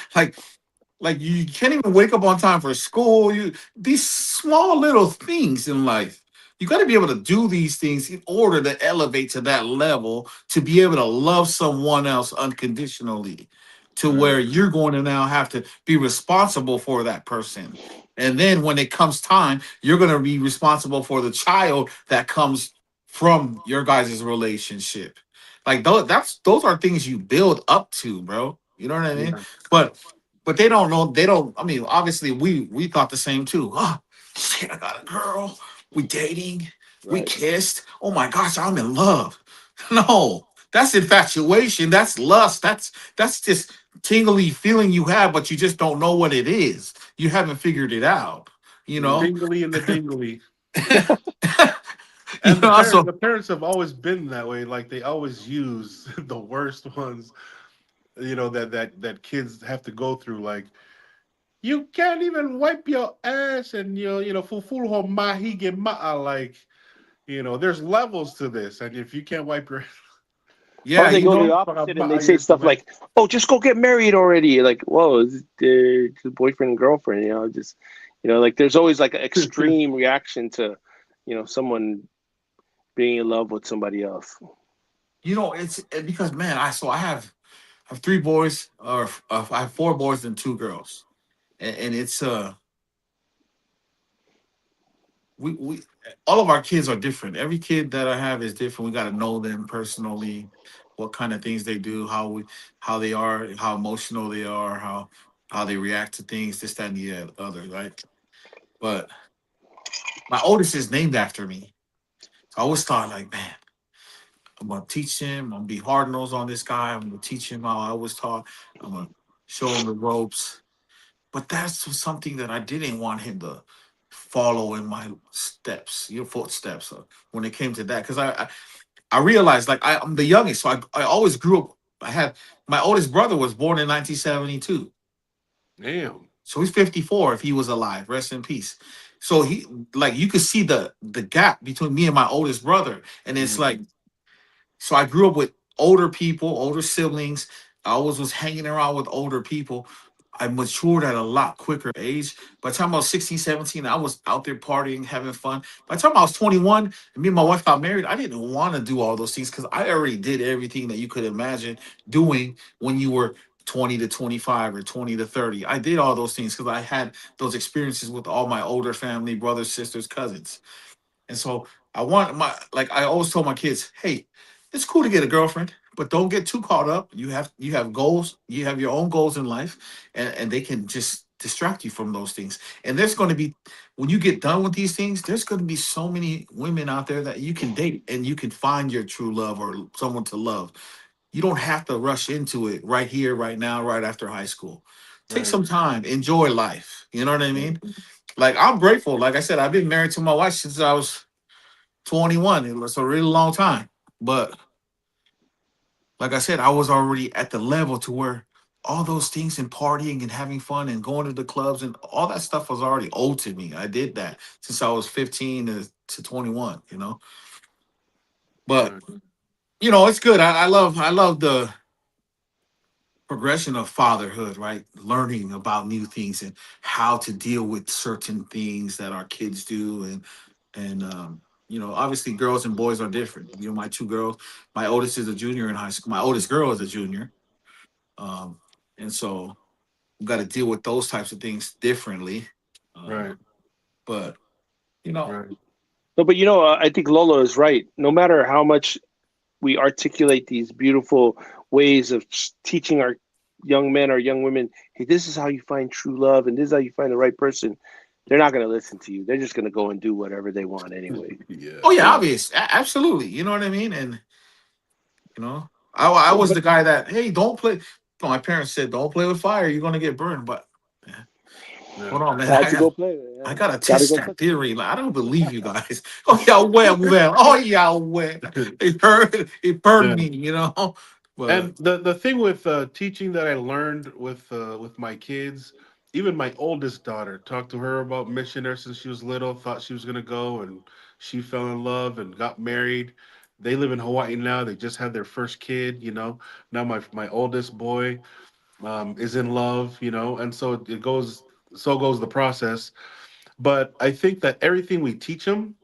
Like you can't even wake up on time for school. These small little things in life. You got to be able to do these things in order to elevate to that level to be able to love someone else unconditionally, to where Right. you're going to now have to be responsible for that person. And then when it comes time, you're going to be responsible for the child that comes from your guys' relationship. Like those are things you build up to, bro. You know what I mean? Yeah. But they don't know. They don't. I mean, obviously, we thought the same too. Oh, shit! I got a girl. We dating. We Right. kissed. Oh my gosh, I'm in love. No, that's infatuation. That's lust. That's just tingly feeling you have, but you just don't know what it is. You haven't figured it out. You The know. dingly and the dingly. You And the know. parents So the parents have always been that way. Like they always use the worst ones, that kids have to go through. Like, you can't even wipe your ass, and fulful mahige ma'a. Like, there's levels to this. And if you can't wipe your Or yeah, they you go the know. opposite and they say stuff like, "Oh, just go get married already." Like, whoa, just boyfriend and girlfriend. Just like there's always like an extreme reaction to someone being in love with somebody else. Because man, I have three boys, or I have four boys and two girls, and it's we all of our kids are different. Every kid that I have is different. We got to know them personally, what kind of things they do, how they are, how emotional they are, how they react to things, this, that, and the other, right? But my oldest is named after me. So I always thought like, man, I'm gonna teach him. I'm gonna be hard nosed on this guy. I'm gonna teach him how I was taught. I'm gonna show him the ropes. But that's something that I didn't want him to follow in my steps, your footsteps. When it came to that, because I realized like I'm the youngest, so I always grew up. I had my oldest brother was born in 1972, damn. so he's 54 if he was alive. Rest in peace. So he like you could see the gap between me and my oldest brother, and it's Mhm. like so I grew up with older people, older siblings. I always was hanging around with older people. I matured at a lot quicker age. By the time I was 16, 17, I was out there partying, having fun. By the time I was 21 and me and my wife got married, I didn't want to do all those things because I already did everything that you could imagine doing when you were 20 to 25 or 20 to 30. I did all those things because I had those experiences with all my older family, brothers, sisters, cousins. And so I want my like I always told my kids, hey, it's cool to get a girlfriend, but don't get too caught up. You have goals. You have your own goals in life, and they can just distract you from those things. And there's going to be, when you get done with these things, there's going to be so many women out there that you can date, and you can find your true love or someone to love. You don't have to rush into it right here, right now, right after high school. Take Right. some time, enjoy life. You know what I Right. mean? Like, I'm grateful. Like I said, I've been married to my wife since I was 21. It was a really long time. But like I said, I was already at the level to where all those things and partying and having fun and going to the clubs and all that stuff was already owed to me. I did that since I was 15 to 21, you know. But Right. it's good. I love the progression of fatherhood, right? Learning about new things and how to deal with certain things that our kids do, and obviously girls and boys are different. My two girls, my oldest is a junior in high school. My oldest girl is a junior, um, and so we got to deal with those types of things differently. Um, Right. but you know, Right. No, but I think Lola is right. No matter how much we articulate these beautiful ways of teaching our young men or young women, hey, this is how you find true love and this is how you find the right person. They're not going to listen to you. They're just going to go and do whatever they want anyway. Yeah. oh yeah, You know. obvious, absolutely. You know what I mean? And I was But the guy that, hey, don't play. My parents said, don't play with fire. You're gonna get burned. But Yeah. hold on, man. had to go play. I Yeah, gotta got to test go that touch it. theory. Like, I don't believe you guys. Oh yeah, well. Oh yeah, well. It burned Yeah. me, you know. But And the thing with teaching that I learned with my kids, even my oldest daughter, talked to her about missionary since she was little. Thought she was gonna go, and she fell in love and got married. They live in Hawaii now. They just had their first kid. Now my oldest boy is in love. And so it goes. So goes the process. But I think that everything we teach them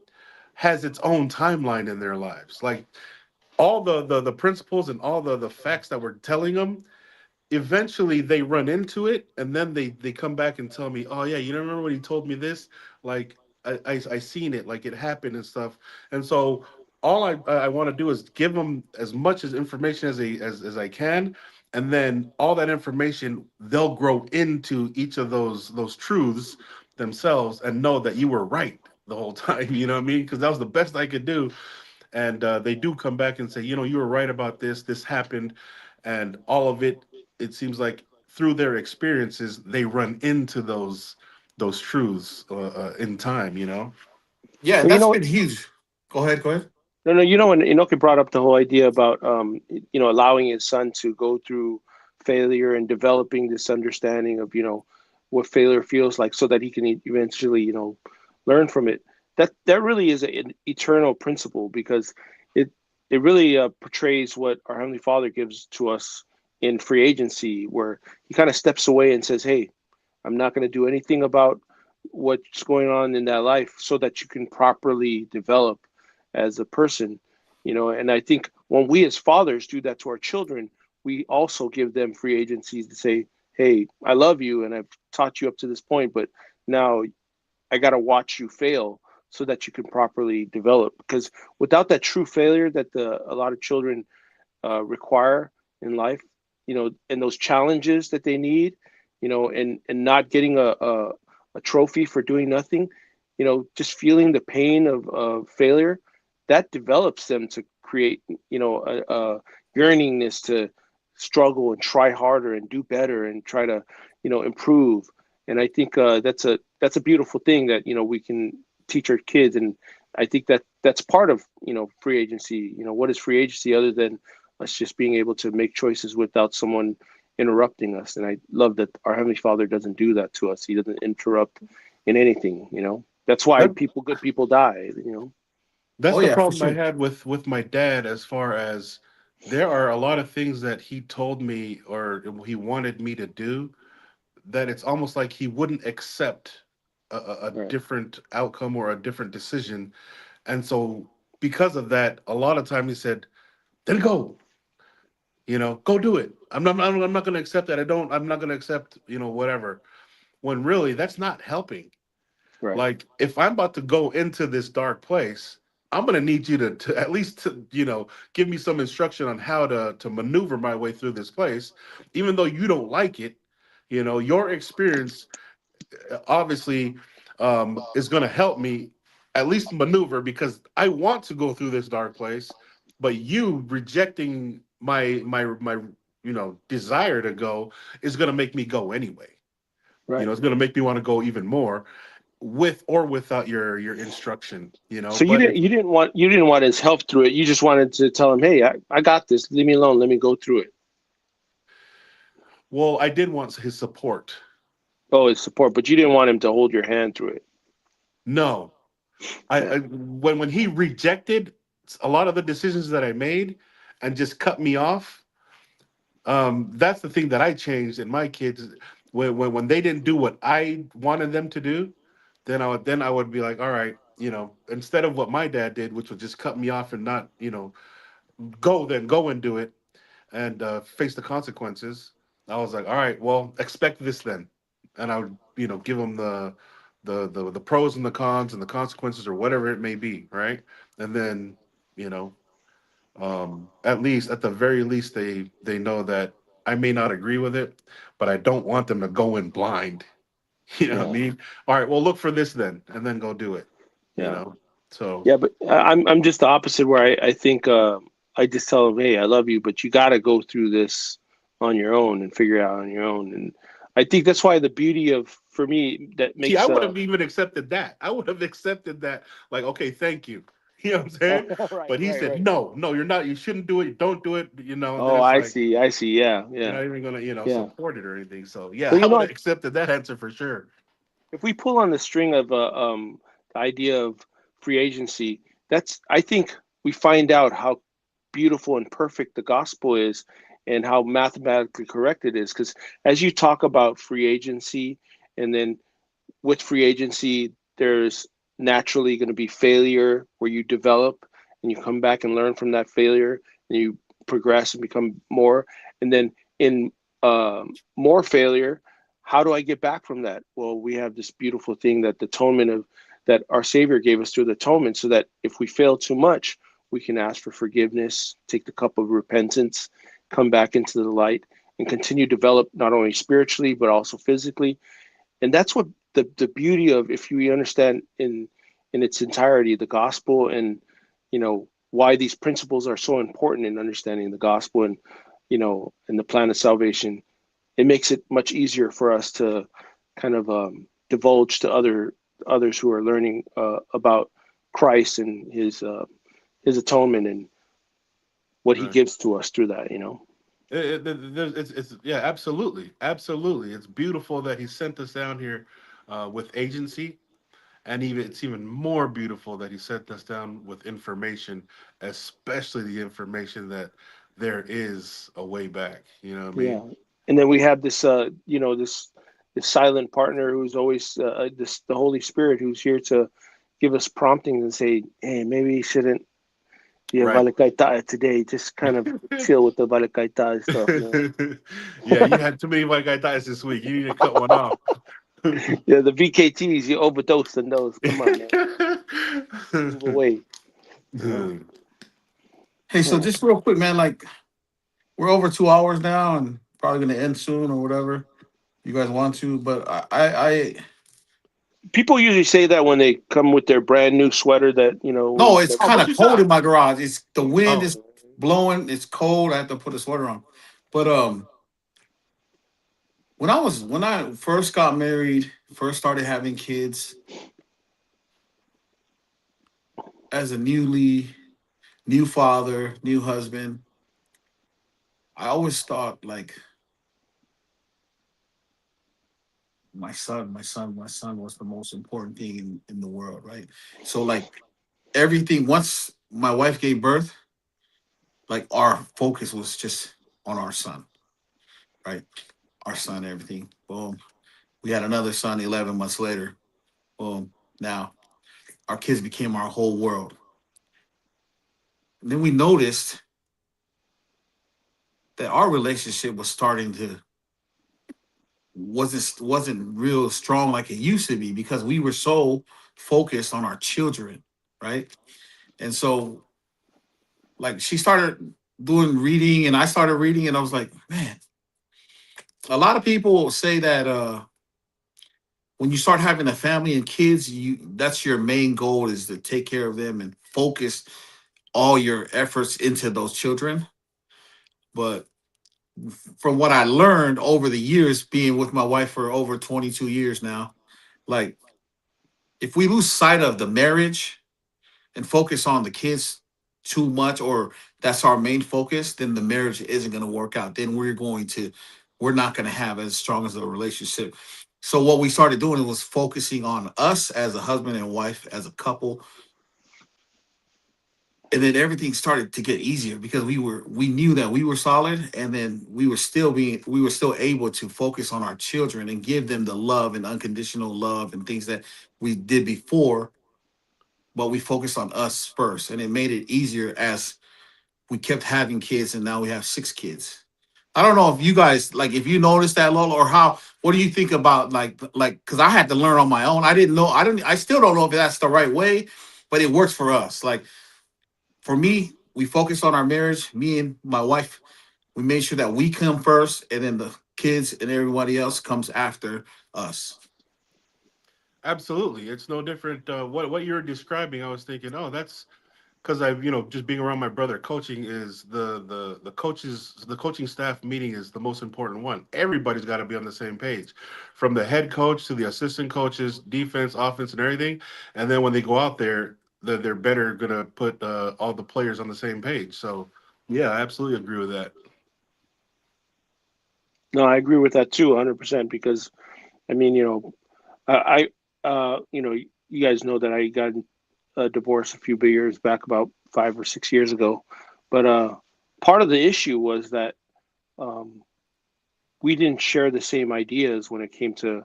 has its own timeline in their lives. Like all the principles and all the facts that we're telling them, eventually they run into it, and then they come back and tell me, oh yeah, you remember when he told me this, like I seen it, like it happened and stuff. And so all I want to do is give them as much as information as I can, and then all that information, they'll grow into each of those truths themselves and know that you were right the whole time. You know what I mean? Because that was the best I could do. And they do come back and say, you were right about this happened. And all of it, it seems like through their experiences they run into those truths in time. yeah, Well, that's been huge. Go ahead, go ahead. no, no, when Inoki brought up the whole idea about allowing his son to go through failure and developing this understanding of what failure feels like, so that he can eventually learn from it. That really is an eternal principle, because it it really portrays what our Heavenly Father gives to us in free agency, where he kind of steps away and says, "Hey, I'm not going to do anything about what's going on in that life, so that you can properly develop as a person." And I think when we as fathers do that to our children, we also give them free agencies to say, "Hey, I love you and I've taught you up to this point, but now I got to watch you fail so that you can properly develop." Because without that true failure that a lot of children require in life, and those challenges that they need, and not getting a trophy for doing nothing, just feeling the pain of failure, that develops them to create, a yearningness to struggle and try harder and do better and try to, improve. And I think that's a beautiful thing that we can teach our kids. And I think that's part of free agency. What is free agency other than us just being able to make choices without someone interrupting us? And I love that our Heavenly Father doesn't do that to us. He doesn't interrupt in anything. That's why that, good people die. that's Oh the yeah, for problem I sure. had with my dad, as far as there are a lot of things that he told me or he wanted me to do, that it's almost like he wouldn't accept a Right. different outcome or a different decision. And so because of that, a lot of time he said, then go do it. I'm not going to accept that. I'm not going to accept, whatever. When really that's not helping. Right. Like if I'm about to go into this dark place, I'm gonna need you to at least give me some instruction on how to maneuver my way through this place, even though you don't like it. Your experience obviously is gonna help me at least maneuver because I want to go through this dark place, but you rejecting my desire to go is gonna make me go anyway. Right. It's gonna make me want to go even more with or without your instruction. So But if you didn't want his help through it. You just wanted to tell him, hey, I got this. Leave me alone. Let me go through it. Well, I did want his support. Oh, his support, but you didn't want him to hold your hand through it. No, Yeah. when he rejected a lot of the decisions that I made and just cut me off, that's the thing that I changed in my kids. When they didn't do what I wanted them to do, then I would be like, all right, instead of what my dad did, which was just cut me off and not, go and do it and face the consequences. I was like, all right, well, expect this then, and I would, give them the pros and the cons and the consequences or whatever it may be, right? And then, you know, at the very least, they know that I may not agree with it, but I don't want them to go in blind. You know what I Yeah. mean? All right, well, look for this then, and then go do it. You Yeah. know, so Yeah, but I'm just the opposite where I think I just tell them, hey, I love you, but you got to go through this on your own and figure it out on your own. And I think that's why the beauty of for me that see, I makes would have even accepted that. I would have accepted that, like, okay, thank you. You know what I'm saying? right, But he right, said, right. no, no, you're not. You shouldn't do it. Don't do it. And then Oh, it's I like see. I see. Yeah, you're yeah, not even gonna, yeah. support it or anything. So yeah, Well, I you know would have what? accepted that answer for sure. If we pull on the string of the idea of free agency, that's I think we find out how beautiful and perfect the gospel is and how mathematically correct it is. Because as you talk about free agency, and then with free agency, there's naturally going to be failure where you develop and you come back and learn from that failure and you progress and become more. And then in more failure, how do I get back from that? Well, we have this beautiful thing that the atonement of that our Savior gave us through the atonement, so that if we fail too much, we can ask for forgiveness, take the cup of repentance, come back into the light, and continue to develop not only spiritually but also physically. And that's what the beauty of if you understand in its entirety the gospel, and why these principles are so important in understanding the gospel, and and the plan of salvation. It makes it much easier for us to kind of divulge to others who are learning about Christ and his atonement and what he Right. gives to us through that. It's yeah, absolutely, absolutely. It's beautiful that he sent us down here with agency, and even it's even more beautiful that he sent us down with information, especially the information that there is a way back. You know what I Yeah, mean? and then we have this, this silent partner who's always this the Holy Spirit who's here to give us promptings and say, hey, maybe you shouldn't be a Right. valikaita today. Just kind of chill with the valikaita stuff. Yeah, you had too many white guy ties this week. You need to cut one off. Yeah, the VKTs you overdosed on those. Come on, man, move away. You know. Hey, so Yeah. just real quick, man, like we're over 2 hours now and probably gonna end soon or whatever you guys want to, but I People usually say that when they come with their brand new sweater that no, it's Oh, kind what of you cold in got? my garage. It's the wind Oh, is blowing, it's cold. I have to put a sweater on. But when I first got married, first started having kids as a new father, new husband, I always thought like my son was the most important thing in the world, right? So like everything once my wife gave birth, like our focus was just on our son, right? Our son, everything. Boom. We had another son 11 months later. Boom. Now our kids became our whole world. And then we noticed that our relationship was starting to wasn't real strong like it used to be because we were so focused on our children, right? And so, like, she started doing reading, and I started reading, and I was like, man, a lot of people say that when you start having a family and kids, you that's your main goal is to take care of them and focus all your efforts into those children. But from what I learned over the years, being with my wife for over 22 years now, like, if we lose sight of the marriage and focus on the kids too much, or that's our main focus, then the marriage isn't going to work out. Then we're not going to have as strong as a relationship. So what we started doing was focusing on us as a husband and wife, as a couple, and then everything started to get easier because we knew that we were solid, and then we were still able to focus on our children and give them the love and unconditional love and things that we did before, but we focused on us first, and it made it easier as we kept having kids, and now we have 6 kids. I don't know if you guys, like, if you noticed that, Lola, or how. What do you think about, like because I had to learn on my own. I didn't know. I still don't know if that's the right way, but it works for us. Like, for me, we focused on our marriage. Me and my wife, we made sure that we come first, and then the kids and everybody else comes after us. Absolutely, it's no different. What you're describing, I was thinking, oh, that's because I've just being around my brother coaching is the coaching staff meeting is the most important one. Everybody's got to be on the same page, from the head coach to the assistant coaches, defense, offense, and everything. And then when they go out there, they're better gonna put all the players on the same page. So yeah, I absolutely agree with that. No, I agree with that too, 100%. Because I mean, you guys know that I got a divorce a few years back, about 5 or 6 years ago. But part of the issue was that um, we didn't share the same ideas when it came to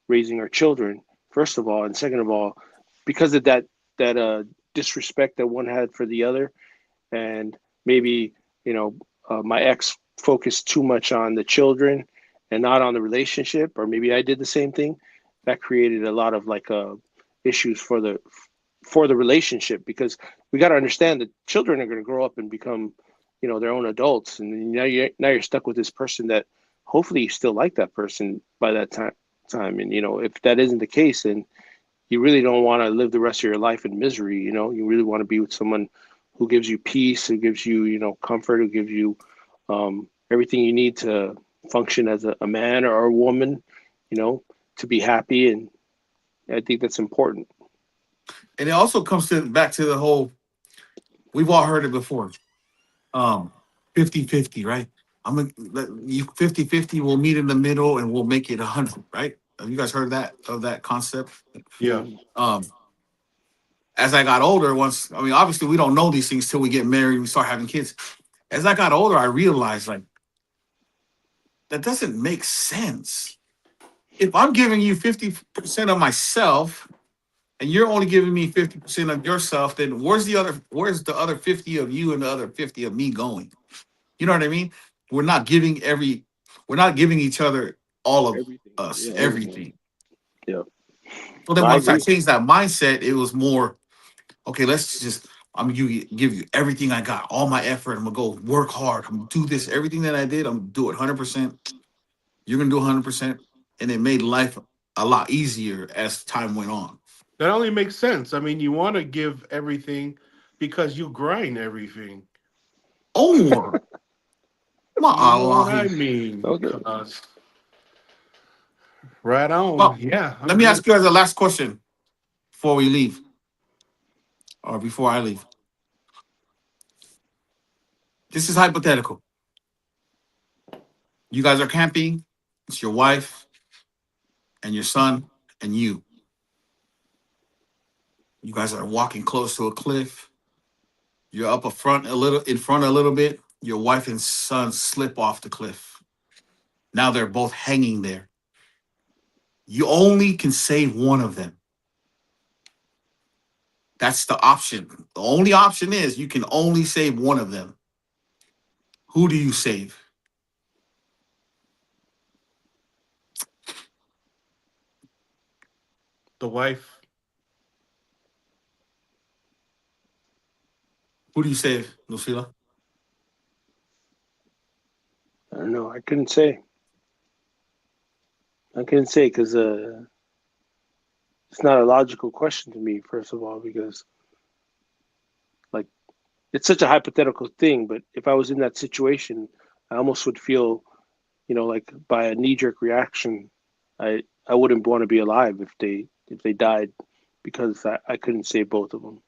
raising our children. First of all, and second of all, because of that disrespect that one had for the other, and maybe my ex focused too much on the children and not on the relationship, or maybe I did the same thing. That created a lot of issues for the relationship, because we got to understand that children are going to grow up and become their own adults, and now you're stuck with this person that hopefully you still like that person by that time. And if that isn't the case, then you really don't want to live the rest of your life in misery. You really want to be with someone who gives you peace, who gives you comfort, who gives you everything you need to function as a man or a woman, you know to be happy. And I think that's important. And it also comes to back to the whole, we've all heard it before. um 50-50, right? I'm gonna let you 50-50, we'll meet in the middle and we'll make it 100, right? Have you guys heard of that concept? Yeah, Mm. um as I got older, once, I mean, obviously we don't know these things till we get married, we start having kids. As I got older, I realized, like, that doesn't make sense. If I'm giving you 50% of myself and you're only giving me 50% of yourself, then where's the other 50 of you and the other 50 of me going? You know what I mean? We're not giving we're not giving each other all of Everything. us, Yeah, everything. everything. Yeah. So No, then I once I agree. changed that mindset, it was more, okay, I'm gonna give you everything I got, all my effort. I'm gonna go work hard. I'm gonna do this, everything that I did, I'm gonna do it 100%. You're gonna do 100%. And it made life a lot easier as time went on. that only makes sense. I mean, you want to give everything because you grind everything. Oh, You know what I ma'alahi. mean? Okay. Cause right on. Well, Yeah, I'm let me good. ask you guys the last question before we leave, or before I leave. This is hypothetical. You guys are camping. It's your wife and your son and you. You guys are walking close to a cliff. You're up in front a little bit. Your wife and son slip off the cliff. Now they're both hanging there. You only can save one of them. That's the option. The only option is you can only save one of them. Who do you save? The wife. Who do you save, Lucila? I don't know. I couldn't say because it's not a logical question to me. First of all, because like it's such a hypothetical thing. But if I was in that situation, I almost would feel, like by a knee jerk reaction, I wouldn't want to be alive if they died because I couldn't save both of them.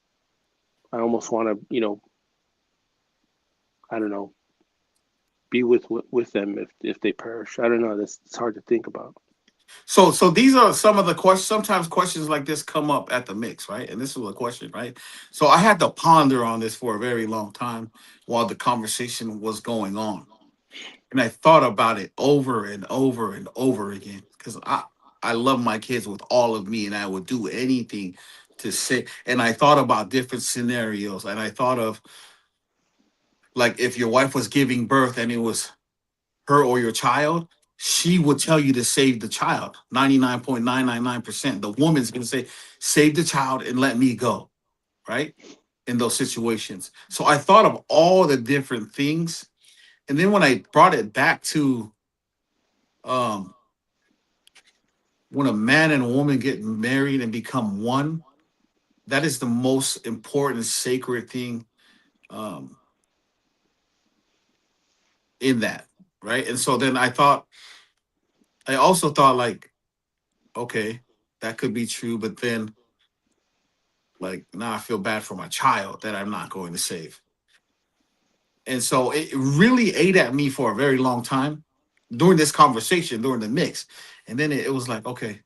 I almost want to, I don't know, be with them if they perish. I don't know. That's it's hard to think about. So these are some of the questions. Sometimes questions like this come up at the mix, right? And this is a question, right? So I had to ponder on this for a very long time while the conversation was going on, and I thought about it over and over and over again because I love my kids with all of me, and I would do anything to say. And I thought about different scenarios, and I thought of like if your wife was giving birth and it was her or your child, she would tell you to save the child. 99.999%. The woman's going to say, save the child and let me go, right? In those situations. So I thought of all the different things. And then when I brought it back to um, when a man and a woman get married and become one, that is the most important sacred thing um, in that, right? And so then I also thought, like, okay, that could be true, but then like now I feel bad for my child that I'm not going to save. And so it really ate at me for a very long time during this conversation, during the mix. And then it was like, okay,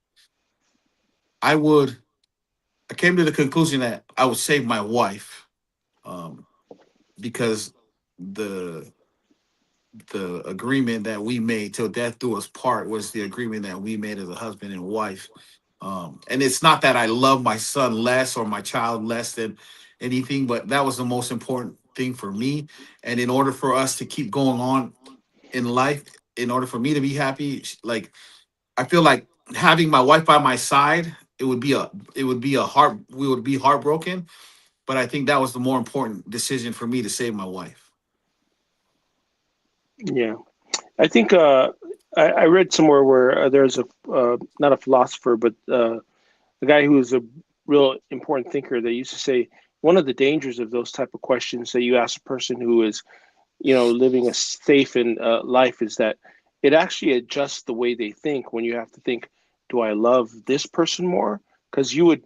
I would, I came to the conclusion that I would save my wife um, because the the agreement that we made till death do us part was the agreement that we made as a husband and wife. And it's not that I love my son less or my child less than anything, but that was the most important thing for me. And in order for us to keep going on in life, in order for me to be happy, like I feel like having my wife by my side, it would be a heart we would be heartbroken. But I think that was the more important decision for me to save my wife. Yeah, I think I read somewhere where there's a not a philosopher, but a guy who was a real important thinker that used to say one of the dangers of those type of questions that you ask a person who is living a safe and life is that it actually adjusts the way they think when you have to think, do I love this person more? Because you would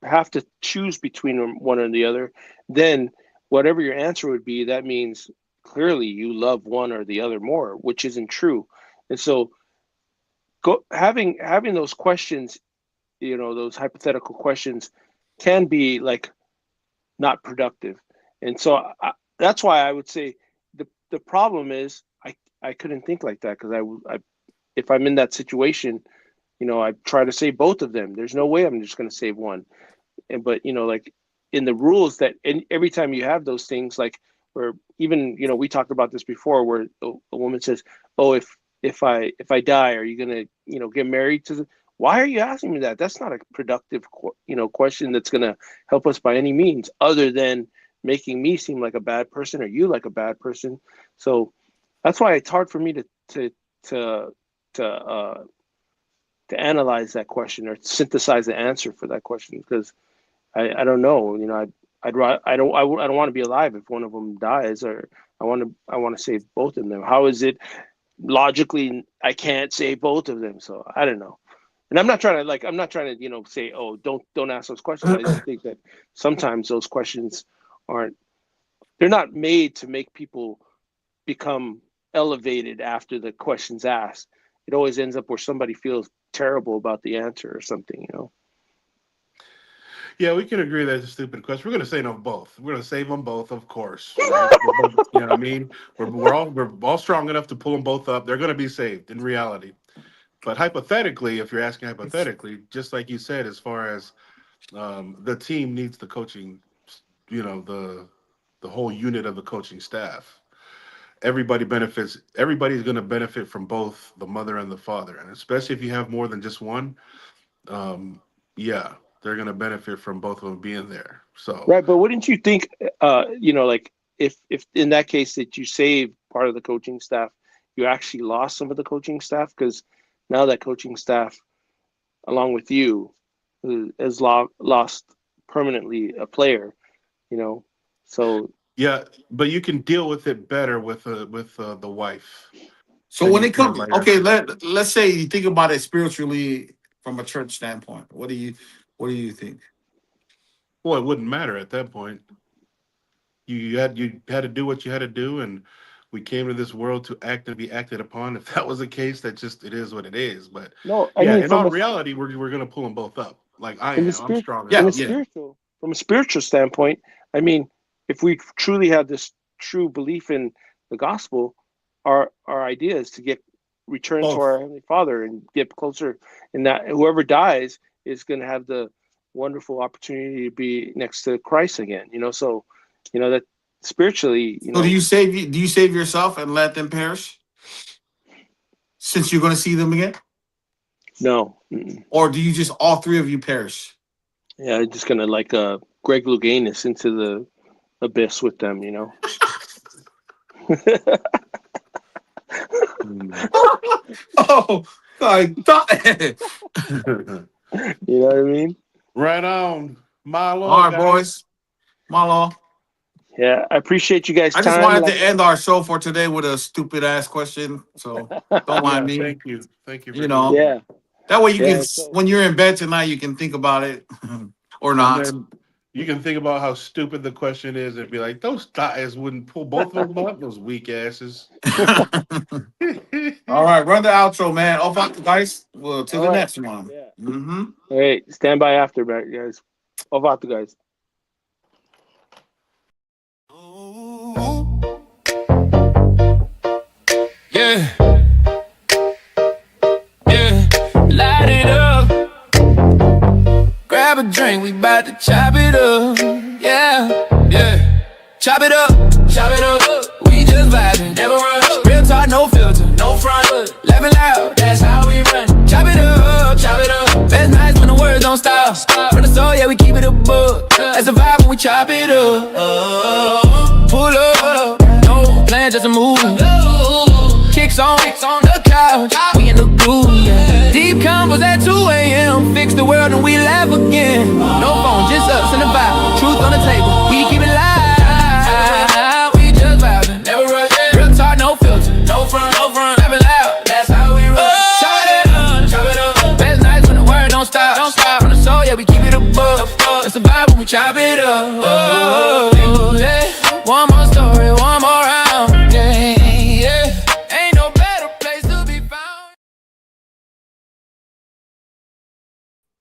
have to choose between one or the other. Then whatever your answer would be, that means clearly you love one or the other more, which isn't true. And so having those questions, those hypothetical questions can be like not productive. And so that's why I would say the problem is I couldn't think like that because I if I'm in that situation, I try to save both of them. There's no way I'm just going to save one. And but like in the rules that and every time you have those things like where even we talked about this before where a woman says, "Oh, if I die, are you going to get married to the?" Why are you asking me that? That's not a productive question that's going to help us by any means other than making me seem like a bad person or you like a bad person. So that's why it's hard for me to to uh to analyze that question or synthesize the answer for that question because I don't know. I don't want to be alive if one of them dies, or I want to save both of them. How is it logically I can't save both of them? So I don't know. And I'm not trying to say, oh, don't ask those questions. I just think that sometimes those questions aren't they're not made to make people become elevated after the question's asked. It always ends up where somebody feels terrible about the answer or something. Yeah, we can agree that it's a stupid question. We're going to say no both. We're going to save them both, of course, right? You know what I mean? We're all strong enough to pull them both up. They're going to be saved in reality. But hypothetically, if you're asking hypothetically, just like you said, as far as the team needs the coaching, the whole unit of the coaching staff. Everybody benefits. Everybody's going to benefit from both the mother and the father, and especially if you have more than just one. Um, yeah, they're going to benefit from both of them being there. So Right, but wouldn't you think, like if in that case that you save part of the coaching staff, you actually lost some of the coaching staff, because now that coaching staff, along with you, has lost permanently a player, So yeah, but you can deal with it better with the wife. So Then when you it can comes, later. okay, let's say you think about it spiritually from a church standpoint. What do you think? Well, it wouldn't matter at that point. You had to do what you had to do, and we came to this world to act and be acted upon. If that was the case, that just it is what it is. But no, I yeah, mean in all reality, we're gonna pull them both up. Like I in the am. I'm spirit, strong Yeah, enough. yeah. from a spiritual standpoint, I mean, if we truly have this true belief in the gospel, our idea is to get return to Both. our Heavenly Father and get closer, and that whoever dies is going to have the wonderful opportunity to be next to Christ again. So that spiritually, So do you save yourself and let them perish since you're going to see them again, no. Mm-mm. or do you just all three of you perish? Yeah, I'm just gonna like Greg Louganis into the abyss with them. Oh, I thought. You know what I mean? Right on, Milo. All right, Guys. boys. Malo. Yeah, I appreciate you guys' I just time. wanted to end our show for today with a stupid ass question. So don't mind me. Thank you for You doing know, that. Yeah, that way you can, yeah. So when you're in bed tonight, you can think about it or And not. then you can think about how stupid the question is and be like, those guys wouldn't pull both of them up, those weak asses. All right, run the outro, man. Off out, guys. Well, till all the right. next one. Yeah. Mm-hmm. All right. Stand by after, guys. Over out, guys. Yeah. Yeah. Light it up. Grab a drink, we bout to chop it up. Yeah. Yeah. Chop it up. Chop it up. We just vibing, never rush. Real talk, no filter, no front. Laughing loud, that's how we run. Chop it up, chop it up. Best nights when the words don't stop. From the soul, yeah, we keep it a book. That's the vibe when we chop it up. Pull up, no plan, just a move. Kicks on the couch, we in the groove. Yeah. Deep combos at 2 a.m. Fix the world and we laugh again. No phone, just us and the vibe. Truth on the table, we keep it live. We just vibing, never rush. Real talk, no filter, no front. Laughing loud, that's how we run. Chop it up. Best nights when the word don't stop. From the soul, yeah, we keep it above. That's the vibe when we chop it up.